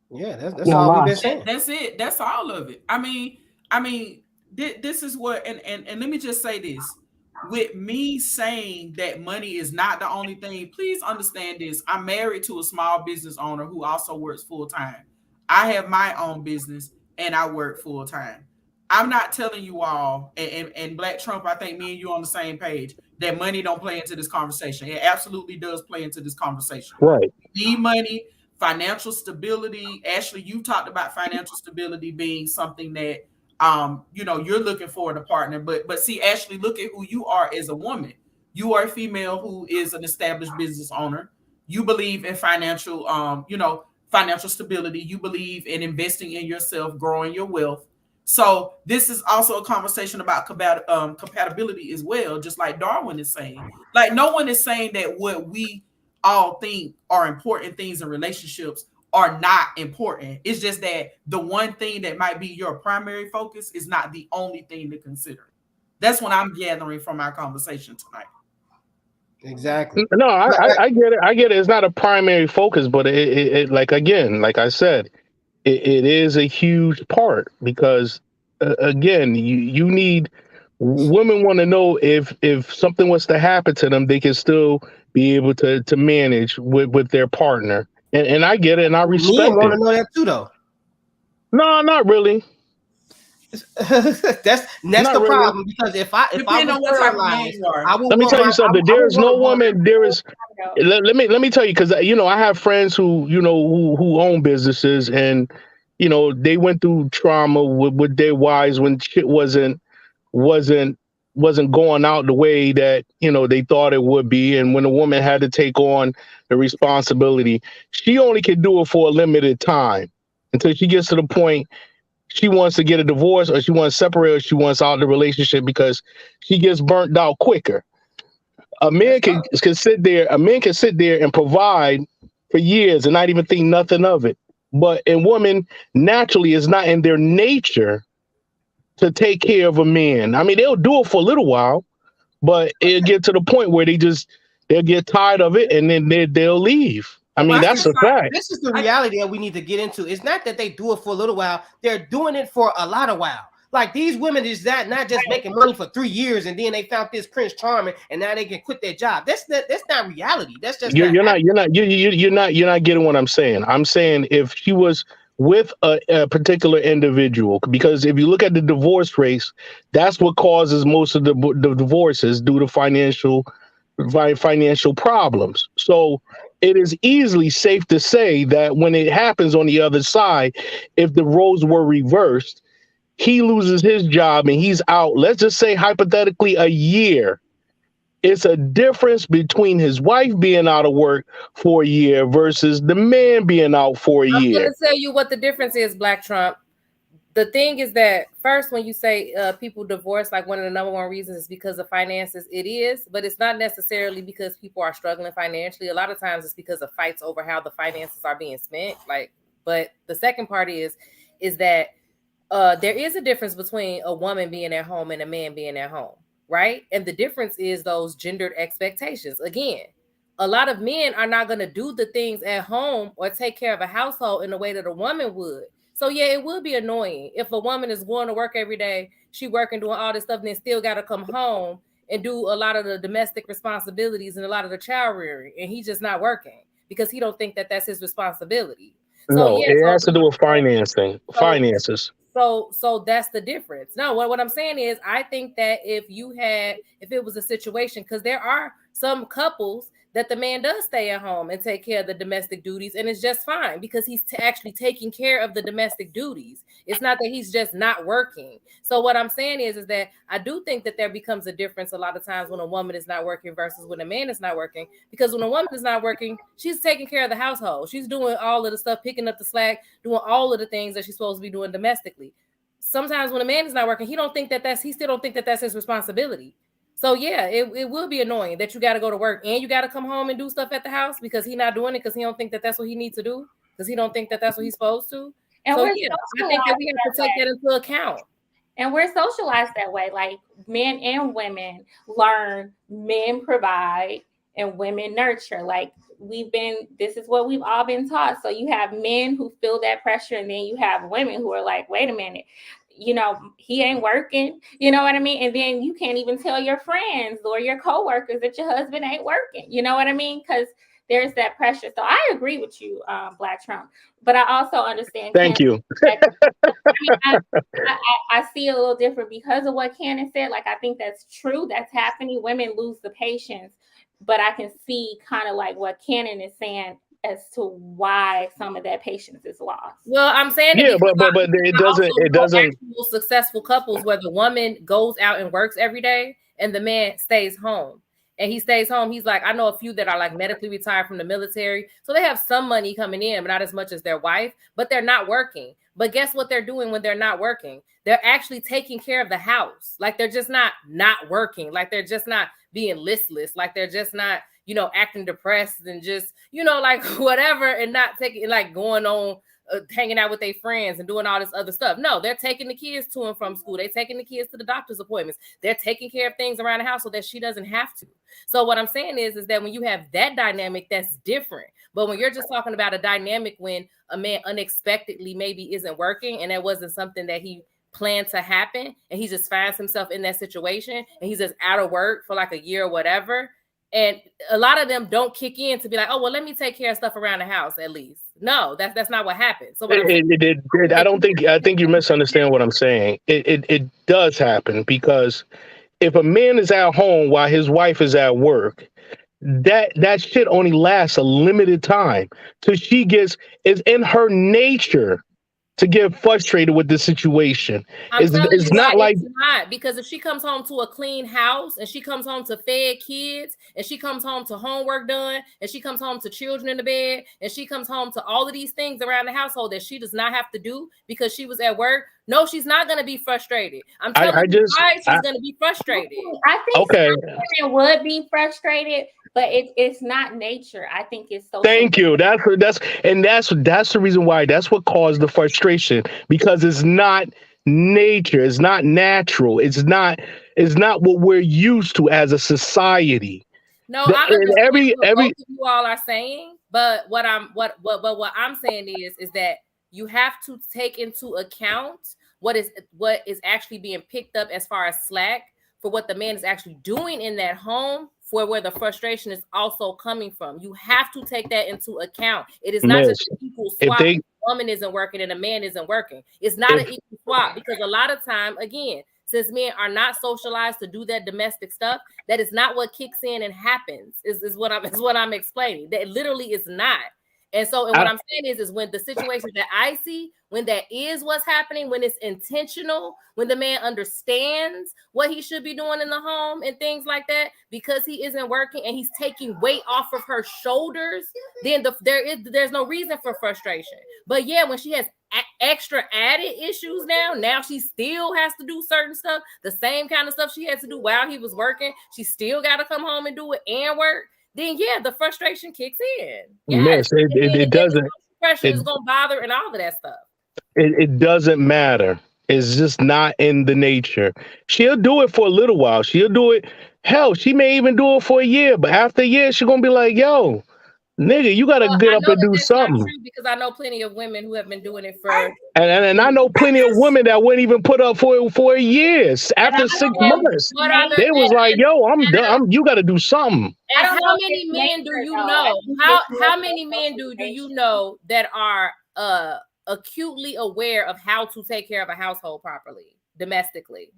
Yeah, that's all we've been saying. That's it. That's all of it. I mean, this is what, and let me just say this. With me saying that money is not the only thing, please understand this. I'm married to a small business owner who also works full time. I have my own business and I work full time. I'm not telling you all, and Black Trump, I think me and you on the same page, that money don't play into this conversation. It absolutely does play into this conversation. Right. We need money. Financial stability. Ashley, you talked about financial stability being something that you're looking for in a partner. But see, Ashley, look at who you are as a woman. You are a female who is an established business owner. You believe in financial stability. You believe in investing in yourself, growing your wealth. So this is also a conversation about compatibility as well, just like Darwin is saying. Like, no one is saying that what we all think are important things in relationships are not important. It's just that the one thing that might be your primary focus is not the only thing to consider. That's what I'm gathering from our conversation tonight. Exactly. No, I get it. I get it. It's not a primary focus, but it like I said, it is a huge part, because again, you need, women want to know if something was to happen to them, they can still be able to manage with their partner. And I get it, and I respect it. Men want to know that too, though. No, not really. that's the problem, because if I was paralyzed, let me tell you something. There is no woman. There is. Let me tell you, because I have friends who who own businesses, and they went through trauma with their wives when shit wasn't going out the way that they thought it would be, and when a woman had to take on the responsibility, she only can do it for a limited time until she gets to the point she wants to get a divorce, or she wants to separate, or she wants out of the relationship, because she gets burnt out quicker. A man can sit there and provide for years and not even think nothing of it. But a woman naturally is not in their nature to take care of a man. I mean, they'll do it for a little while, but it'll get to the point where they'll get tired of it, and then they'll leave. I mean, that's a fact. This is the reality that we need to get into. It's not that they do it for a little while; they're doing it for a lot of while. Like, these women is not just making money for 3 years and then they found this Prince Charming and now they can quit their job. That's not reality. That's just you're not getting what I'm saying. I'm saying if she was with a particular individual, because if you look at the divorce rates, that's what causes most of the divorces, due to financial problems. So it is easily safe to say that when it happens on the other side, if the roles were reversed, he loses his job and he's out, let's just say hypothetically, a year. It's a difference between his wife being out of work for a year versus the man being out for a year. I'm going to tell you what the difference is, Black Trump. The thing is that, first, when you say people divorce, like, one of the number one reasons is because of finances, it is, but it's not necessarily because people are struggling financially. A lot of times it's because of fights over how the finances are being spent. But the second part is that there is a difference between a woman being at home and a man being at home, right? And the difference is those gendered expectations. Again, a lot of men are not going to do the things at home or take care of a household in the way that a woman would. So yeah, it would be annoying if a woman is going to work every day, she working, doing all this stuff, and then still got to come home and do a lot of the domestic responsibilities and a lot of the child rearing, and he's just not working because he don't think that that's his responsibility. So No, yeah, it has to do with finances. So that's the difference. No, what I'm saying is, I think that if it was a situation, because there are some couples that the man does stay at home and take care of the domestic duties, and it's just fine because he's actually taking care of the domestic duties. It's not that he's just not working. So what I'm saying is that I do think that there becomes a difference a lot of times when a woman is not working versus when a man is not working, because when a woman is not working, she's taking care of the household. She's doing all of the stuff, picking up the slack, doing all of the things that she's supposed to be doing domestically. Sometimes when a man is not working, he still don't think that that's his responsibility. So yeah, it will be annoying that you got to go to work and you got to come home and do stuff at the house because he's not doing it because he don't think that that's what he needs to do, because he don't think that that's what he's supposed to. And so yeah, I think that we have to take that into account. And we're socialized that way. Like men and women learn, men provide and women nurture. Like this is what we've all been taught. So you have men who feel that pressure, and then you have women who are like, wait a minute, he ain't working, you know what I mean? And then you can't even tell your friends or your coworkers that your husband ain't working, you know what I mean? Because there's that pressure. So I agree with you, Black Trump, but I also understand. Thank you. I see a little different because of what Cannon said. Like, I think that's true. That's happening. Women lose the patience, but I can see kind of like what Cannon is saying as to why some of that patience is lost. Well, I'm saying but it doesn't successful couples where the woman goes out and works every day and the man stays home. And he stays home. He's like, I know a few that are like medically retired from the military. So they have some money coming in, but not as much as their wife, but they're not working. But guess what they're doing when they're not working? They're actually taking care of the house. Like they're just not working. Like they're just not being listless. Like they're just not, acting depressed and just, like whatever, and not taking, like going on, hanging out with their friends and doing all this other stuff. No, they're taking the kids to and from school. They're taking the kids to the doctor's appointments. They're taking care of things around the house so that she doesn't have to. So what I'm saying is that when you have that dynamic, that's different. But when you're just talking about a dynamic when a man unexpectedly maybe isn't working and that wasn't something that he planned to happen, and he just finds himself in that situation and he's just out of work for like a year or whatever, and a lot of them don't kick in to be like, oh, well, let me take care of stuff around the house at least. No, that's not what happened. So I think you misunderstand what I'm saying. It does happen, because if a man is at home while his wife is at work, that shit only lasts a limited time. So it's in her nature to get frustrated with the situation. It's not like, it's not, because if she comes home to a clean house and she comes home to fed kids and she comes home to homework done and she comes home to children in the bed and she comes home to all of these things around the household that she does not have to do because she was at work, no, she's not going to be frustrated. I'm telling you why she's going to be frustrated. I think women would be frustrated, but it's not nature. I think it's social. Thank you. That's the reason why. That's what caused the frustration, because it's not nature. It's not natural. It's not what we're used to as a society. No, I understand what both of you all are saying, but what I'm saying is that you have to take into account what is actually being picked up as far as slack for what the man is actually doing in that home, for where the frustration is also coming from. You have to take that into account. It is not just an equal swap. A woman isn't working and a man isn't working. It's not an equal swap, because a lot of time, again, since men are not socialized to do that domestic stuff, that is not what kicks in and happens. Is what I'm explaining. That literally is not. And so, what I'm saying is when the situation that I see, when that is what's happening, when it's intentional, when the man understands what he should be doing in the home and things like that, because he isn't working and he's taking weight off of her shoulders, then there's no reason for frustration. But yeah, when she has extra added issues now she still has to do certain stuff, the same kind of stuff she had to do while he was working, she still got to come home and do it and work. Then yeah, the frustration kicks in. Yes, it doesn't. Pressure is gonna bother and all of that stuff. It doesn't matter. It's just not in the nature. She'll do it for a little while. She'll do it Hell, she may even do it for a year, but after a year, she's gonna be like, yo, nigga, you gotta get I up know and that do that's not something. true because I know plenty of women who have been doing it for. And I know plenty of women that wouldn't even put up for years. After 6 months, What are the they was like, yo, I'm done. You gotta do something. and I don't know how if many it's men do nature, you though. I know? think How it's more many so men do you socialization. know that are acutely aware of how to take care of a household properly domestically?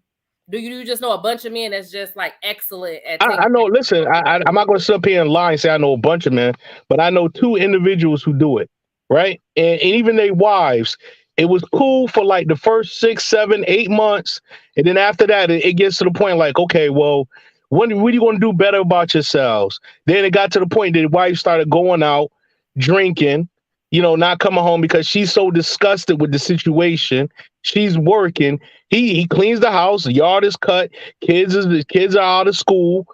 Do you just know a bunch of men that's just like excellent at taking I know. Listen, I'm not going to sit up here and lie and say I know a bunch of men, but I know 2 individuals who do it, right? And even their wives. It was cool for like the first 6, 7, 8 months, and then after that, it gets to the point like, okay, well, what are you going to do better about yourselves? Then it got to the point that the wife started going out, drinking, not coming home because she's so disgusted with the situation. She's working. He cleans the house. The yard is cut. Kids are out of school.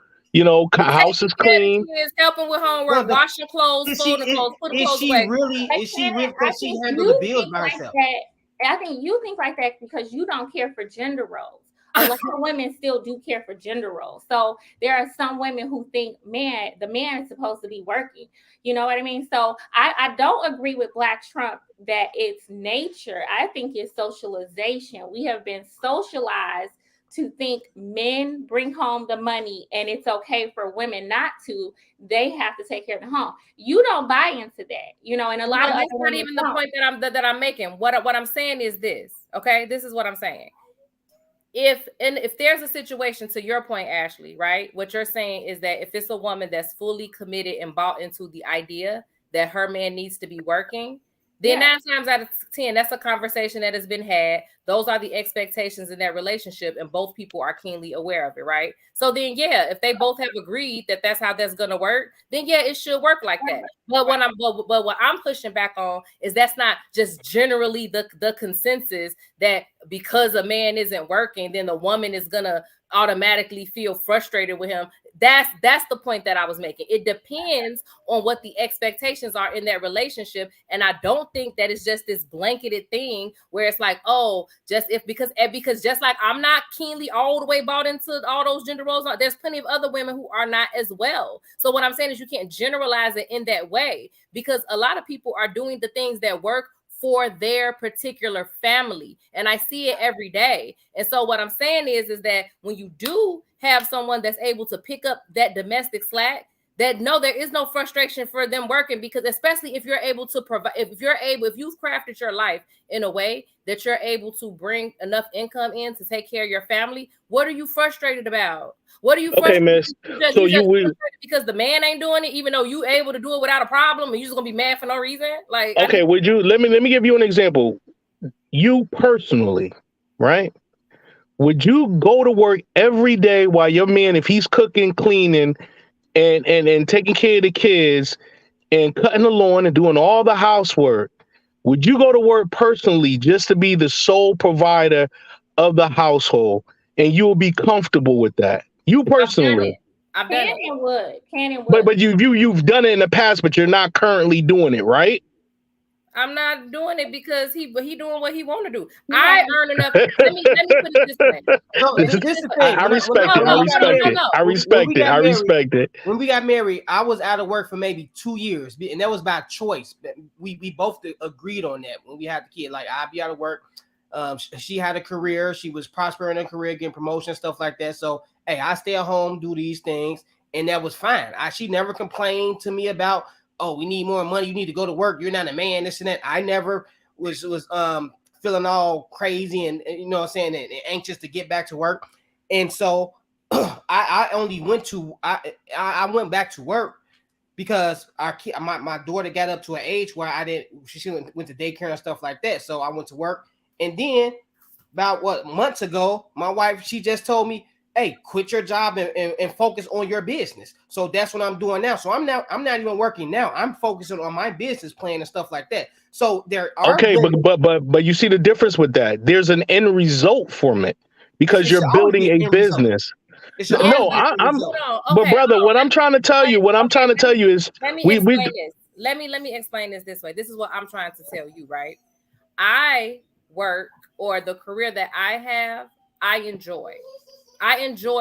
House is clean. Kids, helping with homework, washing clothes, folding clothes, putting clothes away. Is she really? I Can she think handle the you bills think by like herself? that. I think you think like that because you don't care for gender roles. A lot of women still do care for gender roles. So there are some women who think, the man is supposed to be working. You know what I mean? So I don't agree with Black Trump that it's nature. I think it's socialization. We have been socialized to think men bring home the money and it's okay for women not to. They have to take care of the home. You don't buy into that, and a lot of that's other not women even don't. the point that I'm making. What I'm saying is this, okay? This is what I'm saying. If there's a situation, to your point, Ashley, right? What you're saying is that if it's a woman that's fully committed and bought into the idea that her man needs to be working, then 9 times out of 10, that's a conversation that has been had. Those are the expectations in that relationship, and both people are keenly aware of it, right? So then, if they both have agreed that that's how that's gonna work, then it should work like that. But what I'm pushing back on is that's not just generally the consensus that because a man isn't working, then the woman is gonna automatically feel frustrated with him. That's the point that I was making. It depends on what the expectations are in that relationship, and I don't think that it's just this blanketed thing where it's like, oh, because just like I'm not keenly all the way bought into all those gender roles, there's plenty of other women who are not as well. So what I'm saying is you can't generalize it in that way, because a lot of people are doing the things that work for their particular family, and I see it every day. And so what I'm saying is that when you do have someone that's able to pick up that domestic slack, that no, there is no frustration for them working, because especially if you're able to provide, if you've crafted your life in a way that you're able to bring enough income in to take care of your family, what are you frustrated about? What are you frustrated? Okay, miss. You just frustrated because the man ain't doing it, even though you able to do it without a problem, and you just gonna be mad for no reason? Like, okay, would you let me give you an example? You personally, right? Would you go to work every day while your man, if he's cooking, cleaning, and taking care of the kids and cutting the lawn and doing all the housework, would you go to work personally just to be the sole provider of the household, and you will be comfortable with that? You personally. I've done it. Can and would. But you've done it in the past, but you're not currently doing it, right? I'm not doing it because he doing what he want to do. I earn enough. Let me put it this way. No, this is the thing. I respect it. I respect it. When we got married, I was out of work for maybe 2 years, and that was by choice. We both agreed on that when we had the kid. Like, I'd be out of work. She had a career. She was prospering in her career, getting promotion, stuff like that. So, hey, I stay at home, do these things, and that was fine. She never complained to me about, oh, we need more money, you need to go to work, you're not a man, this and that. I never was feeling all crazy and you know what I'm saying, and anxious to get back to work. And so I only went to I went back to work because my daughter got up to an age where she went to daycare and stuff like that. So I went to work, and then about months ago, my wife, she just told me, hey, quit your job and focus on your business. So that's what I'm doing now. So I'm not even working now. I'm focusing on my business plan and stuff like that. So there are but you see the difference with that. There's an end result from it, because you're building a business. But brother, what I'm trying to tell you is let me explain this way. This is what I'm trying to tell you, right? I work, or the career that I have, I enjoy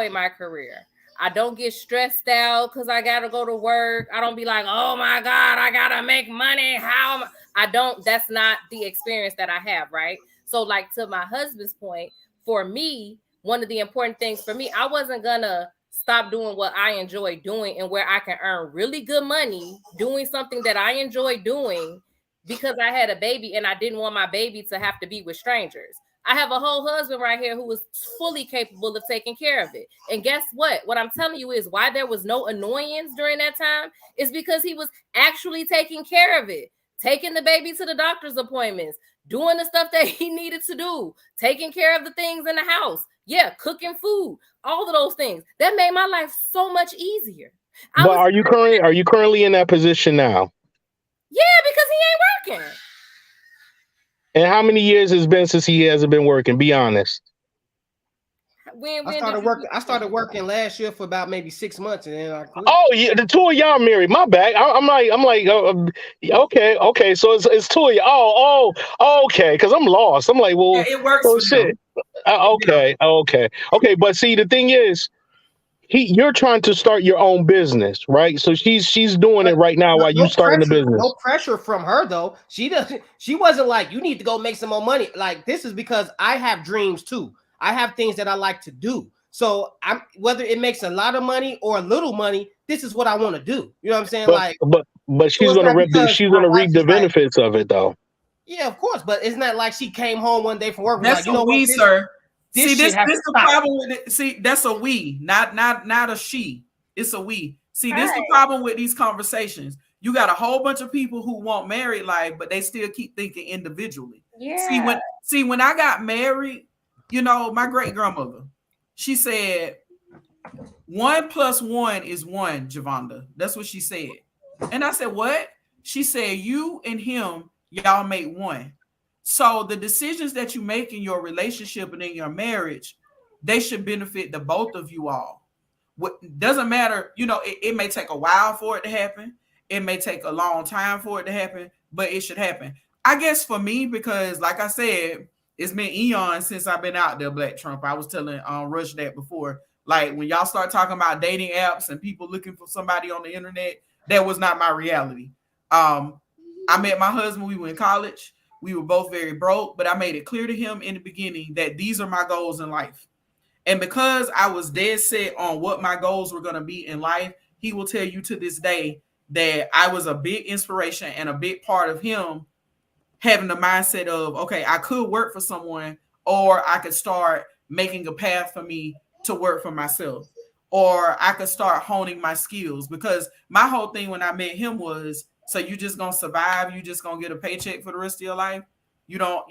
my career. I don't get stressed out because I gotta go to work. I don't be like, oh my God, I gotta make money. I don't, that's not the experience that I have, right? So, like, to my husband's point, for me, one of the important things for me, I wasn't gonna stop doing what I enjoy doing and where I can earn really good money doing something that I enjoy doing because I had a baby and I didn't want my baby to have to be with strangers. I have a whole husband right here who is fully capable of taking care of it. And guess what? What I'm telling you is why there was no annoyance during that time is because he was actually taking care of it, taking the baby to the doctor's appointments, doing the stuff that he needed to do, taking care of the things in the house. Yeah, cooking food, all of those things. That made my life so much easier. But are you currently in that position now? Yeah, because he ain't working. And how many years has been since he hasn't been working? Be honest. I started working last year for about maybe 6 months, and then I quit. Oh yeah, the two of y'all married. My bad. I'm like, okay. So it's two of you. Oh, okay. Because I'm lost. I'm like, well, yeah, it works for shit. Okay. But see, the thing is, you're trying to start your own business, right? So she's doing it right now while you starting the business. No pressure from her though. She wasn't like, you need to go make some more money. Like, this is because I have dreams too. I have things that I like to do. So whether it makes a lot of money or a little money, this is what I want to do. You know what I'm saying? But she's gonna reap the benefits of it though. Yeah, of course. But it's not like she came home one day from work. That's like, we, sir. See, this the problem with it. See, that's a we, not a she. It's a we. See, this is the problem with these conversations. You got a whole bunch of people who want married life, but they still keep thinking individually. Yeah. See, when I got married, you know, my great grandmother, she said, 1 + 1 is 1, Javonda. That's what she said. And I said, what? She said, you and him, y'all make one. So the decisions that you make in your relationship and in your marriage, they should benefit the both of you all. What doesn't matter, you know, it may take a while for it to happen. It may take a long time for it to happen, but it should happen. I guess for me, because like I said, it's been eons since I've been out there, Black Trump. I was telling Rush that before. Like, when y'all start talking about dating apps and people looking for somebody on the internet, that was not my reality. I met my husband, we were in college. We were both very broke, but I made it clear to him in the beginning that these are my goals in life. And because I was dead set on what my goals were going to be in life, he will tell you to this day that I was a big inspiration and a big part of him having the mindset of, okay, I could work for someone, or I could start making a path for me to work for myself, or I could start honing my skills. Because my whole thing when I met him was, so you just gonna survive? You just gonna get a paycheck for the rest of your life? You don't,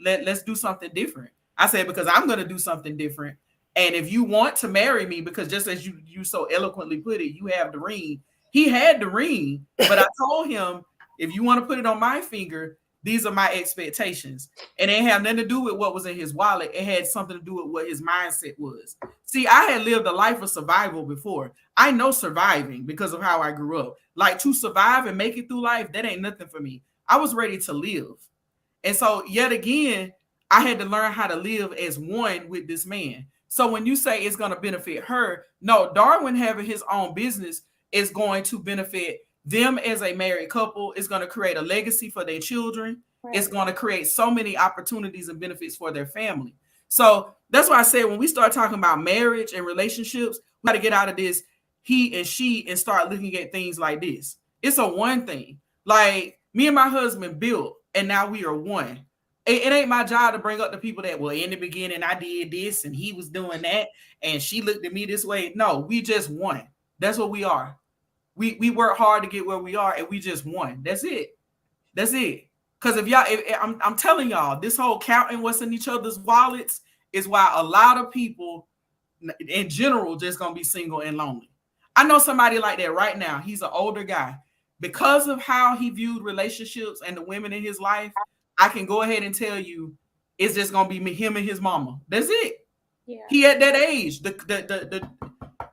let's do something different. I said, because I'm gonna do something different. And if you want to marry me, because just as you so eloquently put it, you have the ring. He had the ring, but I told him, if you want to put it on my finger, these are my expectations. And it had nothing to do with what was in his wallet. It had something to do with what his mindset was. See, I had lived a life of survival before. I know surviving because of how I grew up. Like, to survive and make it through life, that ain't nothing for me. I was ready to live. And so, yet again, I had to learn how to live as one with this man. So when you say it's going to benefit her, no, Darwin having his own business is going to benefit them as a married couple. It's going to create a legacy for their children. Right. It's going to create so many opportunities and benefits for their family. So that's why I said, when we start talking about marriage and relationships, we got to get out of this he and she and start looking at things like this. It's a one thing. Like, me and my husband built, and now we are one. It ain't my job to bring up the people that, well, in the beginning I did this and he was doing that and she looked at me this way. No, we just won. That's what we are. We work hard to get where we are, and we just won. That's it. That's it. Because I'm telling y'all, this whole counting what's in each other's wallets is why a lot of people in general just gonna be single and lonely. I know somebody like that right now. He's an older guy. Because of how he viewed relationships and the women in his life, I can go ahead and tell you, it's just gonna be him and his mama. That's it. Yeah. He at that age.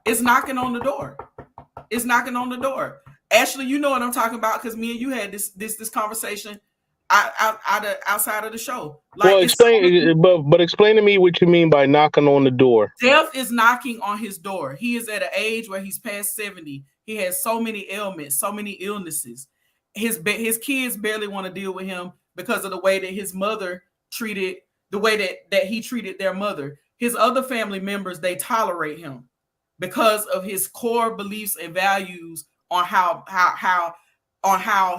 It's knocking on the door. It's knocking on the door. Ashley, you know what I'm talking about, because me and you had this conversation outside of the show. Well, Like, it's so many, but explain to me what you mean by knocking on the door. death is knocking on his door. He is at an age where he's past 70. He has so many ailments, so many illnesses. His kids barely want to deal with him because of the way that his mother treated, the way that he treated their mother. His other family members, they tolerate him because of his core beliefs and values on how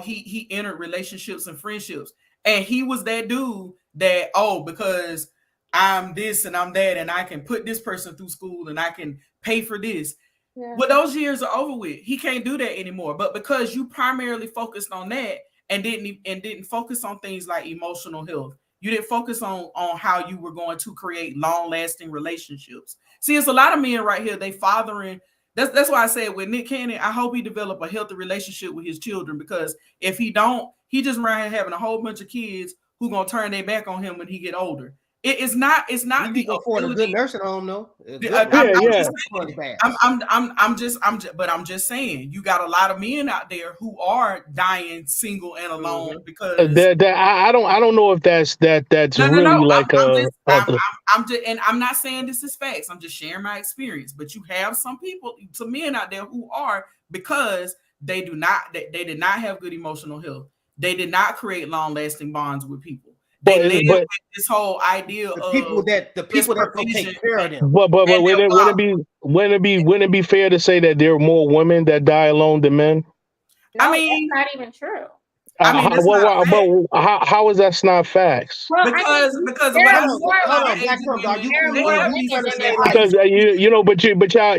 he entered relationships and friendships. And he was that dude that, because I'm this and I'm that, and I can put this person through school and I can pay for this. Yeah. Well, those years are over with. He can't do that anymore. But because you primarily focused on that and didn't focus on things like emotional health, you didn't focus on how you were going to create long-lasting relationships. See, it's a lot of men right here. They fathering. That's why I said with Nick Cannon, I hope he develop a healthy relationship with his children, because if he don't, he just around having a whole bunch of kids who gonna turn their back on him when he get older. It's not you go for a good nursing home though. I'm just saying, you got a lot of men out there who are dying single and alone because I don't know if that's really like I'm not saying this is facts. I'm just sharing my experience. But you have some men out there who are, because they did not have good emotional health. They did not create long lasting bonds with people. They live with this whole idea of the people that will take care of them. But wouldn't it be fair to say that there are more women that die alone than men? No, I mean, that's not even true. How is that not facts? Well, because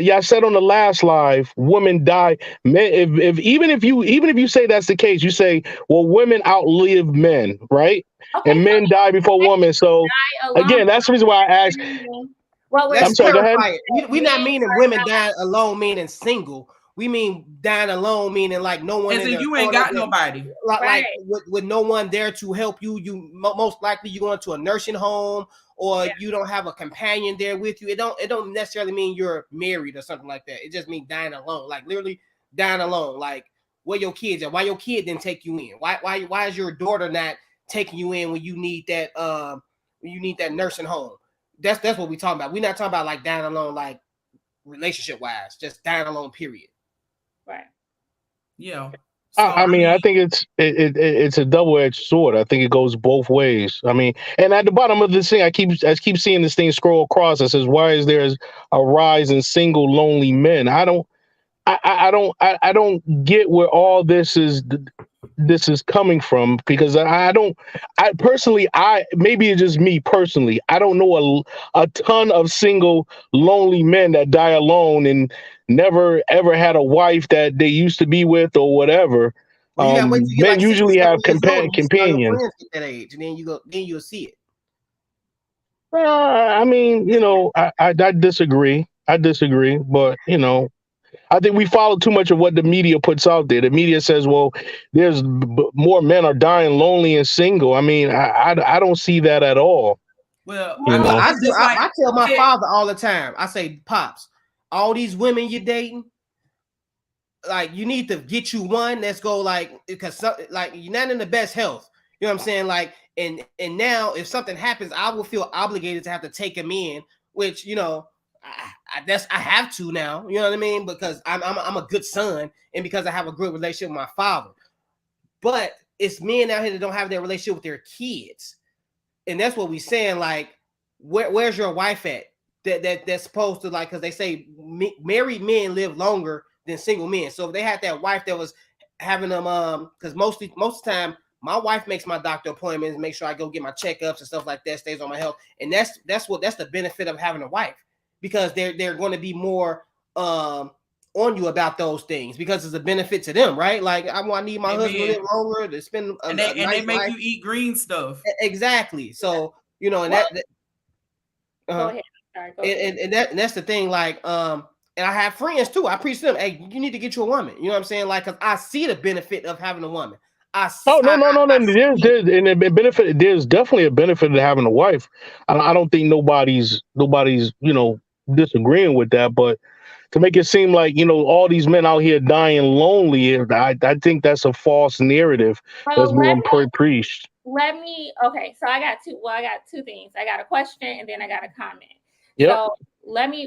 y'all said on the last live, women die. Men, even if you say that's the case, you say, well, women outlive men, right? Okay, and men die before women. So again, that's the reason why I asked. Well, I'm sorry. Go ahead. We're not meaning women die alone, meaning single. We mean dying alone, meaning like no one. You ain't got nobody. Like with no one there to help you. You most likely you going to a nursing home, or you don't have a companion there with you. It don't necessarily mean you're married or something like that. It just means dying alone, like literally dying alone. Like where your kids are, why your kid didn't take you in? Why is your daughter not taking you in when you need that nursing home? That's what we're talking about. We're not talking about like dying alone, like relationship wise, just dying alone, period. Right. Yeah. So, I mean, I think it's a double-edged sword. I think it goes both ways. I mean, and at the bottom of this thing, I keep seeing this thing scroll across that says, "Why is there a rise in single, lonely men?" I don't get where all this is coming from, because maybe it's just me personally. I don't know a ton of single, lonely men that die alone and never ever had a wife that they used to be with or whatever. Men usually have companions. At that age, and then you'll see it. I mean, I disagree. But I think we follow too much of what the media puts out there. The media says, well, there's more men are dying lonely and single. I mean, I don't see that at all. Well, I tell my father all the time. I say, Pops, all these women you're dating, like you need to get you one that's go because like you're not in the best health. You know what I'm saying? Like, and now if something happens, I will feel obligated to have to take him in, which I have to now, you know what I mean? Because I'm a good son, and because I have a good relationship with my father. But it's men out here that don't have that relationship with their kids, and that's what we're saying. Like, where's your wife at? That's supposed to, like, because they say married men live longer than single men. So if they had that wife that was having them, because most of the time my wife makes my doctor appointments, make sure I go get my checkups and stuff like that, stays on my health, and that's the benefit of having a wife. Because they're going to be more on you about those things, because it's a benefit to them, right? Like I need my husband to live longer, to spend and they make life. You eat green stuff. Exactly. So and Go ahead. Go ahead. And that's the thing. Like and I have friends too. I preach to them, hey, you need to get you a woman. You know what I'm saying? Like, because I see the benefit of having a woman. No. There's definitely a benefit to having a wife. I don't think nobody's disagreeing with that, but to make it seem like, all these men out here dying lonely. I think that's a false narrative that's being preached. Okay, so I got two things. I got a question and then I got a comment. Yep. So let me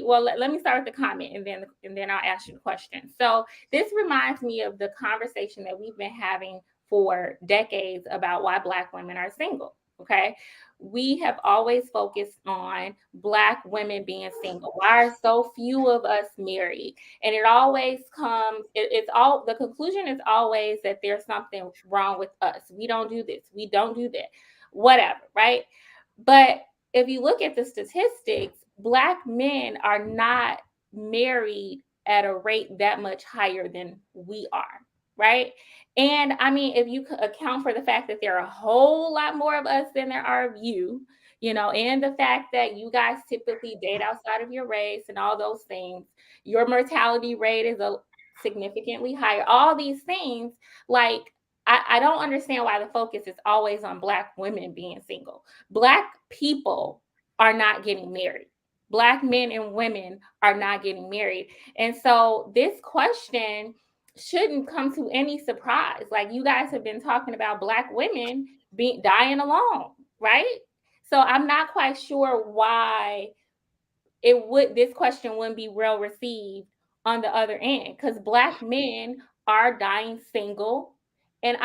start with the comment and then I'll ask you the question. So this reminds me of the conversation that we've been having for decades about why Black women are single. Okay. We have always focused on Black women being single. Why are so few of us married? And it always comes, the conclusion is always that there's something wrong with us. We don't do this. We don't do that. Whatever, right? But if you look at the statistics, Black men are not married at a rate that much higher than we are, right? And I mean, if you account for the fact that there are a whole lot more of us than there are of you, and the fact that you guys typically date outside of your race and all those things, your mortality rate is significantly higher. All these things, like, I don't understand why the focus is always on Black women being single. Black people are not getting married. Black men and women are not getting married. And so this question shouldn't come to any surprise. Like, you guys have been talking about Black women dying alone, right? So I'm not quite sure why this question wouldn't be well received on the other end, because Black men are dying single, and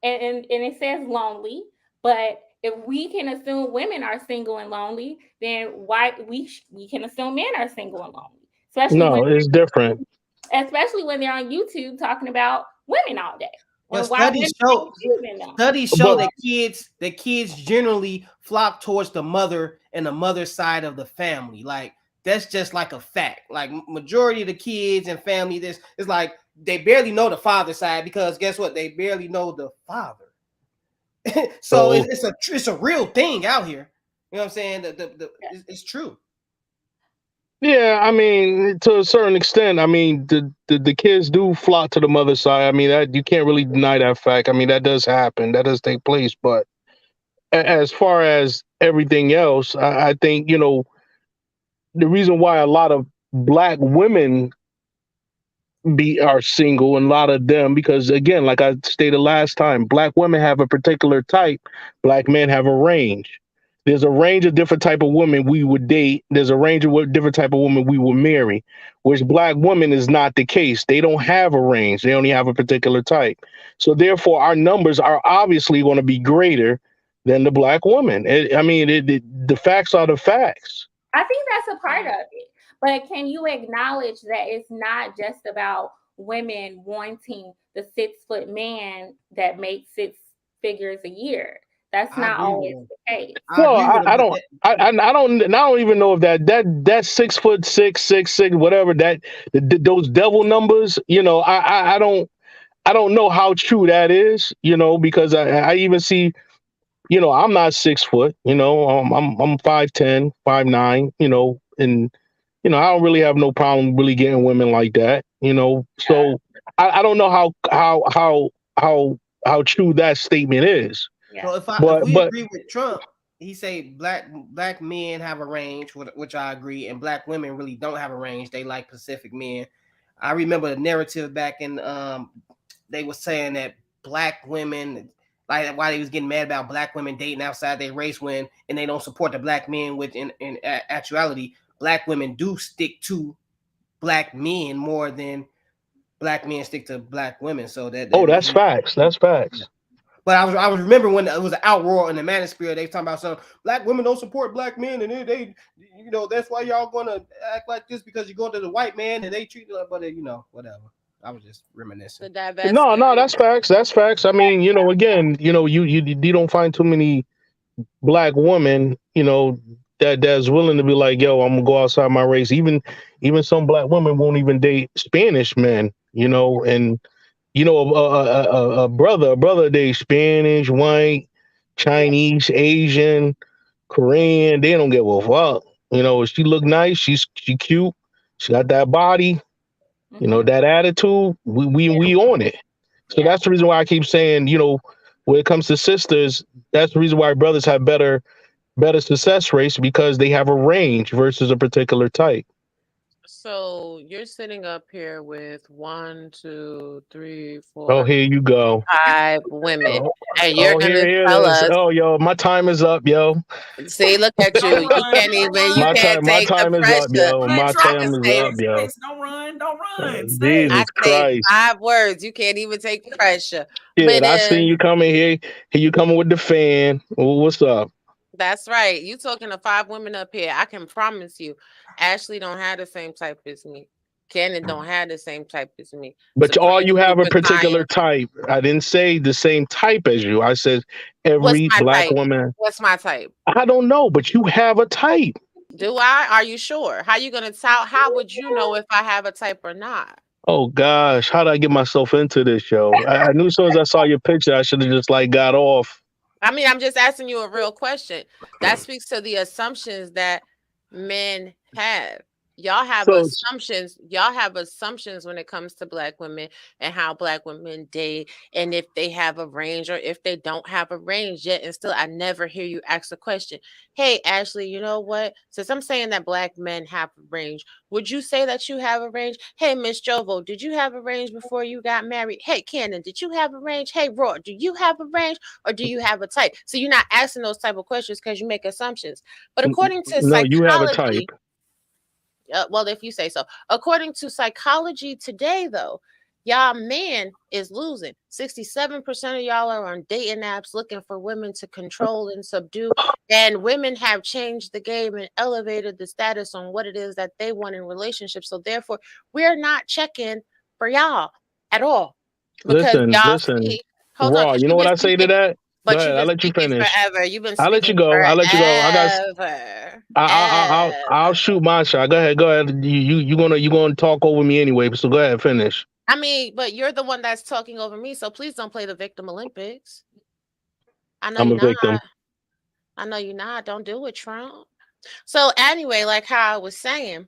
and it says lonely, but if we can assume women are single and lonely, then why we can assume men are single and lonely, It's different. especially when they're on YouTube talking about women all day. But studies show that kids generally flock towards the mother and the mother side of the family. Like, that's just like a fact. Like, majority of the kids and family, this is like they barely know the father side, because guess what? They barely know the father. So it's a real thing out here. You know what I'm saying? It's true. Yeah, I mean, to a certain extent, I mean, the kids do flock to the mother side. I mean, that you can't really deny that fact. I mean, that does happen. That does take place. But as far as everything else, I think, the reason why a lot of Black women are single, and a lot of them, because again, like I stated last time, Black women have a particular type, Black men have a range. There's a range of different type of women we would date. There's a range of different type of women we will marry, which Black women is not the case. They don't have a range. They only have a particular type. So therefore, our numbers are obviously going to be greater than the Black woman. The facts are the facts. I think that's a part of it. But can you acknowledge that it's not just about women wanting the 6-foot man that makes 6 figures a year? That's not always the case. Well, I don't even know if that 6'6", 6'6", whatever those devil numbers. I don't know how true that is. Because I even see, I'm not 6 foot. I'm 5'10", 5'9". And I don't really have no problem really getting women like that. So I don't know how true that statement is. So if we agree with Trump, he say black men have a range, which I agree, and Black women really don't have a range. They like Pacific men. I remember the narrative back in they were saying that Black women, like, why they was getting mad about Black women dating outside their race and they don't support the Black men, which in actuality, Black women do stick to Black men more than Black men stick to Black women. So that's facts. That's facts. Yeah. But I was remember when it was an outroar in the manosphere. They was talking about some Black women don't support Black men, and they that's why y'all gonna act like this, because you're going to the white man and they treat like, but whatever. I was just reminiscing. No, that's facts. That's facts. I mean, again, you don't find too many Black women, that's willing to be like, yo, I'm gonna go outside my race. Even some Black women won't even date Spanish men, and a brother dates Spanish, white, Chinese, Asian, Korean. They don't give a fuck. She look nice, she's cute, she got that body, that attitude. We on it. So that's the reason why I keep saying, when it comes to sisters, that's the reason why brothers have better success rates, because they have a range versus a particular type. So you're sitting up here with 1, 2, 3, Oh, 4, here you go. 5 women, Oh, and you're here gonna it tell is. us. Oh, yo, my time is up, yo. See, look at Don't you. You run. can't Don't even. You run. can't My take the time is up, pressure. yo. Run. My Try I to can time is say. up, yo. Don't run. Don't run. Stay. I Jesus say Christ. 5 words. You can't even take the pressure. Shit, But I seen you coming here. Here you coming with the fan. What's up? that's right. You talking to 5 women up here. I can promise you, Ashley don't have the same type as me. Cannon don't have the same type as me. But all Supreme you have a Super particular Science. type. I didn't say the same type as you. I said What's every my black type? woman. What's my type? I don't know, but you have a type. Do I? Are you sure? How you gonna tell? How would you know if I have a type or not? Oh gosh, how did I get myself into this show? I knew as soon as I saw your picture, I should have just like got off. I mean, I'm just asking you a real question. That speaks to the assumptions that men have. Y'all have So assumptions. Y'all have assumptions when it comes to black women and how black women date, and if they have a range or if they don't have a range yet. And still, I never hear you ask a question. Hey, Ashley, you know what? Since I'm saying that black men have a range, would you say that you have a range? Hey, Miss Jovo, did you have a range before you got married? Hey, Cannon, did you have a range? Hey, Raw, do you have a range? Or do you have a type? So you're not asking those type of questions because you make assumptions. But according to no, you have a type. psychology, well, if you say so. According to psychology today, though, y'all man is losing. 67% of y'all are on dating apps looking for women to control and subdue. And women have changed the game and elevated the status on what it is that they want in relationships. So therefore, we're not checking for y'all at all. Because y'all Listen. see, hold on, Raw, because you know you've what been I say to speaking, that? Go but you've ahead. I'll been let you speaking finish. forever. You've been I'll let you speaking go. I'll let you go. forever. I'll shoot my shot. Go ahead. Go ahead. You gonna talk over me anyway. So go ahead. Finish. I mean, but you're the one that's talking over me, so please don't play the victim Olympics. I know I'm you're a victim. not. I know you're not. Don't do it, Trump. So anyway, like how I was saying,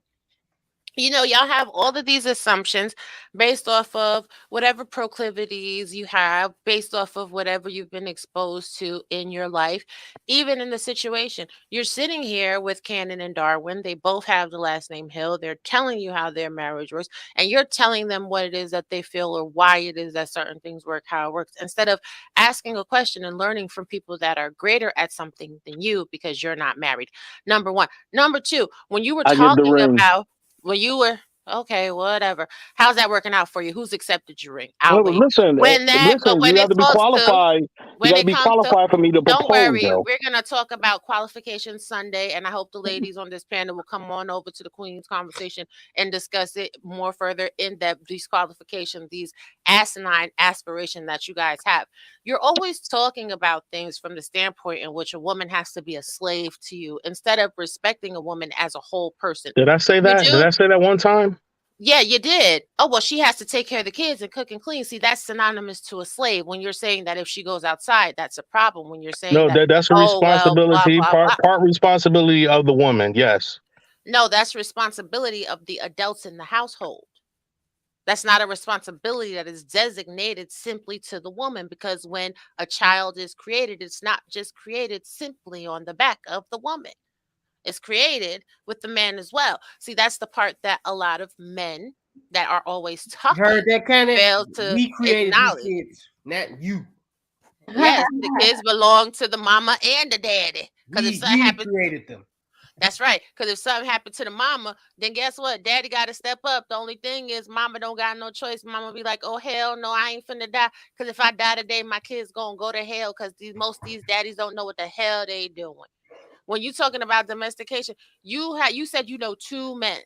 y'all have all of these assumptions based off of whatever proclivities you have, based off of whatever you've been exposed to in your life. Even in the situation, you're sitting here with Cannon and Darwin. They both have the last name Hill. They're telling you how their marriage works, and you're telling them what it is that they feel or why it is that certain things work, how it works, instead of asking a question and learning from people that are greater at something than you because you're not married. Number one. Number two, when you were I get the talking ring. about when you were okay, whatever. How's that working out for you? Who's accepted your ring? I'll Well, wait. But you when got it to be talks to qualified. You when got to it be comes to qualified for me to don't propose, worry, though. we're gonna talk about qualifications Sunday, and I hope the ladies on this panel will come on over to the Queen's conversation and discuss it more further in depth. These qualifications, these asinine aspiration that you guys have. You're always talking about things from the standpoint in which a woman has to be a slave to you instead of respecting a woman as a whole person. Did I say Would that? Did you? I say that one time? Yeah, you did. Oh, well, she has to take care of the kids and cook and clean. See, that's synonymous to a slave. When you're saying that if she goes outside, that's a problem. When you're saying No, that, that's a oh, well, blah, responsibility, blah, blah. part responsibility of the woman. Yes. No, that's responsibility of the adults in the household. That's not a responsibility that is designated simply to the woman because when a child is created, it's not just created simply on the back of the woman. It's created with the man as well. See, that's the part that a lot of men that are always You heard talking that, Cannon? fail to We created these acknowledge. kids, not you. Yes, the kids belong to the mama and the daddy. Because if something We happens, created them. that's right. Because if something happened to the mama, then guess what? Daddy got to step up. The only thing is, mama don't got no choice. Mama be like, "Oh hell no, I ain't finna die. Because if I die today, my kids gonna go to hell. Because these daddies don't know what the hell they doing." When you talking about domestication, you said you know 2 men.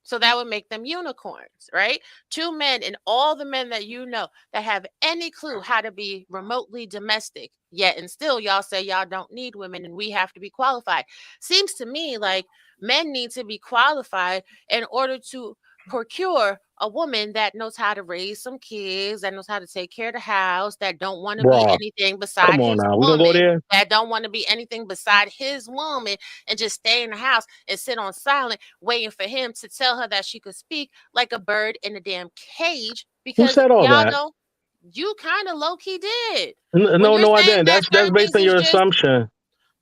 So that would make them unicorns, right? 2 men and all the men that you know that have any clue how to be remotely domestic, yet and still y'all say y'all don't need women and we have to be qualified. Seems to me like men need to be qualified in order to procure a woman that knows how to raise some kids, that knows how to take care of the house, that don't want to be Bruh, anything come beside on his now. We gonna go woman, there? that don't want to be anything beside his woman and just stay in the house and sit on silent waiting for him to tell her that she could speak like a bird in a damn cage Who because said all y'all that? know you kind of low-key did. When No, you're no, I saying didn't. that That's certain based things on is your just assumption.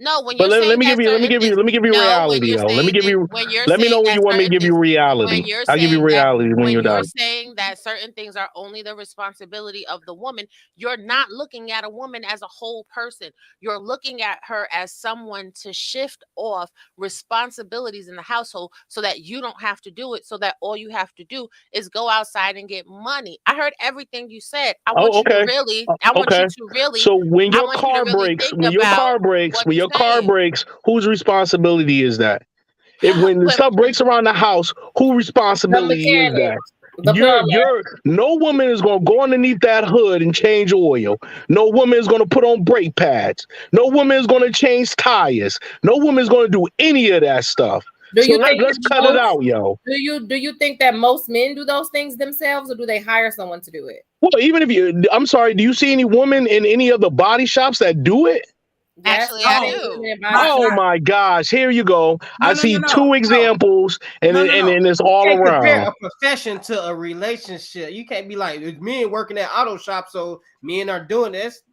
No, when But you're saying let me that give you no, when reality you're though. Let me saying give you. when you're Let me know saying when that you want me to certain give you things, when reality. you're I'll give you saying that reality when when you're you're done. saying that certain things are only the responsibility of the woman, you're not looking at a woman as a whole person. You're looking at her as someone to shift off responsibilities in the household so that you don't have to do it, so that all you have to do is go outside and get money. I heard everything you said. I want Oh, you to okay. really, I want you Okay. to really, So when I your want you to car really breaks, think about what when you're your car saying. breaks, whose responsibility is that? If when the When, stuff breaks around the house, whose The responsibility is mechanic, that? the plumber. No woman is gonna go underneath that hood and change oil. No woman is gonna put on brake pads. No woman is gonna change tires. No woman is gonna do any of that stuff. Do So you think let's that cut it out, yo. do you think that most men do those things themselves, or do they hire someone to do it? Well, even if I'm sorry, do you see any woman in any of the body shops that do it? Yes, actually, I I think do. women in body Oh shops. my gosh, here you go. I see No. two examples, and No. and it's all You can't compare around. a profession to a relationship. You can't be like, it's men working at auto shop, so men are doing this.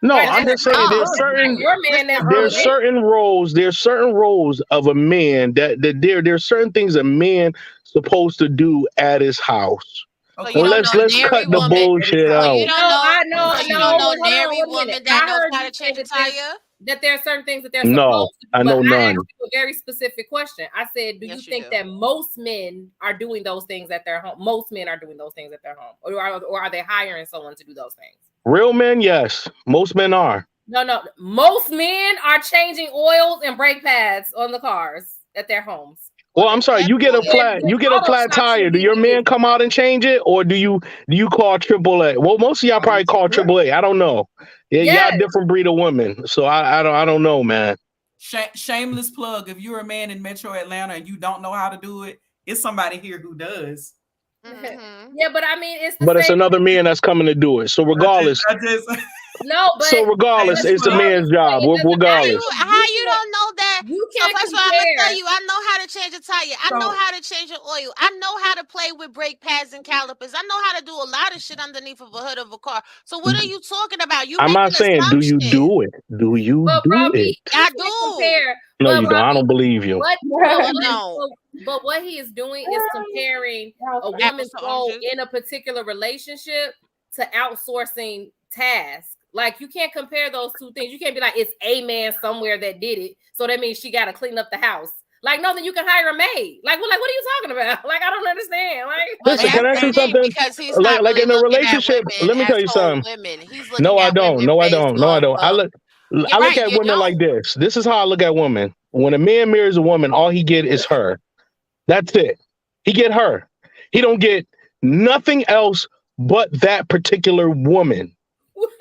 No, Right, I'm that's just saying Oh, not your man that's doing there's it. certain roles. There's certain roles of a man that there's certain things a man supposed to do at his house. so Okay. you Well, don't know let's nary cut the woman. bullshit So you out. don't know. So you don't know Hold on, nary wait a minute. woman that I knows heard how you to say change a that there's tire. that there are certain things that they're No, supposed to do, I but know I none. asked you a very specific question. I said, do you Yes, you think do. that most men are doing those things at their home? Most men are doing those things at their home, or are they hiring someone to do those things? Real men, yes. Most men are. No. Most men are changing oils and brake pads on the cars at their homes. Well, I'm sorry. You get a Auto flat shop tire. should Do be your busy. man come out and change it, or do you call AAA? Well, most of y'all probably call AAA. I don't know. Yeah, Yes. y'all different breed of women. So I don't know, man. Shameless plug. If you're a man in Metro Atlanta and you don't know how to do it, it's somebody here who does. Yeah, but I mean, it's the But it's same. another man that's coming to do it. So regardless, No, but it's a man's job. Regardless. How you don't know that? You So can't first of all, I'm gonna compare. tell you, I know how to change a tire. I know how to change an oil. I know how to play with brake pads and calipers. I know how to do a lot of shit underneath of a hood of a car. So what are you talking about? You I'm not making saying do you assumptions. do it. Do you But do Robbie, it? I do. compare. No, But you don't. I Robbie, don't believe you. But what he is doing is comparing a woman's role in a particular relationship to outsourcing tasks. Like you can't compare those two things. You can't be like, it's a man somewhere that did it, so that means she got to clean up the house. Like, no, then you can hire a maid. Like, what are you talking about? Like, I don't understand. Like, Listen, can I say something? Because he's not Like really in a looking at relationship, women let me as tell you whole something. women. He's looking No, I at don't. women No, I based don't. No, I off don't. I of. look You're I look right, at you women like don't. this. This is how I look at women. When a man marries a woman, all he get is her. That's it. He get her. He don't get nothing else but that particular woman.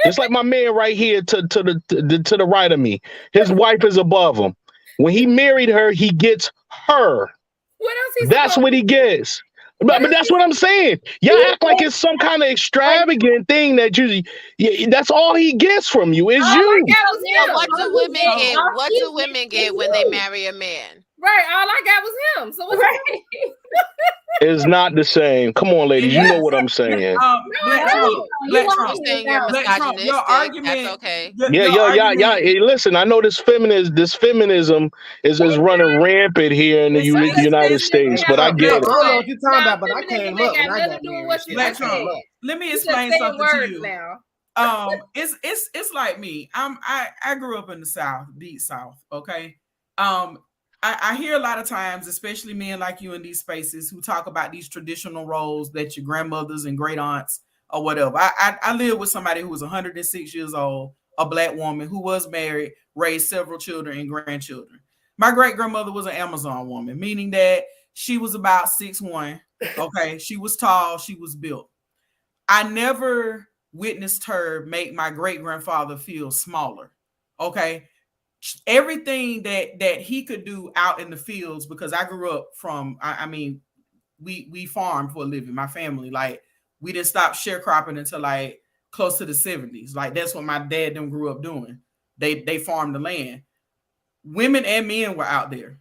Just like my man right here to the right of me. His wife is above him. When he married her, he gets her. What else That's what he gets. But that's what I'm saying. Y'all act like it's some kind of extravagant thing that that's all he gets from you is you. So what do women get? What do women get when they marry a man? Right, all I got was him. So what's It's not the same. Come on, ladies. You know what I'm saying. Black Trump. You're saying you're Black Trump. Your misogynistic. argument. That's okay. Yeah. Hey, listen, I know this feminism is running rampant here in the United States, but I get it. I don't know what you're talking about, but I came up when I got married. Black Trump. Let me explain something to you. It's like me. I grew up in the South, deep South. Okay. I hear a lot of times, especially men like you in these spaces, who talk about these traditional roles that your grandmothers and great aunts or whatever. I live with somebody who was 106 years old, a Black woman who was married, raised several children and grandchildren. My great grandmother was an Amazon woman, meaning that she was about 6'1". Okay, she was tall, she was built. I never witnessed her make my great grandfather feel smaller. Okay. Everything that he could do out in the fields, because I grew up from, I mean, we farmed for a living. My family, like, we didn't stop sharecropping until like close to the 70s. Like, that's what my dad them grew up doing. They farmed the land. Women and men were out there.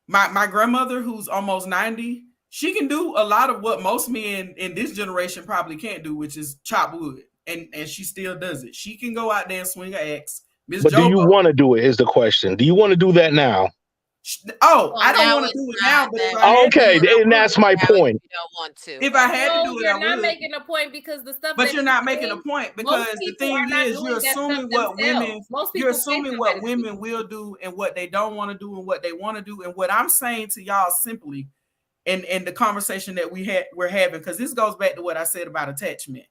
My grandmother, who's almost 90, she can do a lot of what most men in this generation probably can't do, which is chop wood. And she still does it. She can go out there and swing an axe, But do you want to do it? Is the question. Do you want to do that now? Oh, Well, I don't now want to it's do it not now, but if that I had to Okay, do it, I and would. that's my now point. you don't want to. If I had to No, do it, you're I not would. making a point because the stuff But that you're not making a point because most the people thing are not is, doing you're that stuff assuming what women, themselves. Most you're people think assuming they're what better women people. will do and what they don't want to do and what they want to do. And what I'm saying to y'all simply in the conversation that we're having, because this goes back to what I said about attachment.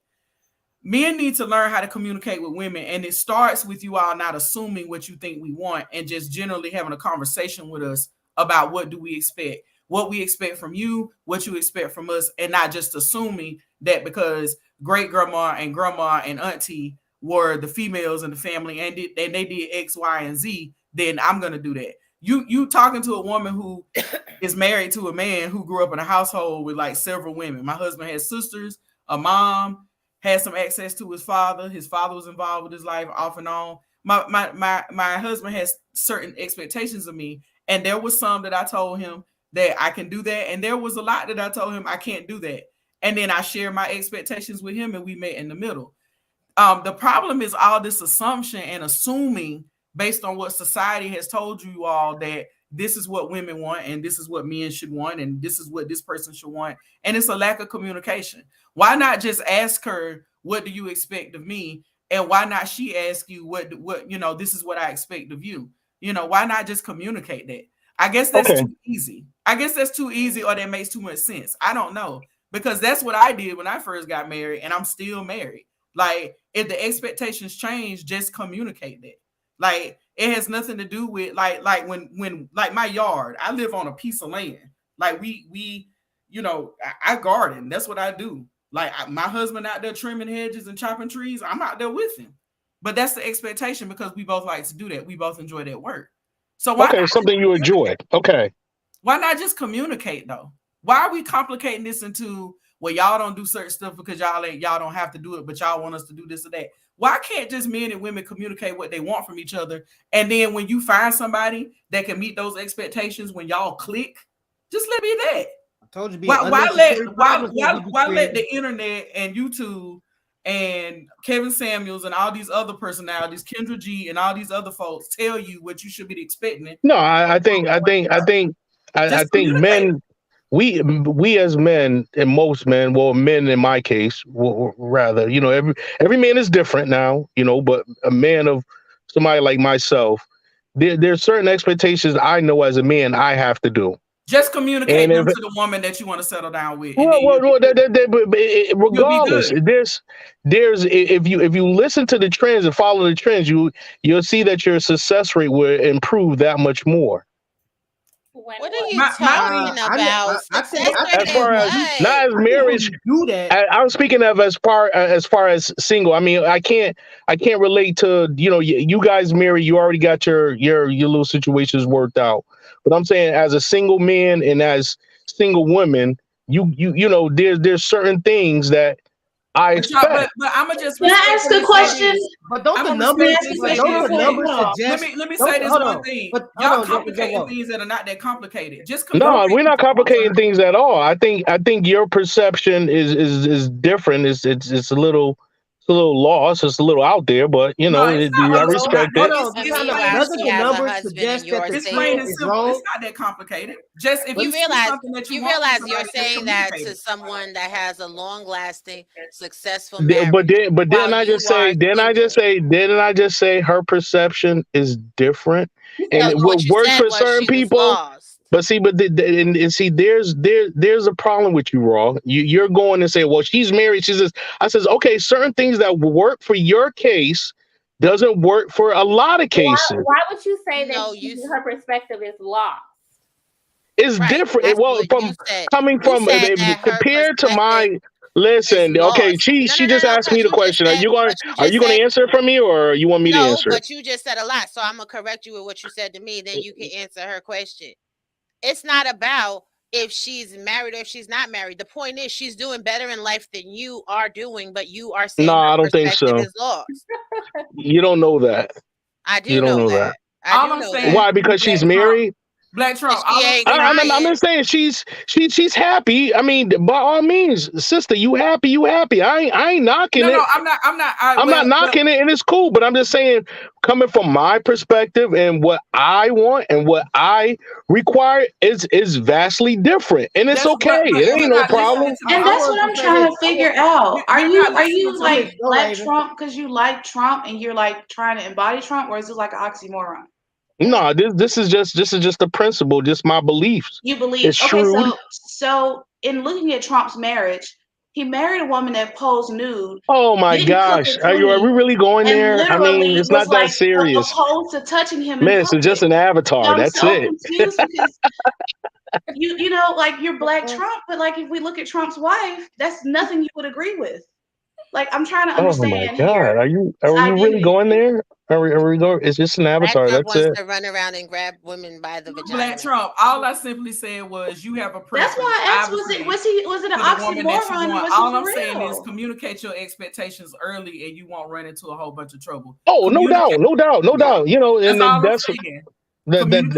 Men need to learn how to communicate with women, and it starts with you all not assuming what you think we want and just generally having a conversation with us about what do we expect, what we expect from you, what you expect from us, and not just assuming that because great grandma and auntie were the females in the family and they did X, Y, and Z, then I'm gonna do that. You talking to a woman who is married to a man who grew up in a household with like several women. My husband has sisters, a mom, had some access to his father. His father was involved with his life off and on. My husband has certain expectations of me, and there was some that I told him that I can do that, and there was a lot that I told him I can't do that. And then I shared my expectations with him, and we met in the middle. The problem is all this assumption and assuming based on what society has told you all that this is what women want and this is what men should want and this is what this person should want, and it's a lack of communication. Why not just ask her, what do you expect of me? And why not she ask you what this is what I expect of you? Why not just communicate that? I guess that's too easy. I guess that's too easy, or that makes too much sense. I don't know, because that's what I did when I first got married, and I'm still married. Like, if the expectations change, just communicate that. Like, it has nothing to do with like when like my yard, I live on a piece of land. Like we I garden. That's what I do. Like my husband out there trimming hedges and chopping trees, I'm out there with him. But that's the expectation because we both like to do that. We both enjoy that work. So why not something you enjoy. Okay. Why not just communicate though? Why are we complicating this into, well, y'all don't do certain stuff because y'all don't have to do it, but y'all want us to do this or that? Why can't just men and women communicate what they want from each other? And then when you find somebody that can meet those expectations, when y'all click, just let me be that. I told you, why let the internet and YouTube and Kevin Samuels and all these other personalities, Kendra G and all these other folks tell you what you should be expecting? No, I think men, we as men, and most men, well, men in my case, rather, every man is different now, but a man of somebody like myself, there's certain expectations I know as a man I have to do. Just communicate them to the woman that you want to settle down with. Regardless, there's if you listen to the trends and follow the trends, you'll see that your success rate will improve that much more. What are you talking about? I think as far as not as marriage, do that. I'm speaking of as far as single. I mean, I can't relate to you guys married. You already got your little situations worked out. But I'm saying as a single man and as single women, there's certain things that I expect. But I'm gonna just. Can I ask a question? But don't the numbers suggest? Let me say this one thing. Y'all complicating things that are not that complicated. Just no, we're not complicating things at all. I think your perception is different. It's a little lost. It's a little out there, but I respect it. Doesn't the numbers suggest that it's plain and simple? It's not that complicated. Just if you realize something that you want realize from you're somebody, saying that to someone that has a long-lasting, successful marriage. But didn't I just say her perception is different, and it will work for certain people. But see, there's a problem with you, Raw. You're going to say, well, she's married. She says, I says, okay, certain things that work for your case doesn't work for a lot of cases. Why would you say that her perspective is lost? It's different. Well, coming from compared to my. Listen, okay, she just asked me the question. Are you going to answer it for me, or you want me to answer? No, but you just said a lot, so I'm gonna correct you with what you said to me. Then you can answer her question. It's not about if she's married or if she's not married. The point is she's doing better in life than you are doing, but you are saying I don't think so. Is lost. You don't know that. I do know that. Why? Because she's married? Black Trump. She ain't I'm crying. just saying she's happy. I mean, by all means, sister, you happy, you happy. I ain't knocking it. No, I'm not. I'm not knocking it, and it's cool. But I'm just saying, coming from my perspective and what I want and what I require is vastly different, and it's okay. It ain't no problem. And that's what I'm trying to figure out. Are you like Go, Black Raven. Trump because you like Trump and you're like trying to embody Trump, or is it like an oxymoron? No, this is just a principle, just my beliefs. You believe? It's Okay, shrewd. so in looking at Trump's marriage, he married a woman that posed nude. Oh my gosh, are we really going and there? I literally mean, it's was not that like serious. opposed to touching him in Miss, public. it's just an avatar. So I'm That's so it. confused because you know, like you're Black Trump, but like if we look at Trump's wife, that's nothing you would agree with. Like I'm trying to Oh my understand God, here. are we really going there? Are we going? It's just an Black avatar. Trump That's wants it. to run around and grab women by the vagina. Black Trump. All I simply said was you have a preference. That's why I asked, was it an oxymoron or was All he I'm for saying real? is communicate your expectations early and you won't run into a whole bunch of trouble. Oh, no doubt. You know, and That's then all I'm saying.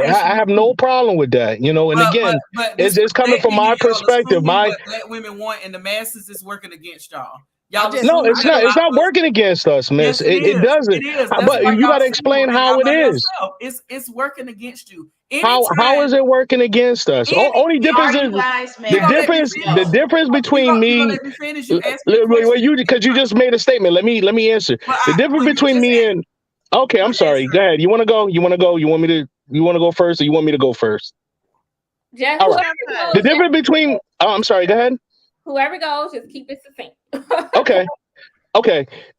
I have no problem with that. You know, and again, it's coming from my perspective. What Black women want and the masses is working against y'all. No, it's not. It's not working against us, Miss. Yes, it doesn't. It is. But you got to explain how it is. It's working against you. How is it working against us? Only difference is the difference between me. Because you just made a statement. Let me answer. The difference between me and. Okay, I'm sorry. Go ahead. You want to go? You want to go? You want to go first, or you want me to go first? Just all right. The difference between. Oh, I'm sorry. Go ahead. Whoever goes, just keep it succinct. Okay.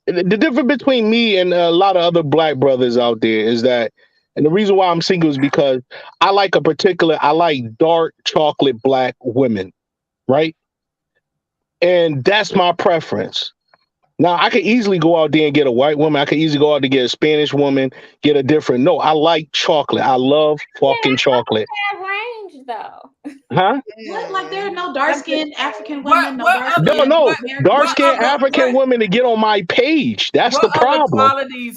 The difference between me and a lot of other Black brothers out there is that, and the reason why I'm single is because I like dark chocolate Black women, right? And that's my preference. Now, I could easily go out there and get a white woman. I could easily go out to get a Spanish woman, get a different. No, I like chocolate. I love fucking chocolate. Range though. Huh? What? Like there are no dark-skinned African women, dark-skinned African women to get on my page. That's the problem.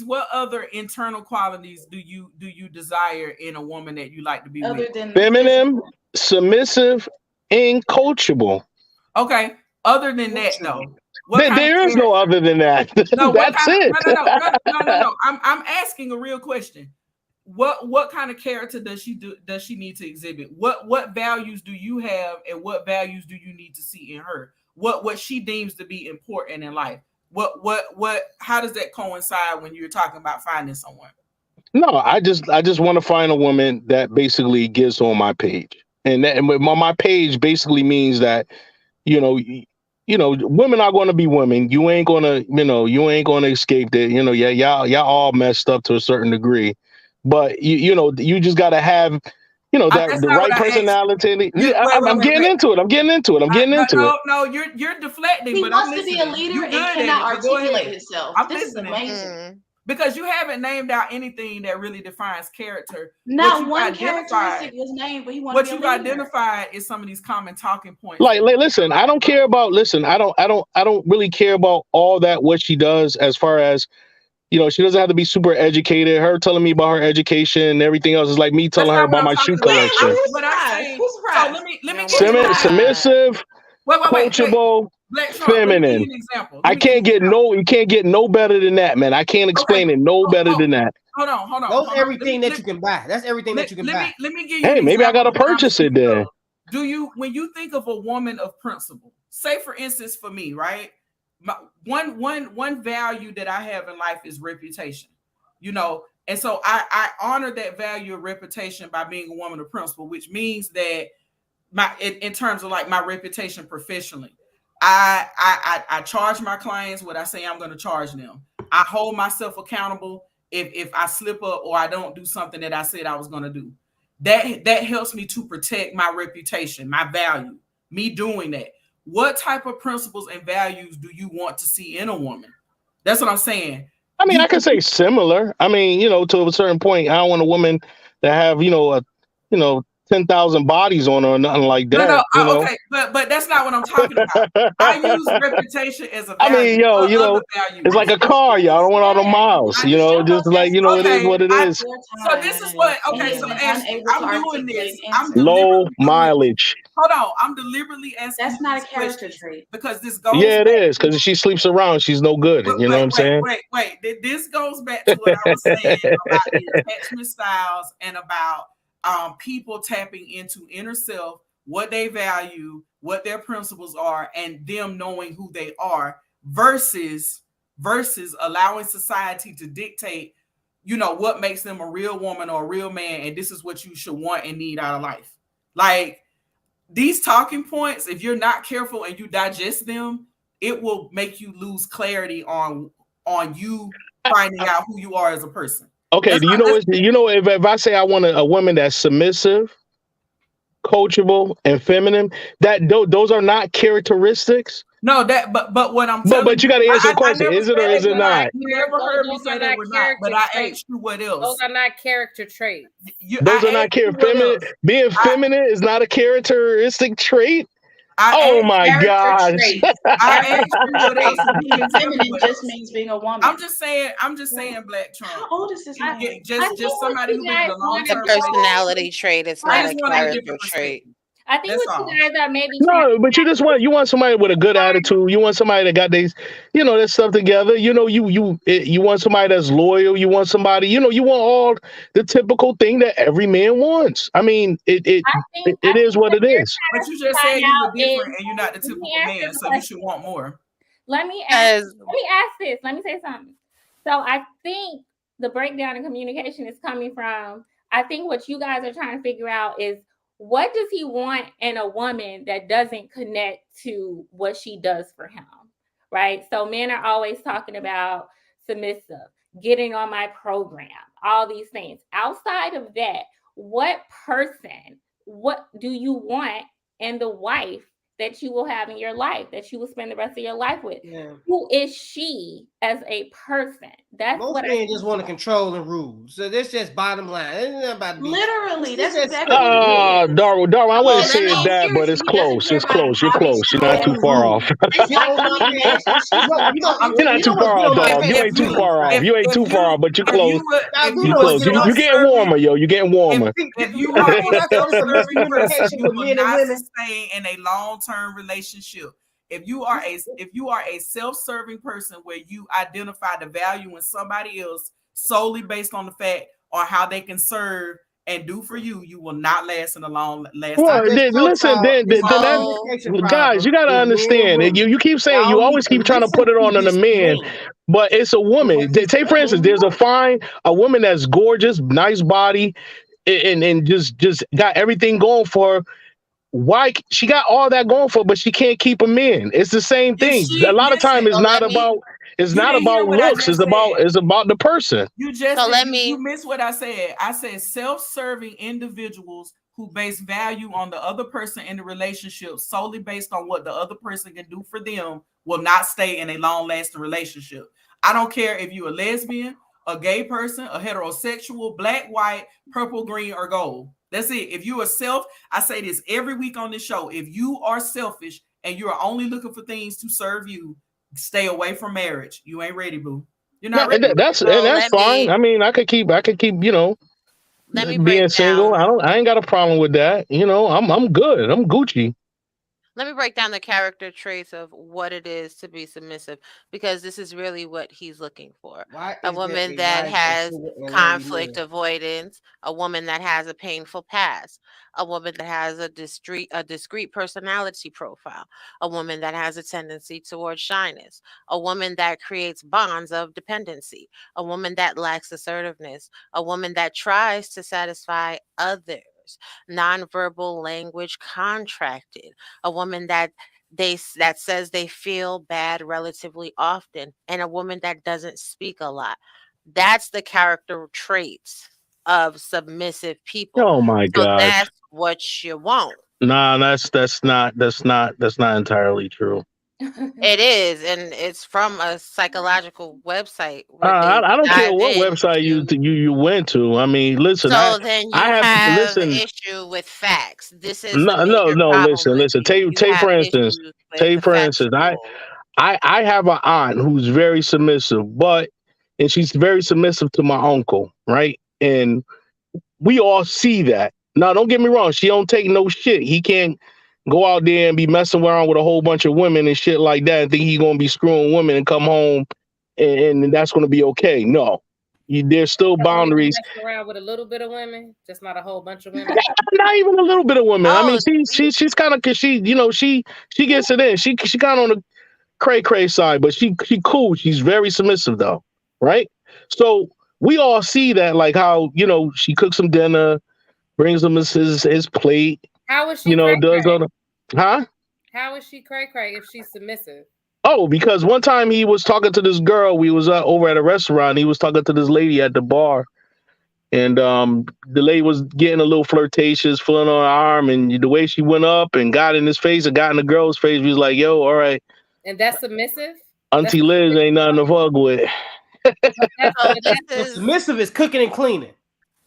What other internal qualities do you desire in a woman that you like to be with? Feminine, submissive, and coachable. Okay. Other than that, though. There is no other than that. No, that's it. No. I'm asking a real question. What kind of character does she need to exhibit? What values do you have, and what values do you need to see in her? What she deems to be important in life? How does that coincide when you're talking about finding someone? No, I just want to find a woman that basically gets on my page, and my page basically means that women are going to be women. You ain't going to escape that. Y'all all messed up to a certain degree, but you just got to have, the right personality. I'm getting into it. No, you're deflecting. He but wants I'm to be a leader and cannot articulate himself. This is amazing. Because you haven't named out anything that really defines character. Not one characteristic was named, but he wanted to be a leader. What you've identified is some of these common talking points. Like, listen, I don't really care about all that, what she does as far as, she doesn't have to be super educated. Her telling me about her education and everything else is like me telling her about my shoe collection. Who's surprised? Let me submissive, coachable, feminine. You can't get no better than that, man. I can't explain it no better than that. Hold on. That's everything that you can buy. That's everything that you can buy. Let me give you. Hey, maybe I gotta purchase it then. When you think of a woman of principle, say for instance, for me, right? One value that I have in life is reputation, and so I honor that value of reputation by being a woman of principle, which means that in terms of like my reputation professionally, I charge my clients what I say I'm going to charge them. I hold myself accountable if I slip up or I don't do something that I said I was going to do. That helps me to protect my reputation, my value, me doing that. What type of principles and values do you want to see in a woman? That's what I'm saying. I mean, I can say similar. I mean, to a certain point, I don't want a woman to have, 10,000 bodies on her or nothing like that. Okay, but that's not what I'm talking about. I use reputation as a value. I mean, value it's like a car, y'all. I don't want all the miles, just like, it is what it is. So this is what, so Ashley, I'm doing this. Low mileage. Hold on, I'm deliberately asking. That's not a character trait. Because this goes. Yeah, it is, because if she sleeps around, she's no good. You know what I'm saying? Wait. This goes back to what I was saying about the attachment styles and about people tapping into inner self, what they value, what their principles are, and them knowing who they are versus allowing society to dictate, what makes them a real woman or a real man, and this is what you should want and need out of life. Like these talking points, if you're not careful and you digest them, it will make you lose clarity on you finding out who you are as a person. Okay, if I say I want a woman that's submissive, coachable, and feminine, those are not characteristics. No, but what I'm telling but you got to answer the question: is it or is it not? You never heard me say they were not, but I asked you what else. Those are not character traits. Those are not feminine. Being feminine is not a characteristic trait. Oh my gosh! I asked you what else. Being feminine just means being a woman. I'm just saying, Black Trump. How old is this man? Just somebody who been in a long term personality trait. It's not a character trait. I think what you guys are maybe but you want somebody with a good attitude. You want somebody that got these, that stuff together. You want somebody that's loyal. You want somebody, you want all the typical thing that every man wants. I mean, it is what it is. But you just said you were different and you're not the typical man, so you should want more. Let me ask this. Let me say something. So I think the breakdown in communication is coming from, I think what you guys are trying to figure out is, what does he want in a woman that doesn't connect to what she does for him, right? So men are always talking about submissive, getting on my program, all these things. Outside of that, what do you want in the wife that you will have in your life, that you will spend the rest of your life with? Yeah. Who is she as a person? That's most what men just want to control the rules. So that's just bottom line. It's not about literally. That's exactly. Darwin, I wouldn't say it's that, but it's close. It's close. You're close. You're not too far off. You're not too far off, dog. You ain't too far off. You ain't too far off, but you're close. You're close. You're getting warmer, yo. You're getting warmer. If you are a person, you will not stay in a long-term relationship. If you are a self-serving person where you identify the value in somebody else solely based on the fact or how they can serve and do for you, you will not last in a long last. Well, guys, you got to understand. You keep saying, you always keep trying to put it on the man, but it's a woman. Take for instance, there's a woman that's gorgeous, nice body, and just got everything going for her. Why she got all that going for her, but she can't keep him in? It's the same thing. A lot of time it's not about looks. It's about the person. You missed what I said. I said self-serving individuals who base value on the other person in the relationship solely based on what the other person can do for them will not stay in a long-lasting relationship. I don't care if you're a lesbian, a gay person, a heterosexual, black, white, purple, green, or gold. That's it. If you are I say this every week on this show, if you are selfish and you're only looking for things to serve you, stay away from marriage. You ain't ready, boo. You're not ready. That's fine. I mean, I could keep, being single. I ain't got a problem with that. I'm good. I'm Gucci. Let me break down the character traits of what it is to be submissive, because this is really what he's looking for. A woman that has conflict avoidance, a woman that has a painful past, a woman that has a discreet personality profile, a woman that has a tendency towards shyness, a woman that creates bonds of dependency, a woman that lacks assertiveness, a woman that tries to satisfy others, nonverbal language contracted, a woman that says they feel bad relatively often, and a woman that doesn't speak a lot. That's the character traits of submissive people. Oh my God. That's what you want. Nah, that's not entirely true. It is, and it's from a psychological website where I, they I don't care dive what website into. you went to. I mean, listen, So then I you have have listen. issue with facts. This is the major No. problem with Listen. you. You Take have for instance. issues with Take the for instance. factual. I have an aunt who's very submissive, and she's very submissive to my uncle, right? And we all see that. Now, don't get me wrong. She don't take no shit. He can't go out there and be messing around with a whole bunch of women and shit like that and think he's going to be screwing women and come home and that's going to be okay. No. There's still boundaries. Messing around with a little bit of women, just not a whole bunch of women. Not even a little bit of women. I mean, Oh, she's kind of, cause she gets it in. She kind of on the cray side, but she cool. She's very submissive though, right? So we all see that, like how she cooks him dinner, brings him his plate. How is she? Does all the huh? How is she cray if she's submissive? Oh, because one time he was talking to this girl. We was over at a restaurant. He was talking to this lady at the bar, and the lady was getting a little flirtatious, feeling on her arm, and the way she went up and got in his face and got in the girl's face, he was like, "Yo, all right." And that's submissive? Auntie Liz ain't nothing to fuck with. Submissive is cooking and cleaning.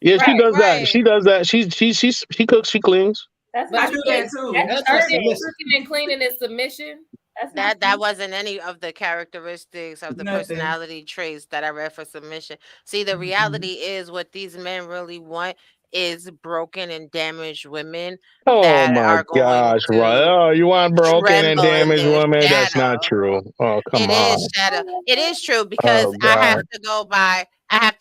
Yeah, she does that. She does that. She cooks, she cleans. I do that too. Cooking and cleaning is submission. That wasn't any of the characteristics of the personality traits that I read for submission. See, the reality is what these men really want is broken and damaged women Oh that my are going gosh, to right? Oh, you want broken and tremble in damaged their women? That's shadow. not true. Oh, come It on. is shadow. It is true because Oh, I have God.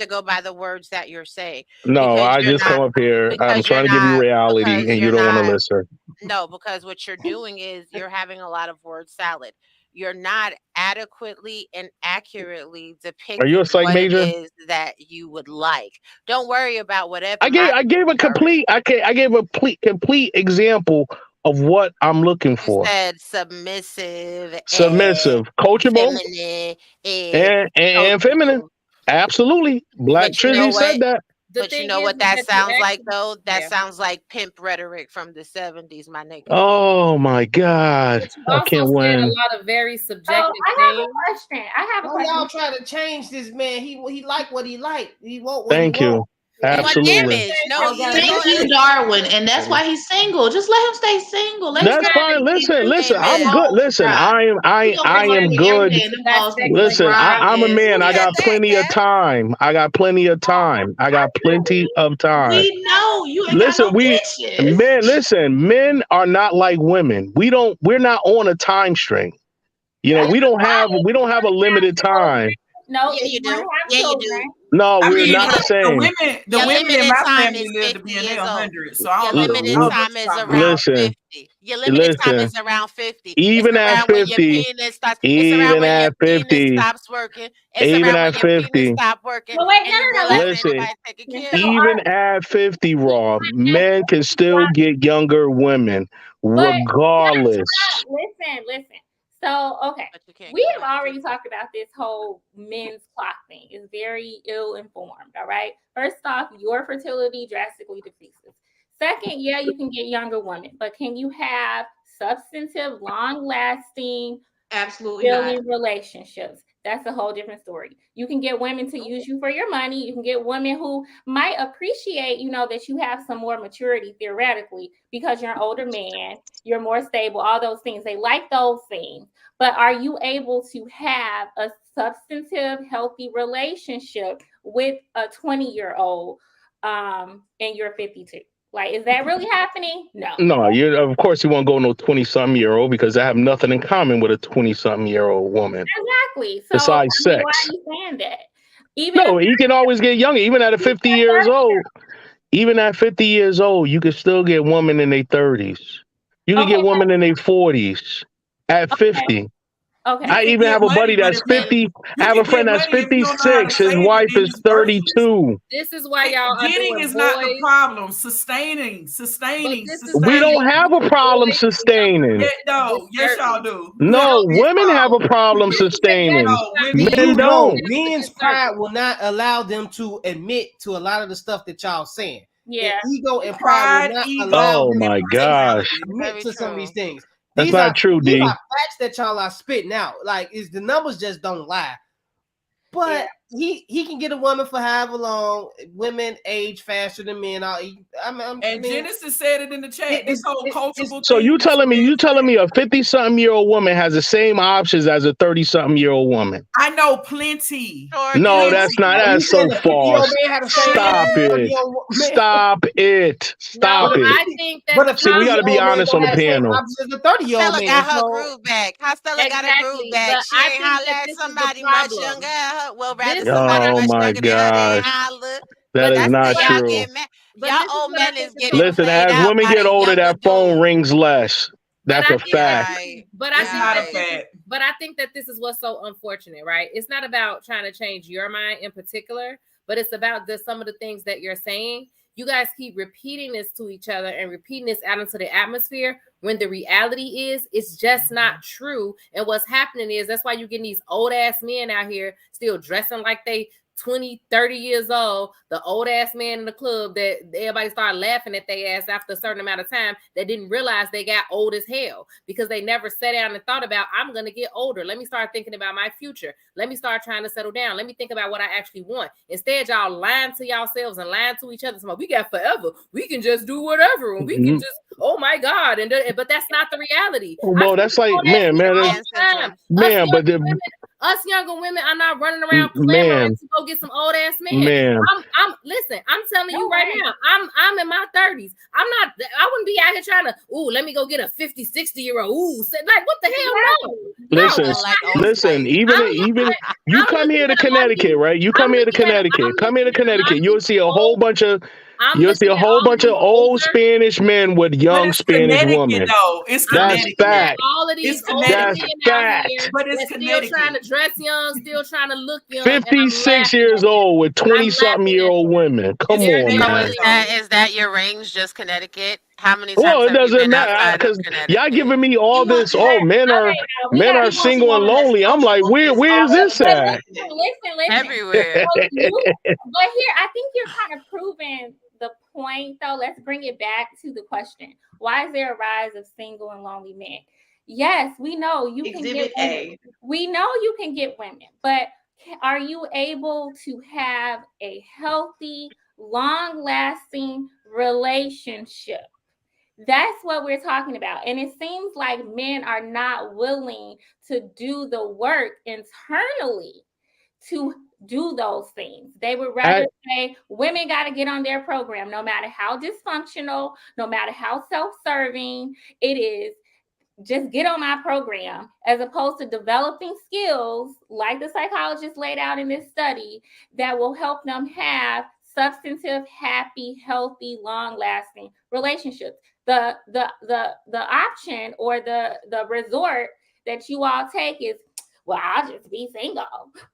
to go by the words that you're saying. No, Because I you're just not- come up here. I'm because trying to you're give you not- reality, because and you're you don't want to not- listen. No, because what you're doing is you're having a lot of word salad. You're not adequately and accurately depicting you a psych what major? it is that you would like. Don't worry about whatever. I gave a complete complete example of what I'm looking for. Said submissive, Submissive, coachable, feminine, and feminine. Absolutely. Black But you know Trizzy said that. But you know what that sounds like, though? That sounds like pimp rhetoric from the 70s, my nigga. Oh my God! I can't said win. a lot of very subjective I have a question. I have a question. Y'all try to change this man. He like what he like. He want what Thank he you. want. Absolutely. Thank you, Darwin, and that's why he's single. Just let him stay single. That's fine. Listen. I'm good. Listen, I am good. Listen, I'm a man. I got plenty of time. I got plenty of time. We know you ain't Listen, got no bitches. men are not like women. We're not on a time string. We don't have a limited time. No, yeah, you do. Yeah, you do. No, we're not the same. The women in my family live to be in their 100s. So I your don't limited know. time is around 50. Your limited time is around 50. Even at 50, even at 50, stops working. It's even around at when your 50. penis stop working. Well, wait, and you no. realize Listen, anybody's taking care of you. even at 50, Raw, men can still get younger women, regardless. Listen. So, okay, we have already talked about this whole men's clock thing. It's very ill-informed, all right? First off, your fertility drastically decreases. Second, yeah, you can get younger women, but can you have substantive, long-lasting, absolutely relationships? That's a whole different story. You can get women to use you for your money. You can get women who might appreciate, that you have some more maturity theoretically because you're an older man, you're more stable, all those things. They like those things. But are you able to have a substantive, healthy relationship with a 20-year-old and you're 52? Like, is that really happening? No. No, of course you won't go no 20-something-year-old because I have nothing in common with a 20-something-year-old woman. Exactly. So besides sex. why are you saying that? He can always get younger. Even at 50 years old. Even at 50 years old, you can still get women in their 30s. You can get women in their 40s at 50. Okay. I even have a buddy that's 50. I have a friend that's 56. His wife is 32. This is why y'all getting is not the problem. Sustaining. We don't have a problem sustaining. No, yes, y'all do. No, women have a problem sustaining. Men don't. Men's pride will not allow them to admit to a lot of the stuff that y'all saying. Yeah. Their ego and pride will not allow Oh them my gosh. to admit to some of these things. That's not true, these D. are facts that y'all are spitting out. Like, is the numbers just don't lie. But he can get a woman for however long. Women age faster than men. Genesis said it in the chat. This whole cultural So thing. you telling me a 50-something-year-old woman has the same options as a 30-something-year-old woman? I know plenty. No, that's not. That's so false. Stop it. Stop it. Stop it. I think that. See, we got to be honest on the panel. The 30-year-old Stella man. got her groove back. Stella got her groove back. But She I ain't think holler that at this is the somebody much problem. younger than her. Well, rather This- somebody Oh much my younger than her. They ain't gosh. holler. That is not y'all true. get mad. Y'all old men is getting Listen, played as out women by get the older, younger that phone dude. rings less. That's a fact. But I It's think not that a this is, fact. but I think that this is what's so unfortunate, right? It's not about trying to change your mind in particular, but it's about some of the things that you're saying. You guys keep repeating this to each other and repeating this out into the atmosphere when the reality is it's just not true. And what's happening is that's why you're getting these old ass men out here still dressing like they 20, 30 years old, the old ass man in the club that everybody started laughing at their ass after a certain amount of time that didn't realize they got old as hell because they never sat down and thought about, I'm going to get older. Let me start thinking about my future. Let me start trying to settle down. Let me think about what I actually want. Instead, y'all lying to yourselves and lying to each other. So we got forever. We can just do whatever. And we can just, oh my God. But that's not the reality. Well, that's like, man, Us younger women are not running around man, clamoring to go get some old ass men. man. Listen, I'm telling you right now, I'm in my 30s. I wouldn't be out here trying to, let me go get a 50, 60-year-old. Like, what the hell? No. Listen, even you come here to Connecticut, right? You come here to Connecticut. Come here to Connecticut. You'll see a whole bunch of old Spanish men with young Spanish women. Though. It's Connecticut. That's fact. All of these old men out here, but it's still trying to dress young, still trying to look young. 56 years old with 20-something-year-old women. Come on, man. Is that your range, just Connecticut? How many times Well, it have you doesn't been matter outside because of Connecticut? y'all giving me all this. Oh, men are single and lonely. I'm like, where is this at? Listen. Everywhere. But here, I think you're kind of proving the point, though. Let's bring it back to the question: why is there a rise of single and lonely men? Yes, we know you can get women. We know you can get women, but are you able to have a healthy, long-lasting relationship? That's what we're talking about. And it seems like men are not willing to do the work internally to do those things. They would rather say women got to get on their program, no matter how dysfunctional, no matter how self-serving it is. Just get on my program, as opposed to developing skills like the psychologist laid out in this study that will help them have substantive, happy, healthy, long-lasting relationships. The option or the resort that you all take is, well, I'll just be single,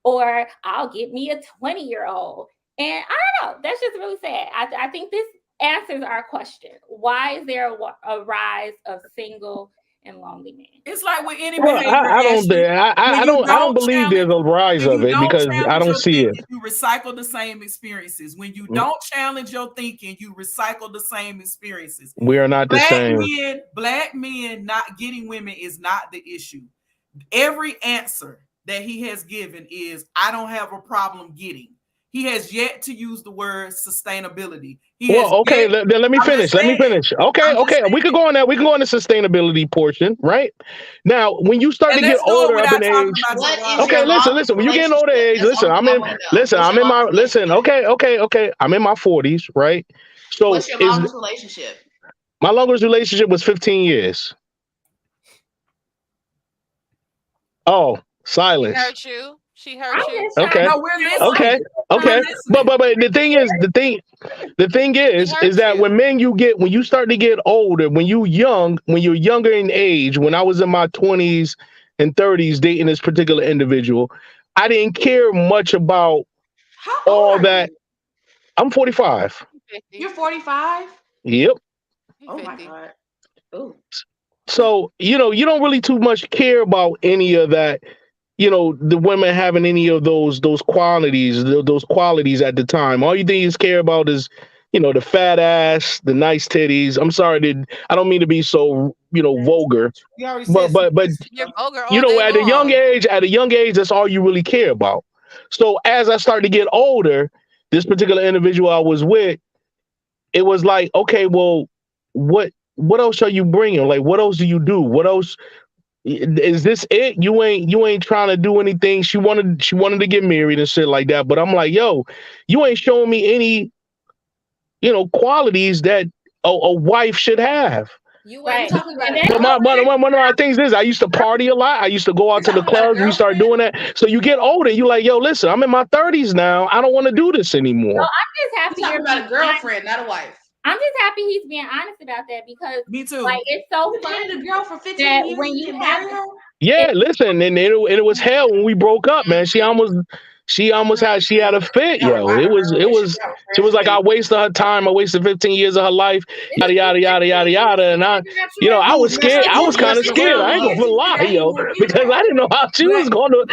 or I'll get me a 20-year-old. And I don't know, that's just really sad. I think this answers our question. Why is there a rise of single and lonely men? It's like with any Well, behavior. I don't believe there's a rise of it because I don't see it. You recycle the same experiences. When you don't challenge your thinking, you recycle the same experiences. We are not the same. Black men not getting women is not the issue. Every answer that he has given is, I don't have a problem getting. He has yet to use the word sustainability. Let me finish. Okay. We could go on that. We can go on the sustainability portion, right? Now, when you start to get older up in age, listen. When you get in older age, I'm in my 40s, right? So what's your longest relationship? My longest relationship was 15 years. Oh, silence. She heard you. Okay. No, we're listening. Okay. But the thing is that when you start to get older, when you're younger in age, when I was in my 20s and 30s dating this particular individual, I didn't care much about all that. I'm 45. You're 45? Yep. Oh my God. Ooh. So, you don't really too much care about any of that. The women having any of those qualities at the time. All you think is care about is the fat ass, the nice titties. I'm sorry, I don't mean to be so vulgar, You already but said but but You're vulgar all day at a young long. age, that's all you really care about. So as I started to get older, this particular individual I was with, it was like, okay, well, what else are you bringing? Like, what else do you do? What else is this? It you ain't trying to do anything. She wanted to get married and shit like that. But I'm like, yo, you ain't showing me any qualities that a wife should have. You Right. ain't talking about And a that's But one girlfriend. of my things is I used to party a lot. I used to go out to the talking about a clubs. We start doing that. So you get older, you like, yo, listen, I'm in my 30s now. I don't want to do this No, anymore. I'm just happy You talking you're about being a girlfriend, not a wife. I'm just happy he's being honest about that because Me too. like it's so You funny dated a girl for 15 that years when and you didn't have marry her? Yeah, listen, and it was hell when we broke up, man. She almost had a fit, yo. She was like, I wasted her time. I wasted 15 years of her life, yada yada yada yada yada. And I was scared. I was kind of scared. I ain't gonna lie, yo, because I didn't know how she was gonna,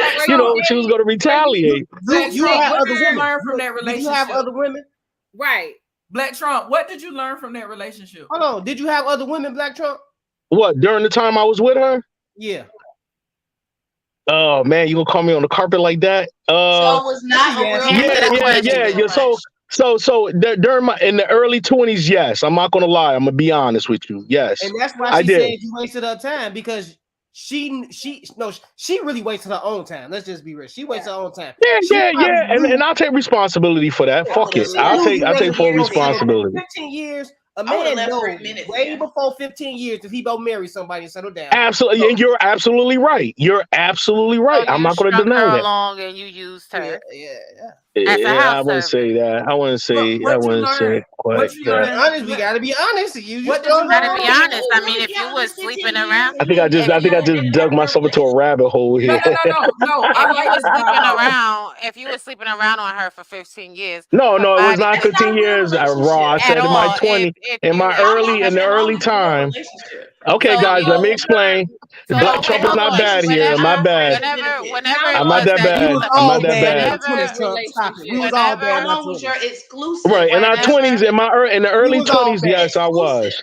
she was gonna retaliate. You had What other did you women. learn from that Did you have relationship? other women? Right. Black Trump, what did you learn from that relationship? Hold on. Did you have other women, Black Trump? What, during the time I was with her? Yeah. Oh man, you gonna call me on the carpet like that? So it was not a real Yeah. During in the early 20s, yes. I'm not gonna lie. I'm gonna be honest with you. Yes, And that's why I she did. said you wasted her time because she really wasted her own time. Let's just be real. She wasted her own time. Yeah. And I'll take responsibility for that. Fuck it. I'll take full responsibility. 15 years. A man knows way before 15 years if he go marry somebody and settle down. Absolutely, and you're absolutely right. You're absolutely right. I'm not going to deny her that. along and you used her. Yeah, I wouldn't say that. I wouldn't say. I wouldn't say quite that. Honest, we gotta be honest. You gotta be honest. I mean, if you was sleeping around, I think I just dug myself into a rabbit hole here. No. If you was sleeping around on her for 15 years. No, it was not 15 years. Raw. I said in my 20, in the early time. Okay, guys, let me explain. Black Trump is not bad here. My bad. I'm not that bad. I'm not that bad. We was all bad. How long was your exclusive? Right, in our 20s, in the early 20s, yes, I was.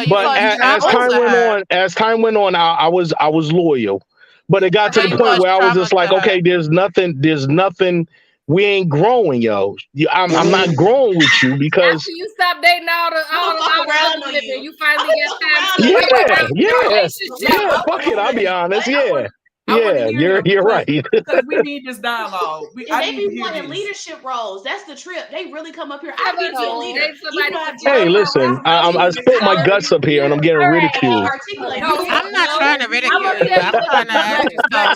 But as time went on, I was loyal. But it got to the point where I was just like, okay, there's nothing. We ain't growing, yo. I'm not growing with you because after you stop dating all the women, you finally get time to yeah. Fuck it, I'll be honest. Yeah, you're right. Because we need this dialogue. They be wanting leadership roles. That's the trip. They really come up here. I be a leader. Hey, listen, I spilled my guts up here and I'm getting ridiculed. I'm not trying to ridicule you. I'm trying to ask you some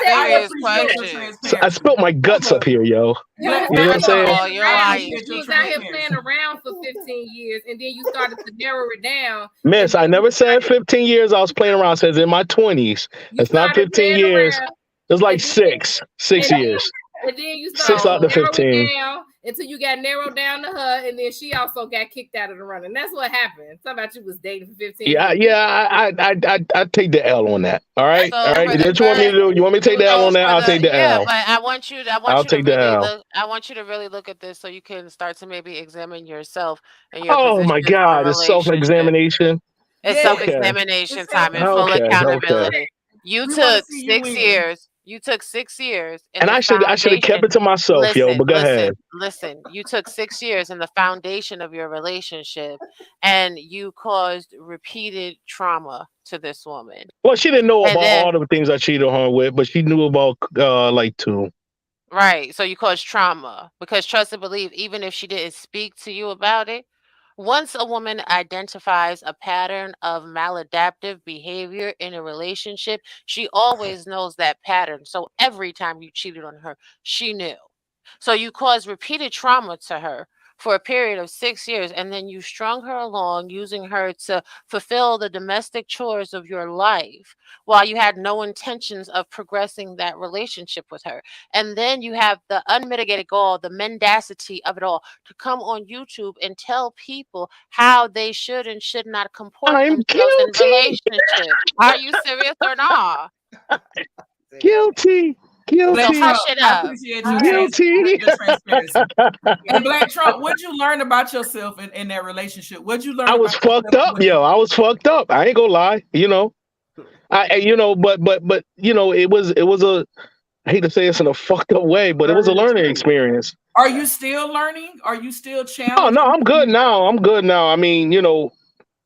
serious questions. I spilled my guts up here, yo. You know what I'm saying? You was out here playing around for 15 years and then you started to narrow it down. Miss, I never said 15 years I was playing around. It says in my 20s. It's not 15 years. It was like 6 years. And then you 6 out of 15 down until you got narrowed down to her, and then she also got kicked out of the running. That's what happened. Something about you was dating for 15 years. I take the L on that. All right, all right. That's what you want me to do? You want me to take the L on that? I'll take the L. Yeah, but I want you to really look at this so you can start to maybe examine yourself and your Oh my God, it's self-examination. It's self-examination time and full accountability. Okay. You took 6 years. You took 6 years. And I should have kept it to myself, yo. But go ahead. Listen, you took 6 years in the foundation of your relationship and you caused repeated trauma to this woman. Well, she didn't know about all the things I cheated on her with, but she knew about like 2. Right. So you caused trauma because trust and believe, even if she didn't speak to you about it, once a woman identifies a pattern of maladaptive behavior in a relationship, she always knows that pattern. So every time you cheated on her, she knew. So you caused repeated trauma to her for a period of 6 years, and then you strung her along using her to fulfill the domestic chores of your life while you had no intentions of progressing that relationship with her. And then you have the unmitigated gall, the mendacity of it all, to come on YouTube and tell people how they should and should not comport themselves in relationships. Are you serious or not? Guilty. Guilty. So hush it I up. appreciate you Guilty. the transparency. And Black Trump, what'd you learn about yourself in that relationship? What'd you learn I about was yourself? fucked up, yo. I was fucked up. I ain't gonna lie. But it was a. I hate to say it's in a fucked up way, but it was a learning experience. Are you still learning? Are you still Oh challenging? no, I'm good now. I mean,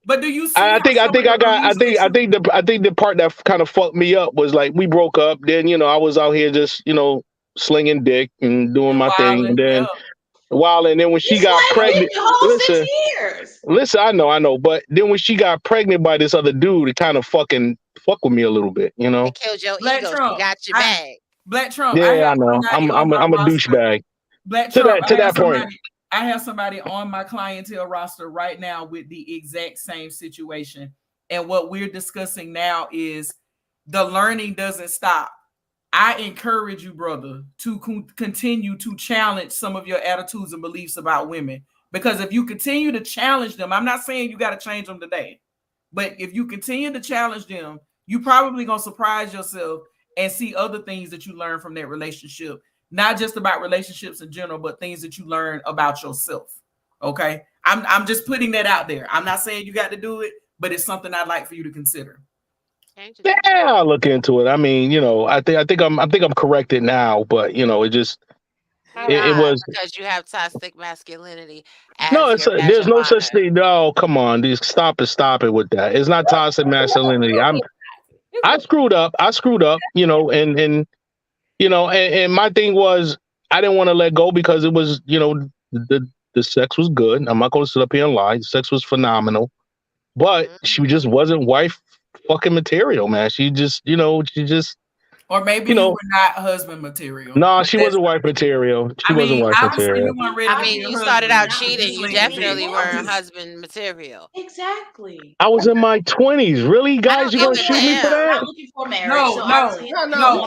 But do you see? I think the part that kind of fucked me up was like we broke up. Then I was out here just slinging dick and doing my thing, and then and then when she got pregnant, listen, I know, but then when she got pregnant by this other dude, it kind of fucking fuck with me a little bit, It killed your ego. She got your bag. Black Trump. Yeah, I know. I'm a douchebag. Black Trump. To that point. I have somebody on my clientele roster right now with the exact same situation. And what we're discussing now is the learning doesn't stop. I encourage you, brother, to continue to challenge some of your attitudes and beliefs about women. Because if you continue to challenge them, I'm not saying you got to change them today, but if you continue to challenge them, you probably going to surprise yourself and see other things that you learn from that relationship. Not just about relationships in general, but things that you learn about yourself. Okay. I'm just putting that out there. I'm not saying you got to do it, but it's something I'd like for you to consider. Yeah, I'll look into it. I mean, I think I'm corrected now, but it just it was because you have toxic masculinity. no. There's no such thing. No, come on, stop it with that. It's not toxic masculinity. I screwed up. And my thing was I didn't want to let go because it was the sex was good. I'm not going to sit up here and lie. The sex was phenomenal, but she just wasn't wife fucking material, man. She just. Or maybe you were not husband material. No, she wasn't wife material. She wasn't wife material. You started out cheating. You definitely weren't husband material. Exactly. I was in my 20s. Really, guys? You gonna shoot me for that? Not looking for marriage. No.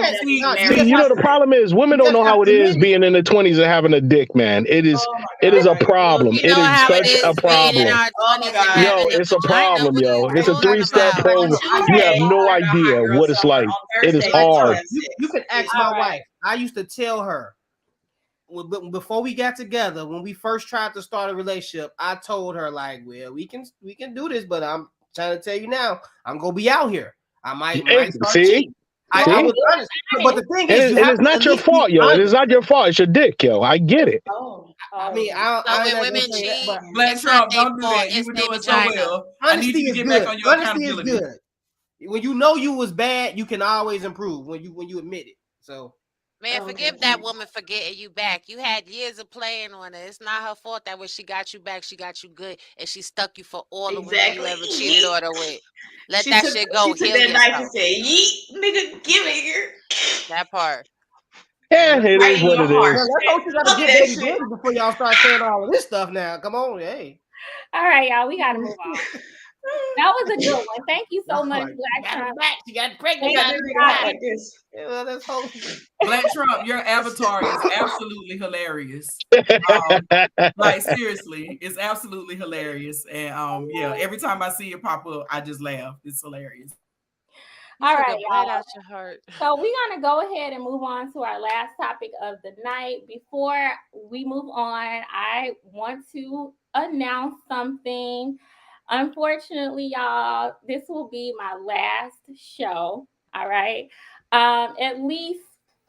The problem is women don't know how it is being in the 20s and having a dick, man. It is a problem. It is such a problem. Yo, it's a problem, yo. It's a 3-step program. You have no idea what it's like. It is hard. You can ask my wife. I used to tell her before we got together, when we first tried to start a relationship, I told her like, well, we can do this, but I'm trying to tell you now, I'm gonna be out here. I might start cheating. I was honest. But the thing is, it's not your fault, yo. It is not your fault. It's your dick, yo. I get it. I mean, I women cheat, Black Trump, don't do that. You were doing so well. I need you to get back on your accountability. Is good. When you know you was bad, you can always improve when you admit it. So, man, forgive that woman for getting you back. You had years of playing on it. It's not her fault that when she got you back, she got you good, and she stuck you for all the women you ever cheated on her with. Let that shit go. She took that knife and said, "Yeet, nigga, give it here." That part. Yeah, it is what it is. Let's hope you got to get baby daddy before y'all start saying all of this stuff. Now, come on, hey. All right, y'all, we gotta move on. That was a good one. Thank you so much, Black Trump. She got pregnant. Black Trump, your avatar is absolutely hilarious. Like seriously, it's absolutely hilarious. And every time I see it pop up, I just laugh. It's hilarious. All right, y'all. So we're gonna go ahead and move on to our last topic of the night. Before we move on, I want to announce something. Unfortunately, y'all, this will be my last show. All right. At least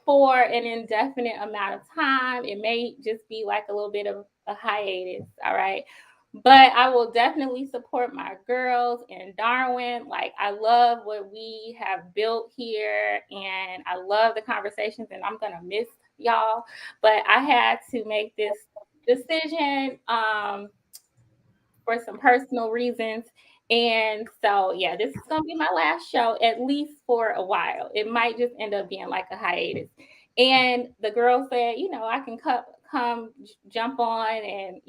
for an indefinite amount of time. It may just be like a little bit of a hiatus. All right. But I will definitely support my girls in Darwin. Like, I love what we have built here, and I love the conversations, and I'm going to miss y'all. But I had to make this decision for some personal reasons. And so, yeah, this is going to be my last show, at least for a while. It might just end up being like a hiatus. And the girl said, I can come jump on and,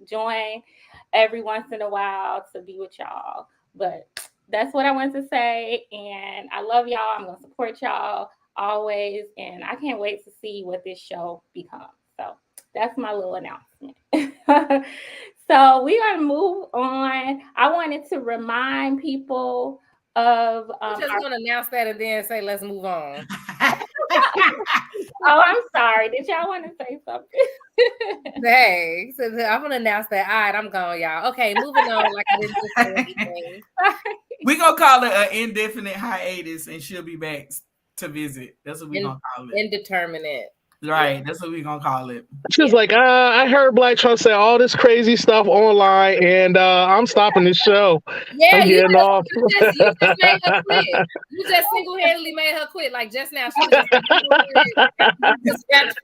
join every once in a while to be with y'all. But that's what I wanted to say. And I love y'all. I'm going to support y'all always. And I can't wait to see what this show becomes. So that's my little announcement. So we're going to move on. I wanted to remind people of... I'm just going to announce that and then say, let's move on. Oh, I'm sorry. Did y'all want to say something? Dang. So I'm gonna announce that. All right, I'm gone, y'all. Okay, moving on. Like I didn't just say anything. We're gonna call it an indefinite hiatus, and she'll be back to visit. That's what we're gonna call it. Indeterminate. Right. That's what we're gonna call it. She was like, I heard Black Trump say all this crazy stuff online, and I'm stopping the show. Yeah, I'm getting off. You just made her quit. You just single-handedly made her quit. Like just now, she was just got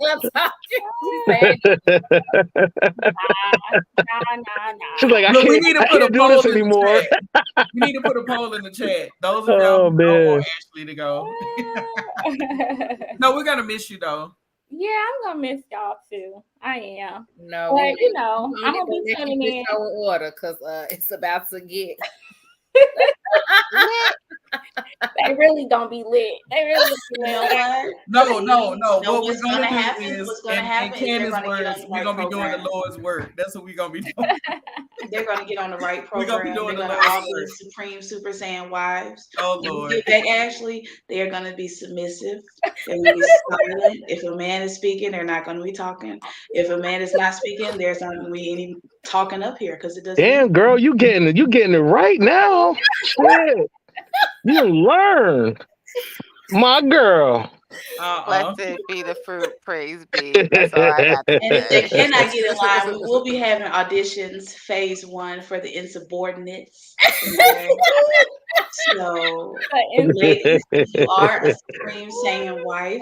She's like, Look, we need to put a do poll this in anymore. the chat. We need to put a poll in the chat. Those of y'all who don't want Ashley to go. No, we're gonna miss you though. Yeah, I'm gonna miss y'all too. I am. No, but you know, I'm gonna be tuning in. Order because it's about to get. They really gonna be lit. They really lit. No. What we're gonna gonna do happen? is, What's gonna in happen? Candace's words, we're gonna be doing the Lord's work. That's what we're gonna be doing. They're gonna get on the right program. We're gonna be doing they're the gonna all Lord's work. be Supreme Super Saiyan wives. Oh when Lord. you get back, Ashley, they are gonna be submissive. They're gonna be silent. If a man is speaking, they're not gonna be talking. If a man is not speaking, there's not gonna be any talking up here because it doesn't. Damn, girl, you getting it right now. Shit. You learn. My girl. Blessed be the fruit, praise be. That's all I got to And if they say. cannot get in line, we'll be having auditions phase 1 for the insubordinates. Okay? So, ladies, if you are a Supreme Saiyan wife,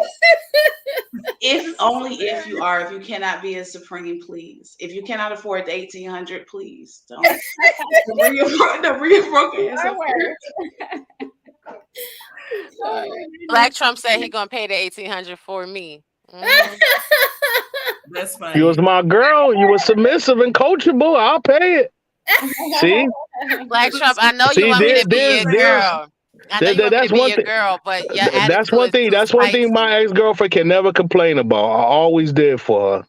only if you are. If you cannot be a Supreme, please. If you cannot afford the 1800, please don't. bring your broken ass up here. Black Trump said he gonna pay the 1800 for me. That's funny. You was my girl. You were submissive and coachable. I'll pay it. See, Black Trump, I know you want me to be your girl. I know you want me to be your girl, but your that's one thing. That's one thing my ex-girlfriend can never complain about. I always did for her.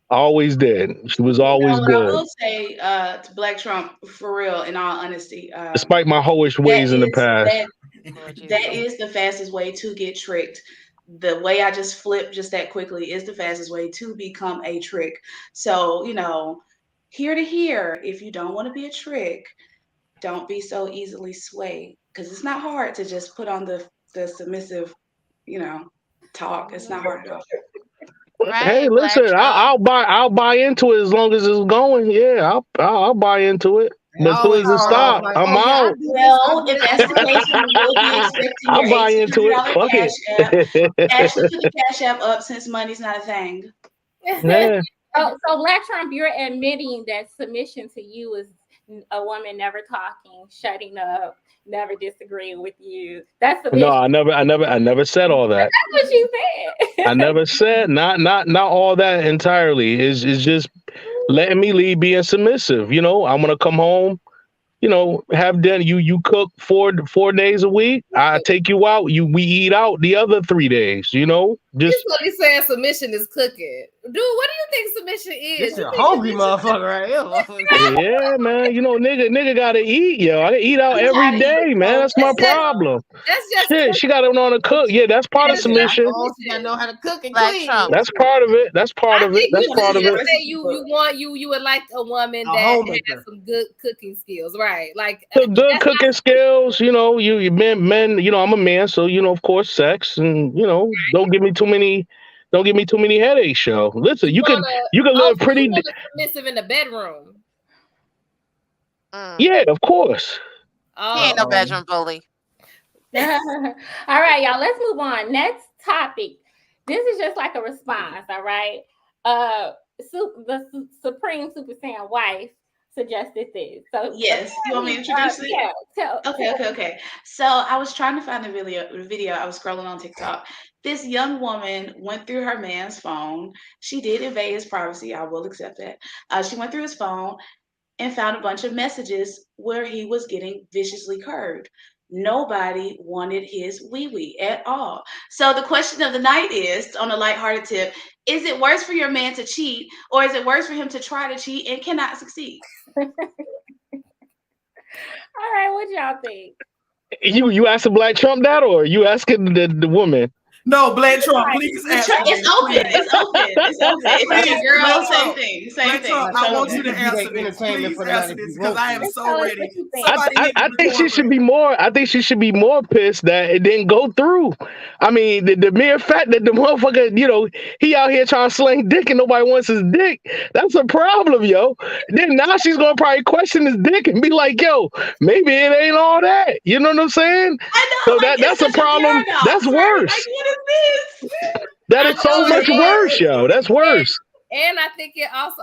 Always did. She was always good. I will say to Black Trump, for real, in all honesty, despite my hoish ways in the past. That is the fastest way to get tricked. The way I just flipped just that quickly is the fastest way to become a trick. So, here to here, if you don't want to be a trick, don't be so easily swayed. Because it's not hard to just put on the submissive, talk. It's not hard at all. Right, hey, listen, I'll buy into it as long as it's going. Yeah, I'll buy into it. But as soon as it stop, I'm out. Well, if that's the case, then we'll be expecting I'll your buy into it. Fuck Cash it. App. Ashley, put the Cash App up since money's not a thing. Yeah. So Black Trump, you're admitting that submission to you is a woman never talking, shutting up, never disagreeing with you. That's submission. No, I never said all that. That's what you said. I never said not all that entirely. It's just letting me lead, being submissive. I'm gonna come home, have dinner. You cook 4 days a week. I take you out. We eat out the other 3 days. Just what he's saying. Submission is cooking, dude. What do you think submission is? It's a hungry motherfucker right here. Yeah, man. Nigga gotta eat, yo. I eat out every day, man. That's my problem. That's just shit. She gotta know how to cook. Yeah, that's part of submission. She gotta know how to cook and Black clean. Trump. That's part of it. That's part of it. That's part of it. You would like a woman that has some good cooking skills, right? Like good cooking skills. You men. I'm a man, so of course, sex and don't give me too many headaches, yo. Listen, you can live pretty submissive in the bedroom. Yeah, of course. He ain't no bedroom bully. All right, y'all. Let's move on. Next topic. This is just like a response. All right. The Supreme Super Saiyan wife suggested this. So yes, you want me to introduce it? Yeah. Okay. So I was trying to find the video. I was scrolling on TikTok. This young woman went through her man's phone. She did invade his privacy. I will accept that. She went through his phone and found a bunch of messages where he was getting viciously curved. Nobody wanted his wee-wee at all. So the question of the night is, on a lighthearted tip, is it worse for your man to cheat, or is it worse for him to try to cheat and cannot succeed? All right, what y'all think? You asking Black Trump that, or you asking the woman? No, Black Trump, please answer. It's open. It's open. It's open. If it's a girl, same thing. Same Black thing. Trump, I want you to Be that answer this. entertainment Please for the night answer if you this because want I am to. so ready. I think she should be more. I think she should be more pissed that it didn't go through. I mean, the mere fact that the motherfucker, he out here trying to sling dick and nobody wants his dick. That's a problem, yo. Then now she's gonna probably question his dick and be like, yo, maybe it ain't all that. You know what I'm saying? I know. So Like, that's a problem. That's worse. Like, what is this? That is so much worse, yo. That's worse. And I think it also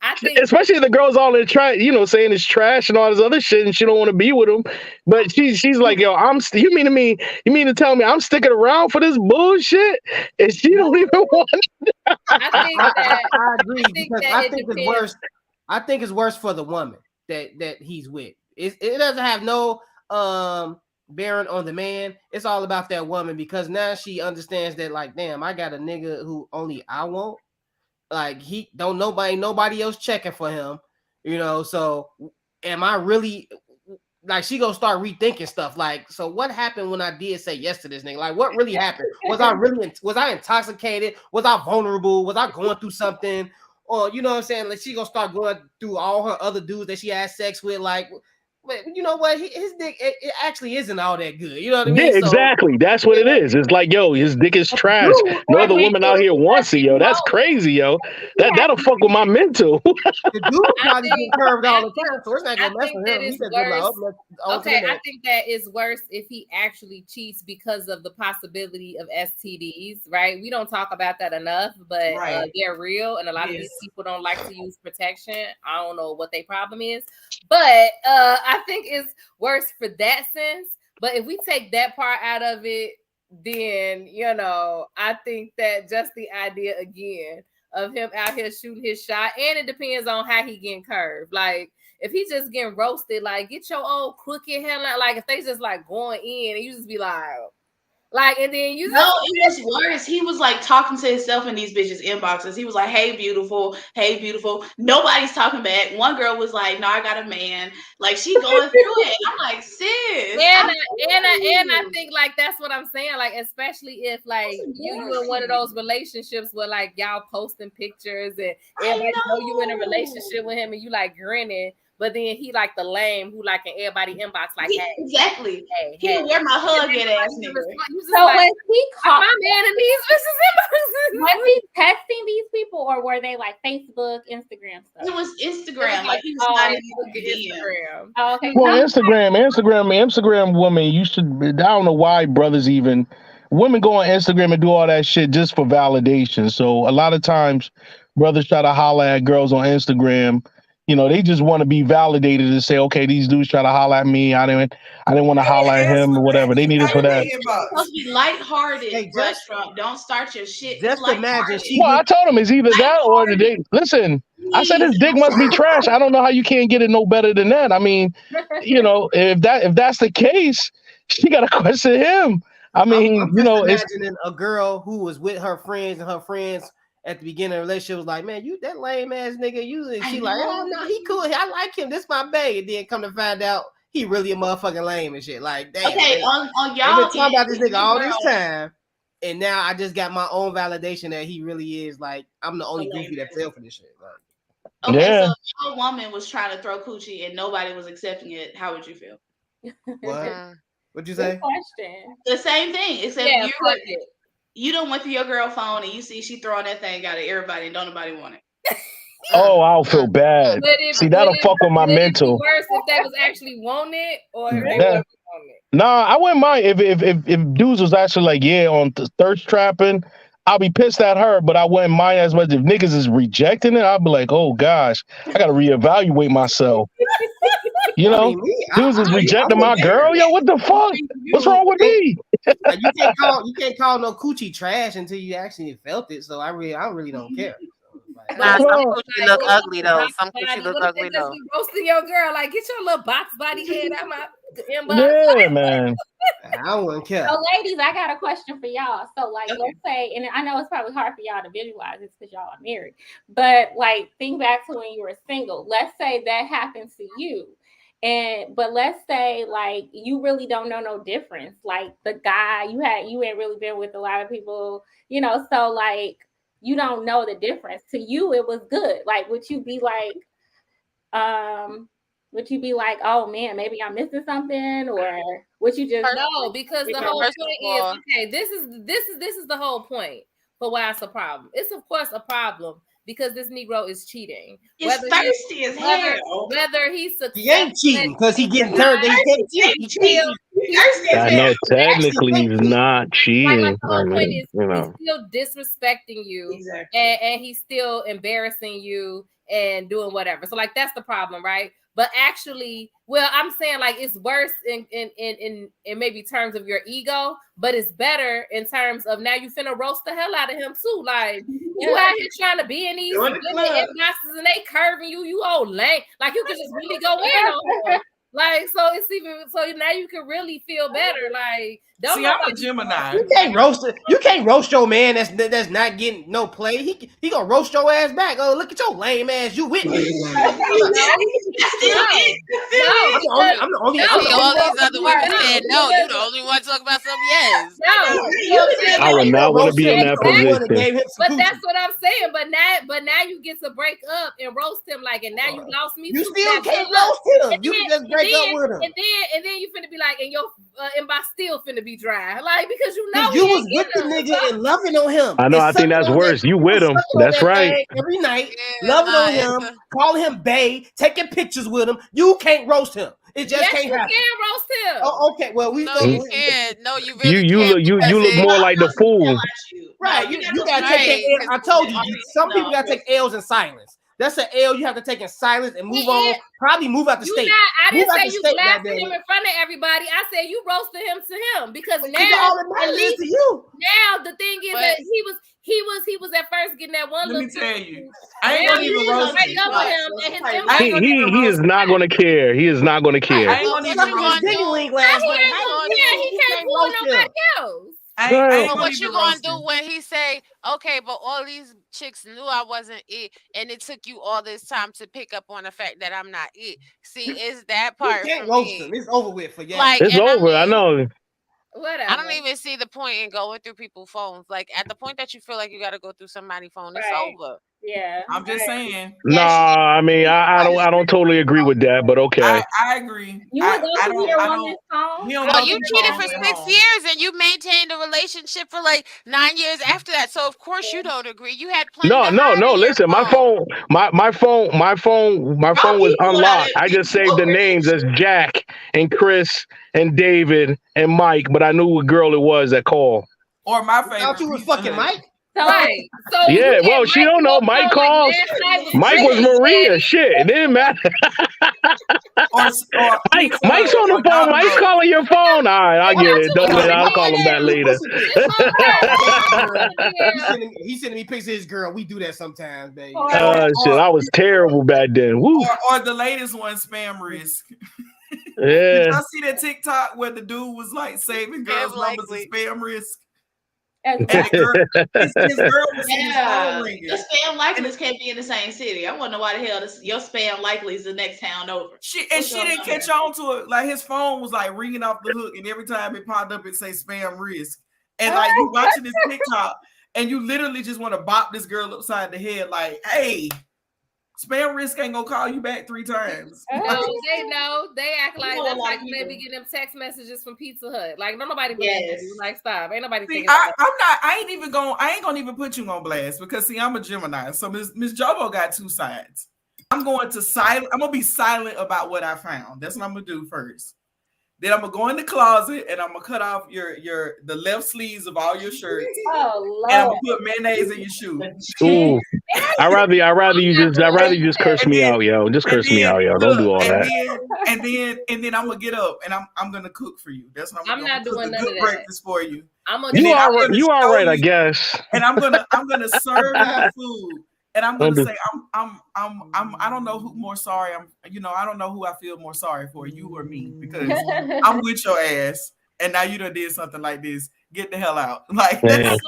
I think especially if the girl's all in trash, saying it's trash and all this other shit, and she don't want to be with him. But she's like, yo, you mean to tell me I'm sticking around for this bullshit? And she don't even want it. I agree because I think it's worse. I think it's worse for the woman that he's with. It doesn't have no bearing on the man. It's all about that woman because now she understands that, like, damn, I got a nigga who only I want. Like, he don't nobody else checking for him, so am I really, like, she gonna start rethinking stuff, like, so what happened when I did say yes to this nigga? Like, what really happened? Was I intoxicated? Was I vulnerable? Was I going through something? Or, you know what I'm saying? Like, she gonna start going through all her other dudes that she had sex with, like, you know what? His dick, it actually isn't all that good. You know what I mean? Yeah, exactly. That's what it is. It's like, yo, his dick is trash. No other woman out here wants it, yo. That's crazy, yo. That'll fuck with my mental. The dude probably get curved all the time, so it's not gonna mess with him. He just be like, I think that is worse if he actually cheats because of the possibility of STDs, right? We don't talk about that enough, but they're real, and a lot of these people don't like to use protection. I don't know what their problem is, but I think it's worse for that sense. But if we take that part out of it, then I think that just the idea again of him out here shooting his shot, and it depends on how he getting curved. Like, if he just getting roasted, like, get your old crooked hairline. Like, if they just like going in and you just be like, and then you No, it was worse. He was like talking to himself in these bitches' inboxes. He was like, hey, beautiful. Nobody's talking back. One girl was like, no, I got a man. Like, she going through it. I'm like, sis. And I think, like, that's what I'm saying. Like, especially if, like, you in one of those relationships where, like, y'all posting pictures and everybody know you in a relationship with him and you like grinning. But then he like the lame who like in everybody inbox like, hey, exactly. Hey, where my hug at ass nigga. So like, was he my man in these bitches inboxes? Was he texting these people or were they like Facebook, Instagram stuff? It was Instagram. Like, he was not Instagram. Oh, okay. Well, Instagram women, you should. I don't know why brothers even. Women go on Instagram and do all that shit just for validation. So a lot of times, brothers try to holler at girls on Instagram. They just want to be validated and say, okay, these dudes try to holler at me. I didn't want to holler at him or whatever. They need it for that. It's supposed to be lighthearted, Trump. Don't start your shit. Just imagine. Well, I told him it's either that or the dick. Listen, I said his dick must be trash. I don't know how you can't get it no better than that. I mean, if that's the case, she got to question him. I mean, I'm just imagining a girl who was with her friends and her friends at the beginning of the relationship was like, man, you that lame ass nigga, and she like, oh no, he cool, I like him, this my bae. And then come to find out he really a motherfucking lame and shit. Like, damn. Okay, on y'all, I've been talking about this nigga all this time, and now I just got my own validation that he really is like, I'm the only goofy that fell for this shit. Like, okay, so if your woman was trying to throw coochie and nobody was accepting it, how would you feel? What? What'd you say? Good question. The same thing, except you don't went through your girl phone and you see she throwing that thing out at everybody and don't nobody want it. Oh, I'll feel bad. See, that'll fuck with my mental. Worse if they was actually wanted or if they wasn't wanted. Nah, I wouldn't mind if dudes was actually like, on thirst trapping. I'll be pissed at her, but I wouldn't mind as much if niggas is rejecting it. I'll be like, oh gosh, I gotta reevaluate myself. Dudes is rejecting my girl. Yo, what the fuck? What's wrong with me? You can't call no coochie trash until you actually felt it. So I really don't care. Nah, some coochie look ugly though. Some coochie look ugly though. Roasting your girl, like, get your little box body head out my inbox. Yeah, man. I wouldn't care. So, ladies, I got a question for y'all. So, like, let's say, and I know it's probably hard for y'all to visualize this because y'all are married, but like, think back to when you were single. Let's say that happens to you, But let's say like you really don't know no difference. Like the guy you ain't really been with a lot of people, you know, so like you don't know the difference. To you it was good. Like would you be like, oh man, maybe I'm missing something, or would you just no? Because the whole point is okay. This is the whole point for why it's a problem. It's of course a problem because this Negro is cheating. He's thirsty as hell. Whether he's successful, he ain't cheating because he getting turned. I know technically he's not cheating. Like the whole point is he's still disrespecting you, and he's still embarrassing you and doing whatever. So like that's the problem, right? But actually, well, I'm saying like it's worse in maybe terms of your ego, but it's better in terms of now you finna roast the hell out of him too. Like you out here trying to be in these inboxes and they curving you old lame. Like you could just really go in on them. Like so it's even so now you can really feel better. Like don't see, I'm a Gemini. You can't roast it. You can't roast your man that's not getting no play. He gonna roast your ass back. Oh, look at your lame ass. You with me? I'm the only all these other women said no. You the only one talking about something. Yes. I would not want to be in that position. But that's what I'm saying. But now you get to break up and roast him like, and now you lost me. You still can't roast him. You can just break up with him. And then you finna be like, and your inbox still finna be dry, like because you know you was with the nigga and loving on him. I know. I think that's worse. You with him? That's right. Every night, loving on him, calling him bae, taking pictures with him. You can't roast him. It just can't happen. You can roast him. Oh, okay. Well, we you can't. No, you really you look more like the fool. Right. You gotta take that. I told you. Some people gotta take L's in silence. That's an L you have to take in silence and move on. Probably move out the state. I didn't say you blasted him in front of everybody. I said you roasted him to him because now at least to you. Now the thing is that he was at first getting that one. Let me tell you, I ain't gonna even roast him. He is not gonna care. He is not gonna care. I ain't gonna even roast him. He can't fool nobody else. But what you gonna do when he say, okay, but all these chicks knew I wasn't it, and it took you all this time to pick up on the fact that I'm not it? See, it's that part. You can't roast him. It's over with for you. Like, it's over. I know. Whatever. I don't even see the point in going through people's phones. Like at the point that you feel like you got to go through somebody's phone, it's over. Yeah, I'm just saying. No, I mean I don't totally agree with that, but okay. I agree. You would go through your woman's phone. Well, you cheated for 6 years and you maintained a relationship for like 9 years after that. So of course you don't agree. You had plenty. No. Listen, my phone was unlocked. I just saved the names as Jack and Chris and David and Mike, but I knew what girl it was that called. Or my favorite. Thought you was fucking Mike. Right. So yeah, well, she don't know. Mike called. Mike was Maria. Shit, it didn't matter. Mike's on the phone. Mike's calling your phone. All right, I get it. Don't let. I'll call him back later. He's sending me pictures of his girl. We do that sometimes, baby. Shit, I was terrible back then. Woo. Or the latest one, spam risk. Yeah. Did y'all see that TikTok where the dude was like saving girls' numbers and spam risk? And his girl was in his phone ringing. The spam likelies can't be in the same city. I wonder why the hell your spam likely is the next town over. She didn't catch on to it. Like his phone was like ringing off the hook, and every time it popped up, it say spam risk. And like you watching this TikTok, and you literally just want to bop this girl upside the head, like, hey. Spam risk ain't gonna call you back 3 times. No, they know. They act like that's like when they be getting them text messages from Pizza Hut. Like, don't nobody believe you. Like, stop. Ain't nobody thinking I ain't gonna even put you on blast because see, I'm a Gemini. So Miss Jobo got 2 sides. I'm going to silent. I'm gonna be silent about what I found. That's what I'm gonna do first. Then I'm gonna go in the closet and I'm gonna cut off the left sleeves of all your shirts. Oh, and I'm gonna put mayonnaise in your shoes. Ooh. I'd rather you just curse me out, yo. Just curse me out, yo. Don't do all that. And then I'm gonna get up and I'm gonna cook for you. That's what I'm not doing none of that. Breakfast for you. You all right, I guess. And I'm gonna serve you food. And I'm gonna say I don't know who more sorry I don't know who I feel more sorry for, you or me, because I'm with your ass and now you done did something like this. Get the hell out. Like that's,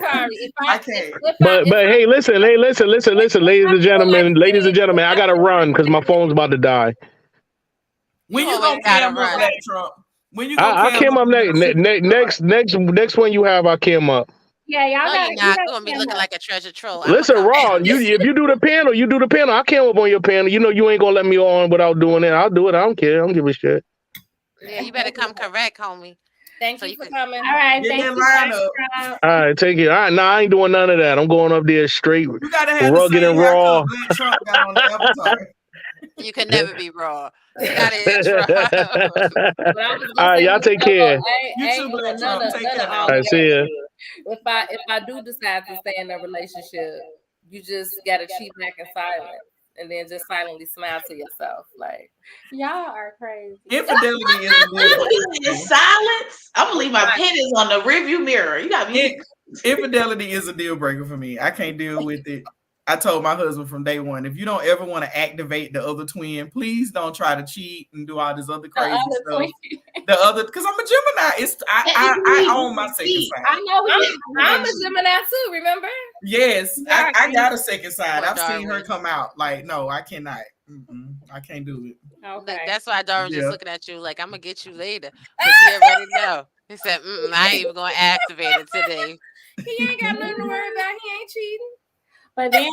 I can't. But hey, listen, ladies and gentlemen, I gotta run because my phone's about to die. When you gonna cam up that Trump? When you gonna I came up next one you have, I came up. Yeah, y'all No, got. you're not gonna be looking like a treasure trove. Listen, Raw, if you do the panel, you do the panel. I came up on your panel. You know you ain't gonna let me on without doing it. I'll do it. I don't care. I don't give a shit. Yeah, you better come correct, homie. Thank you for coming. All right, thank you. All right, take it. All right, I ain't doing none of that. I'm going up there straight, You gotta have rugged the and same raw. haircut Black Trump got on the avatar. You can never be raw. You gotta All right, y'all take care. I ain't doing none of all All right, see ya. If I do decide to stay in a relationship, you just gotta cheat back in silence and then just silently smile to yourself. Like y'all are crazy. Infidelity is in silence. I'm gonna leave my pennies on the rearview mirror. You got me. Infidelity is a deal breaker for me. I can't deal with it. I told my husband from day one, if you don't ever want to activate the other twin, please don't try to cheat and do all this other crazy stuff. The other, because I'm a Gemini. I own my second side. I know I'm a Gemini too. Remember? Yes, I got a second side. I've seen her come out. Like, no, I cannot. I can't do it. Okay. That's why Darwin's just looking at you like, I'm gonna get you later. Because he already know. He said, I ain't even gonna activate it today. He ain't got nothing to worry about. He ain't cheating. But then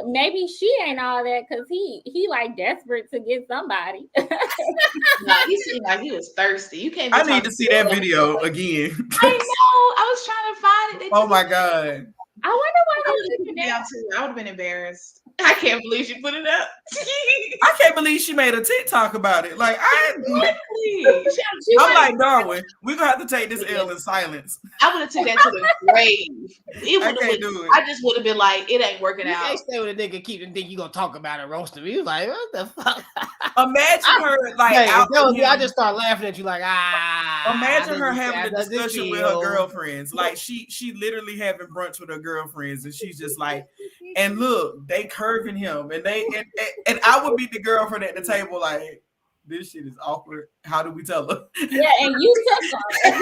maybe she ain't all that because he like desperate to get somebody. No, he seemed like he was thirsty. You can't. I need to see that video again. I know. I was trying to find it. Oh my god. I wonder why they took it down too. I would have been embarrassed. I can't believe she put it up. I can't believe she made a TikTok about it. Like I'm like Darwin. We're gonna have to take this L in silence. I would have took that to the grave. I can't do it. I just would have been like, it ain't working out. You can't stay with a nigga, keep the think you gonna talk about it, roast him. You like, what the fuck? Imagine her like. Hey, if that was me, I just start laughing at you like, Imagine her having a discussion with her girlfriends. Like she literally having brunch with her girlfriends, and she's just like, and look, they curving him, and and I would be the girlfriend at the table like, this shit is awkward. How do we tell her? Yeah, and you took her.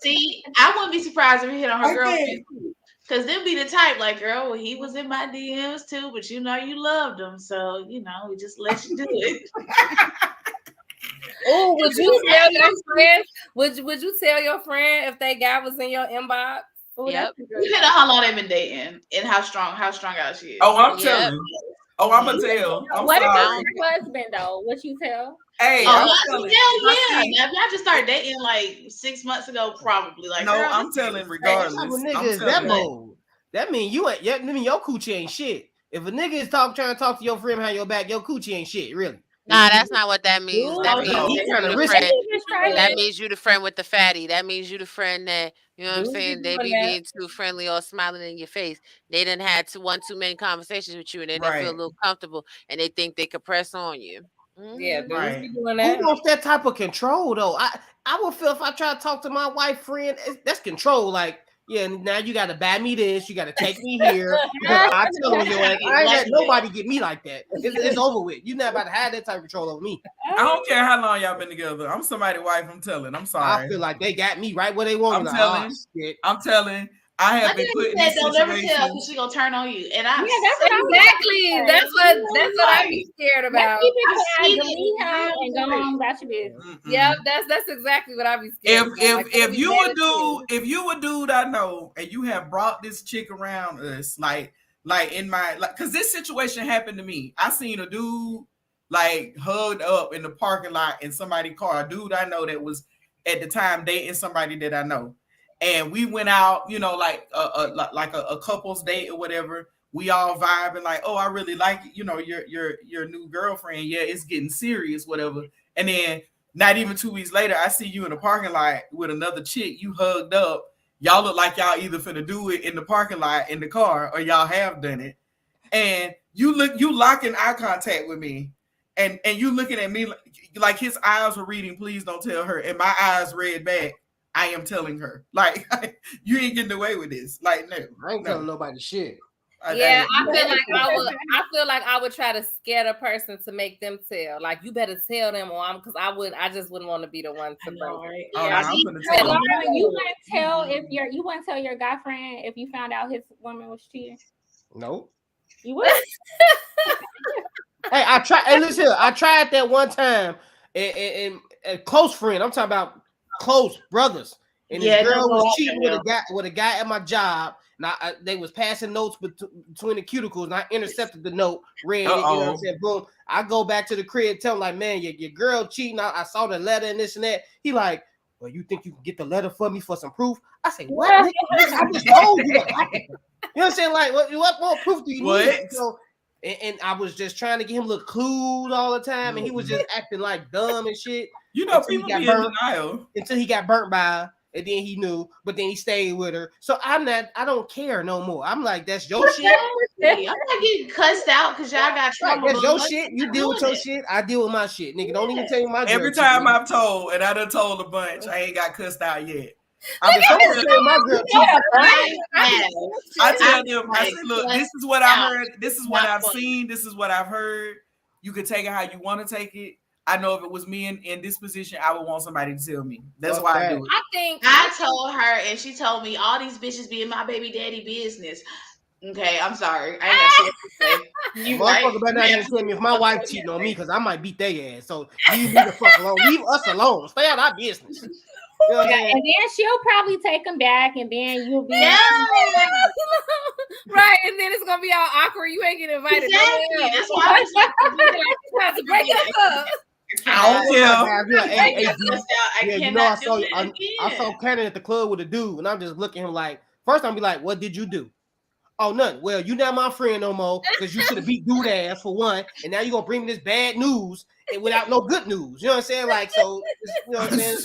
See, I wouldn't be surprised if he hit on her girlfriend too. Because they'll be the type like, girl, well, he was in my DMs too, but you know you loved him, so you know we just let you do it. Oh, would you tell your friend? Would you tell your friend if that guy was in your inbox? Ooh, yep. Depending on how long they've been dating and how strong out she is. Oh, I'm telling. Oh, I'm gonna tell. What about your husband though? What you tell? Hey, hell yeah! Now, if y'all just started dating like 6 months ago, probably like. No, I'm telling regardless. That mean you ain't. Yeah, I mean your coochie ain't shit. If a nigga is trying to talk to your friend behind your back, your coochie ain't shit, really. Nah, that's not what that means. That means that means you the friend with the fatty. That means you the friend that, you know what I'm saying, they be being too friendly or smiling in your face. They done had too many conversations with you and they didn't feel a little comfortable and they think they could press on you. Yeah, right. Who wants that type of control though? I would feel if I try to talk to my wife friend, that's control. Like, yeah, now you got to buy me this. You got to take me here. I tell them, I ain't let nobody get me like that. It's over with. You're not about to have that type of control over me. I don't care how long y'all been together. I'm somebody's wife. I'm telling. I'm sorry. I feel like they got me right where they want. I'm telling. I have been put in this don't never tell because she gonna turn on you. And I that's what I be scared about. And go on about your business. Yeah, that's exactly what I be scared about. If you a dude I know and you have brought this chick around us, like in my because this situation happened to me. I seen a dude like hugged up in the parking lot in somebody's car. A dude I know that was at the time dating somebody that I know. And we went out, you know, like a couple's date or whatever. We all vibing like, oh, I really like, you know, your new girlfriend. Yeah, it's getting serious, whatever. And then not even 2 weeks later, I see you in the parking lot with another chick. You hugged up. Y'all look like y'all either finna do it in the parking lot in the car or y'all have done it. And you locking eye contact with me. And you looking at me like his eyes were reading, please don't tell her. And my eyes read back, I am telling her, like, you ain't getting away with this. Like, no, I ain't telling nobody shit. Yeah, I feel like I would try to scare the person to make them tell. Like, you better tell them, or I just wouldn't want to be the one to break. Yeah, you wouldn't tell you wouldn't tell your guy friend if you found out his woman was cheating. Nope. You would. Hey, I tried. Hey, listen, I tried that one time, and a close friend. I'm talking about close brothers. And this girl was cheating with a guy at my job. And they was passing notes between the cuticles, and I intercepted the note, read it. You know what I'm saying? Boom. I go back to the crib, tell him like, man, your girl cheating. I saw the letter and this and that. He like, well, you think you can get the letter for me for some proof? I say, what? I just told you what happened. You know what I'm saying? Like, what more proof do you need? So, and I was just trying to get him little clues all the time, and he was just acting like dumb and shit. You know, people be in denial until he got burnt by. And then he knew, but then he stayed with her. So I don't care no more. I'm like, that's your shit. I'm not getting cussed out because y'all got trouble. That's your shit. You deal with your shit. I deal with my shit. Nigga, don't even tell me my every girl time shit, I've told, and I done told a bunch, I ain't got cussed out yet. I tell my girl I tell them, I say, look, this is what I heard. This is what I've seen. This is what I've heard. You can take it how you want to take it. I know if it was me in this position, I would want somebody to tell me. That's why I do it. I think I told her, and she told me all these bitches be in my baby daddy business. Okay, I'm sorry. I ain't got shit to say. You motherfucker better not even tell me if my wife cheating on me because I might beat their ass. So leave me the fuck alone. Leave us alone. Stay out of our business. You know and then she'll probably take them back, and then you'll be right, and then it's gonna be all awkward. You ain't getting invited. Exactly. That's why I have to break it up. I saw Cannon at the club with a dude, and I'm just looking at him like, first I'm be like, what did you do? Oh, nothing. Well, you not my friend no more because you should have beat dude ass for one, and now you're gonna bring me this bad news and without no good news. You know what I'm saying? Like, so you know what I'm saying?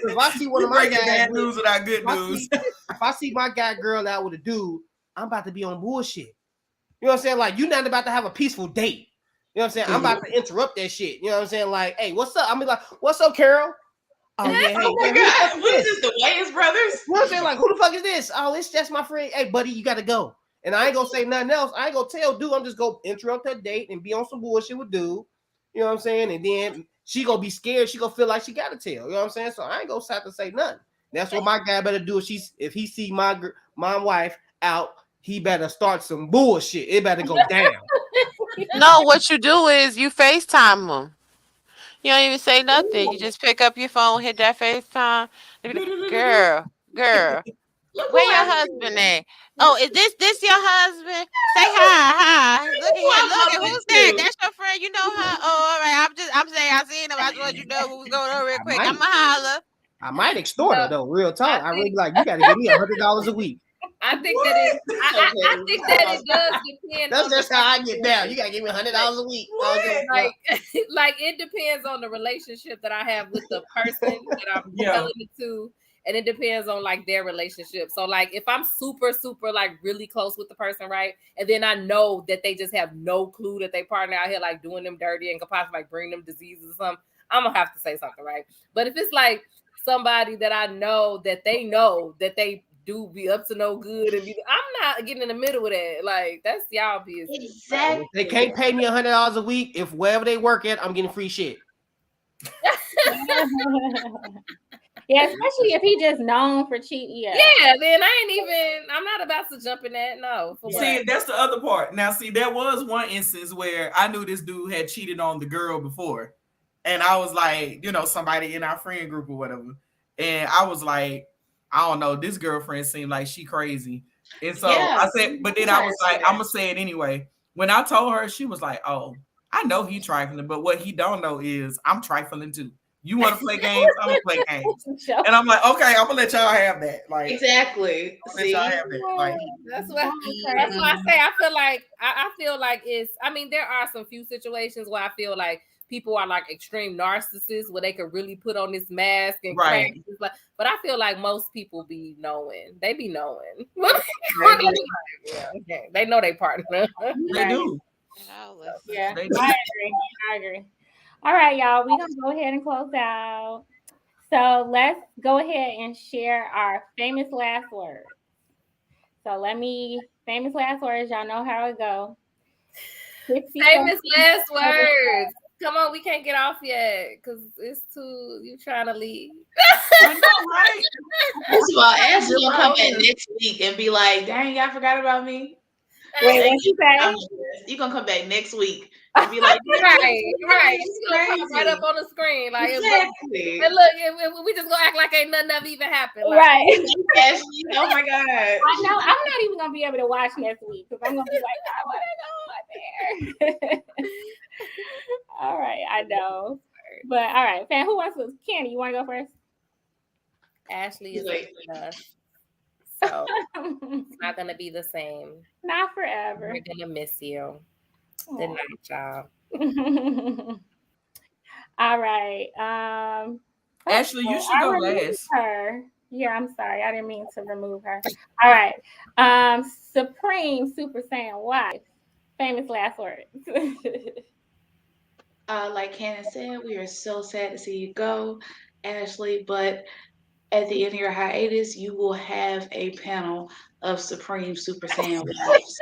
If I see one of my guys bad news without good news, if I see my guy girl out with a dude, I'm about to be on bullshit. You know what I'm saying? Like, you're not about to have a peaceful date. You know what I'm saying? I'm about to interrupt that shit. You know what I'm saying? Like, hey, what's up? I'm like, what's up, Carol? Oh, yeah, hey, oh my God. What is this? The Wayans brothers? You know what I'm saying? Like, who the fuck is this? Oh, it's just my friend. Hey, buddy, you got to go. And I ain't going to say nothing else. I ain't going to tell dude. I'm just going to interrupt her date and be on some bullshit with dude. You know what I'm saying? And then she going to be scared. She going to feel like she got to tell. You know what I'm saying? So I ain't going to have to say nothing. That's what my guy better do. If he see my wife out, he better start some bullshit. It better go down. No, what you do is you FaceTime them. You don't even say nothing. You just pick up your phone, hit that FaceTime. Girl. Where your husband at? Oh, is this your husband? Say hi. Look at who's that? That's your friend. You know her? Oh, all right. I'm saying I seen him. I just want you to know what's going on real quick. I'm a holler. I might extort her though. Real talk. I really like. You got to give me $100 a week. I think that I think that it does depend. That's just how I get down. You gotta give me $100 a week. Like it depends on the relationship that I have with the person that I'm telling it to, and it depends on like their relationship. So like if I'm super like really close with the person, right, and then I know that they just have no clue that they partner out here like doing them dirty and could possibly like bring them diseases or something, I'm gonna have to say something, right? But if it's like somebody that I know that they do be up to no good, and I'm not getting in the middle of that. Like that's y'all business. Exactly. They can't pay me $100 a week if wherever they work at, I'm getting free shit. Yeah, especially if he just known for cheating. Yeah, then I'm not about to jump in that. No. See, that's the other part. Now, see, there was one instance where I knew this dude had cheated on the girl before. And I was like, somebody in our friend group or whatever. And I was like, I don't know, this girlfriend seemed like she crazy. And so I said, but then I was like, I'm going to say it anyway. When I told her, she was like, oh, I know he trifling, but what he don't know is I'm trifling too. You want to play games? I'm going to play games. And I'm like, okay, I'm going to let y'all have that. Like, exactly. Let y'all have that. Like, that's why I say I feel like it's, I mean, there are some few situations where I feel like people are like extreme narcissists where they could really put on this mask and crack. But I feel like most people be knowing. They be knowing. They know they partner. They do. Yeah, I agree. All right, y'all. We're gonna go ahead and close out. So let's go ahead and share our famous last words. So famous last words. Y'all know how it go. Famous last words. Come on, we can't get off yet because it's too. You trying to leave? I know, right? First of all, Ashley will come in next week and be like, "Dang, y'all forgot about me." Wait, what you say? You're gonna come back next week and be like, right. It's gonna pop right up on the screen. Like, exactly. And look, we just gonna act like ain't nothing ever even happened. Like, Right. Ashley, oh my God. I know. I'm not even gonna be able to watch next week because I'm gonna be like, I want to go there. All right, I know. But all right, Fan, who wants to? Kenny, you want to go first? Ashley is with us, so it's not gonna be the same. Not forever. We're gonna miss you. Good night, y'all. All right. Ashley, you should go last. Her. Yeah, I'm sorry. I didn't mean to remove her. All right. Supreme Super Saiyan wife. Famous last words. Like Cannon said, we are so sad to see you go, Ashley, but at the end of your hiatus, you will have a panel of Supreme Super Saiyan wives.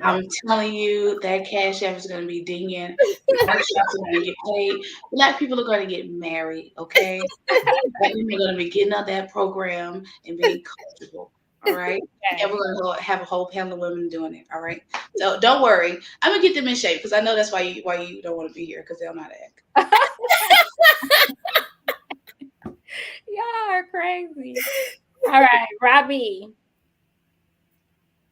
I'm telling you, that Cash App is going to be dinging. Workshops are going to get paid. Black people are going to get married, okay? Black people are going to be getting on that program and being comfortable. All right. And we're going to have a whole panel of women doing it. All right. So don't worry. I'm going to get them in shape because I know that's why you don't want to be here because they don't know how to act. Y'all are crazy. All right, Robbie.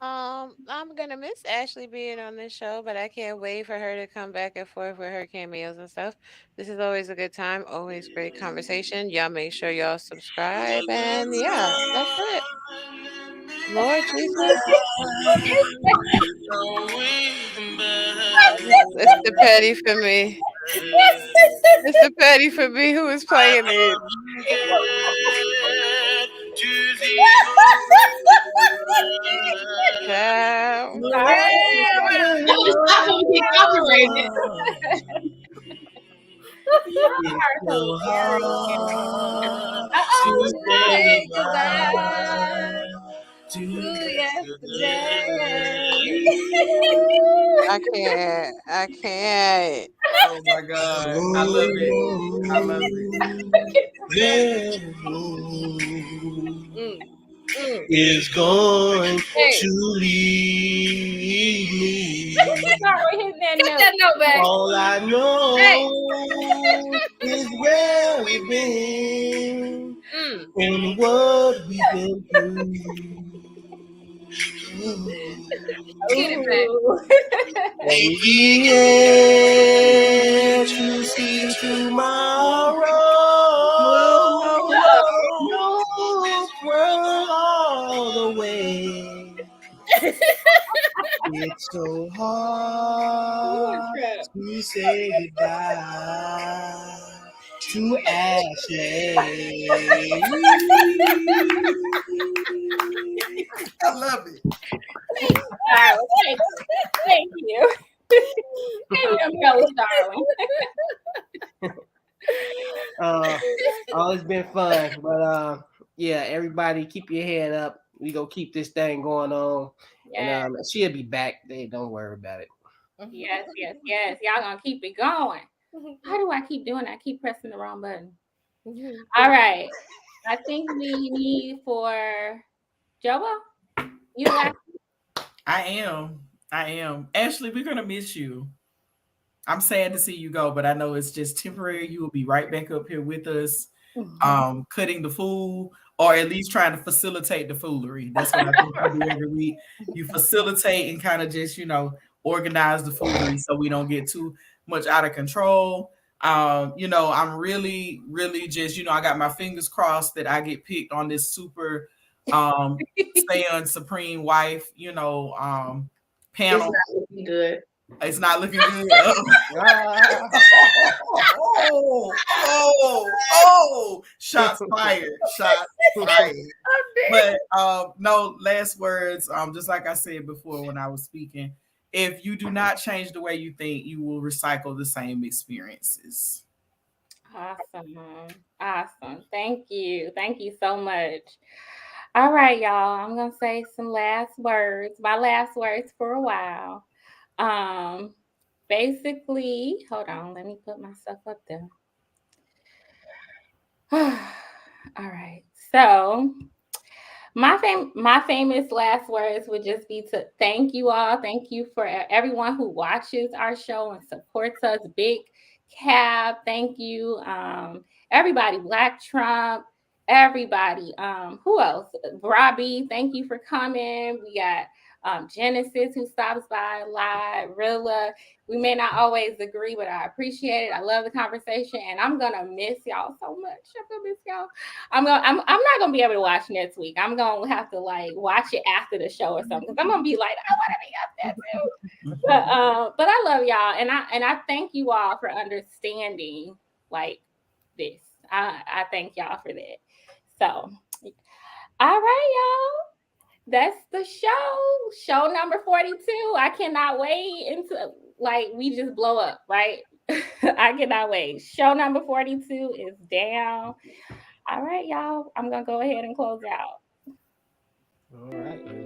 I'm gonna miss Ashley being on this show, but I can't wait for her to come back and forth with her cameos and stuff. This is always a good time, always great conversation. Y'all make sure y'all subscribe, and yeah, that's it. Lord Jesus. It's the petty for me. It's the petty for me who is playing it. Child. I can't. Oh my God. I love it. I love it. Is going to leave me. All I know is where we've been and what we've been through. Get it back. Maybe yet to see tomorrow. All the way. It's so hard to say goodbye to Ashley. I love it. Thank you. It's been fun, but yeah, everybody keep your head up. We gonna keep this thing going on, and she'll be back. Don't worry about it. Yes. Y'all gonna keep it going. How do I keep doing that? I keep pressing the wrong button. All right. I think we need for Jobo. You last. I am. Ashley, we're gonna miss you. I'm sad to see you go, but I know it's just temporary. You will be right back up here with us, cutting the fool, or at least trying to facilitate the foolery. That's what I think you do every week. You facilitate and kind of just, organize the foolery so we don't get too much out of control. I'm really, really just, I got my fingers crossed that I get picked on this super Saiyan Supreme wife, panel. It's not looking good. It's not looking good. Shots fired. But no, last words. Just like I said before when I was speaking, if you do not change the way you think, you will recycle the same experiences. Awesome. Thank you so much. All right, y'all, I'm gonna say some last words. My last words for a while. Basically, hold on, let me put myself up there. All right. So My famous last words would just be to thank you all. Thank you for everyone who watches our show and supports us. Big Cab, thank you. Everybody, Black Trump, everybody. Who else? Robbie, thank you for coming. We got Genesis who stops by a lot. Rilla. We may not always agree, but I appreciate it. I love the conversation, and I'm gonna miss y'all so much. I'm gonna miss y'all. I'm not gonna be able to watch next week. I'm gonna have to like watch it after the show or something because I'm gonna be like, I want to be up there too. But I love y'all, and I thank you all for understanding like this. I thank y'all for that. So, all right, y'all. That's the show. Show number 42. I cannot wait until like we just blow up, right? I cannot wait. Show number 42 is down. All right, y'all. I'm gonna go ahead and close out. All right.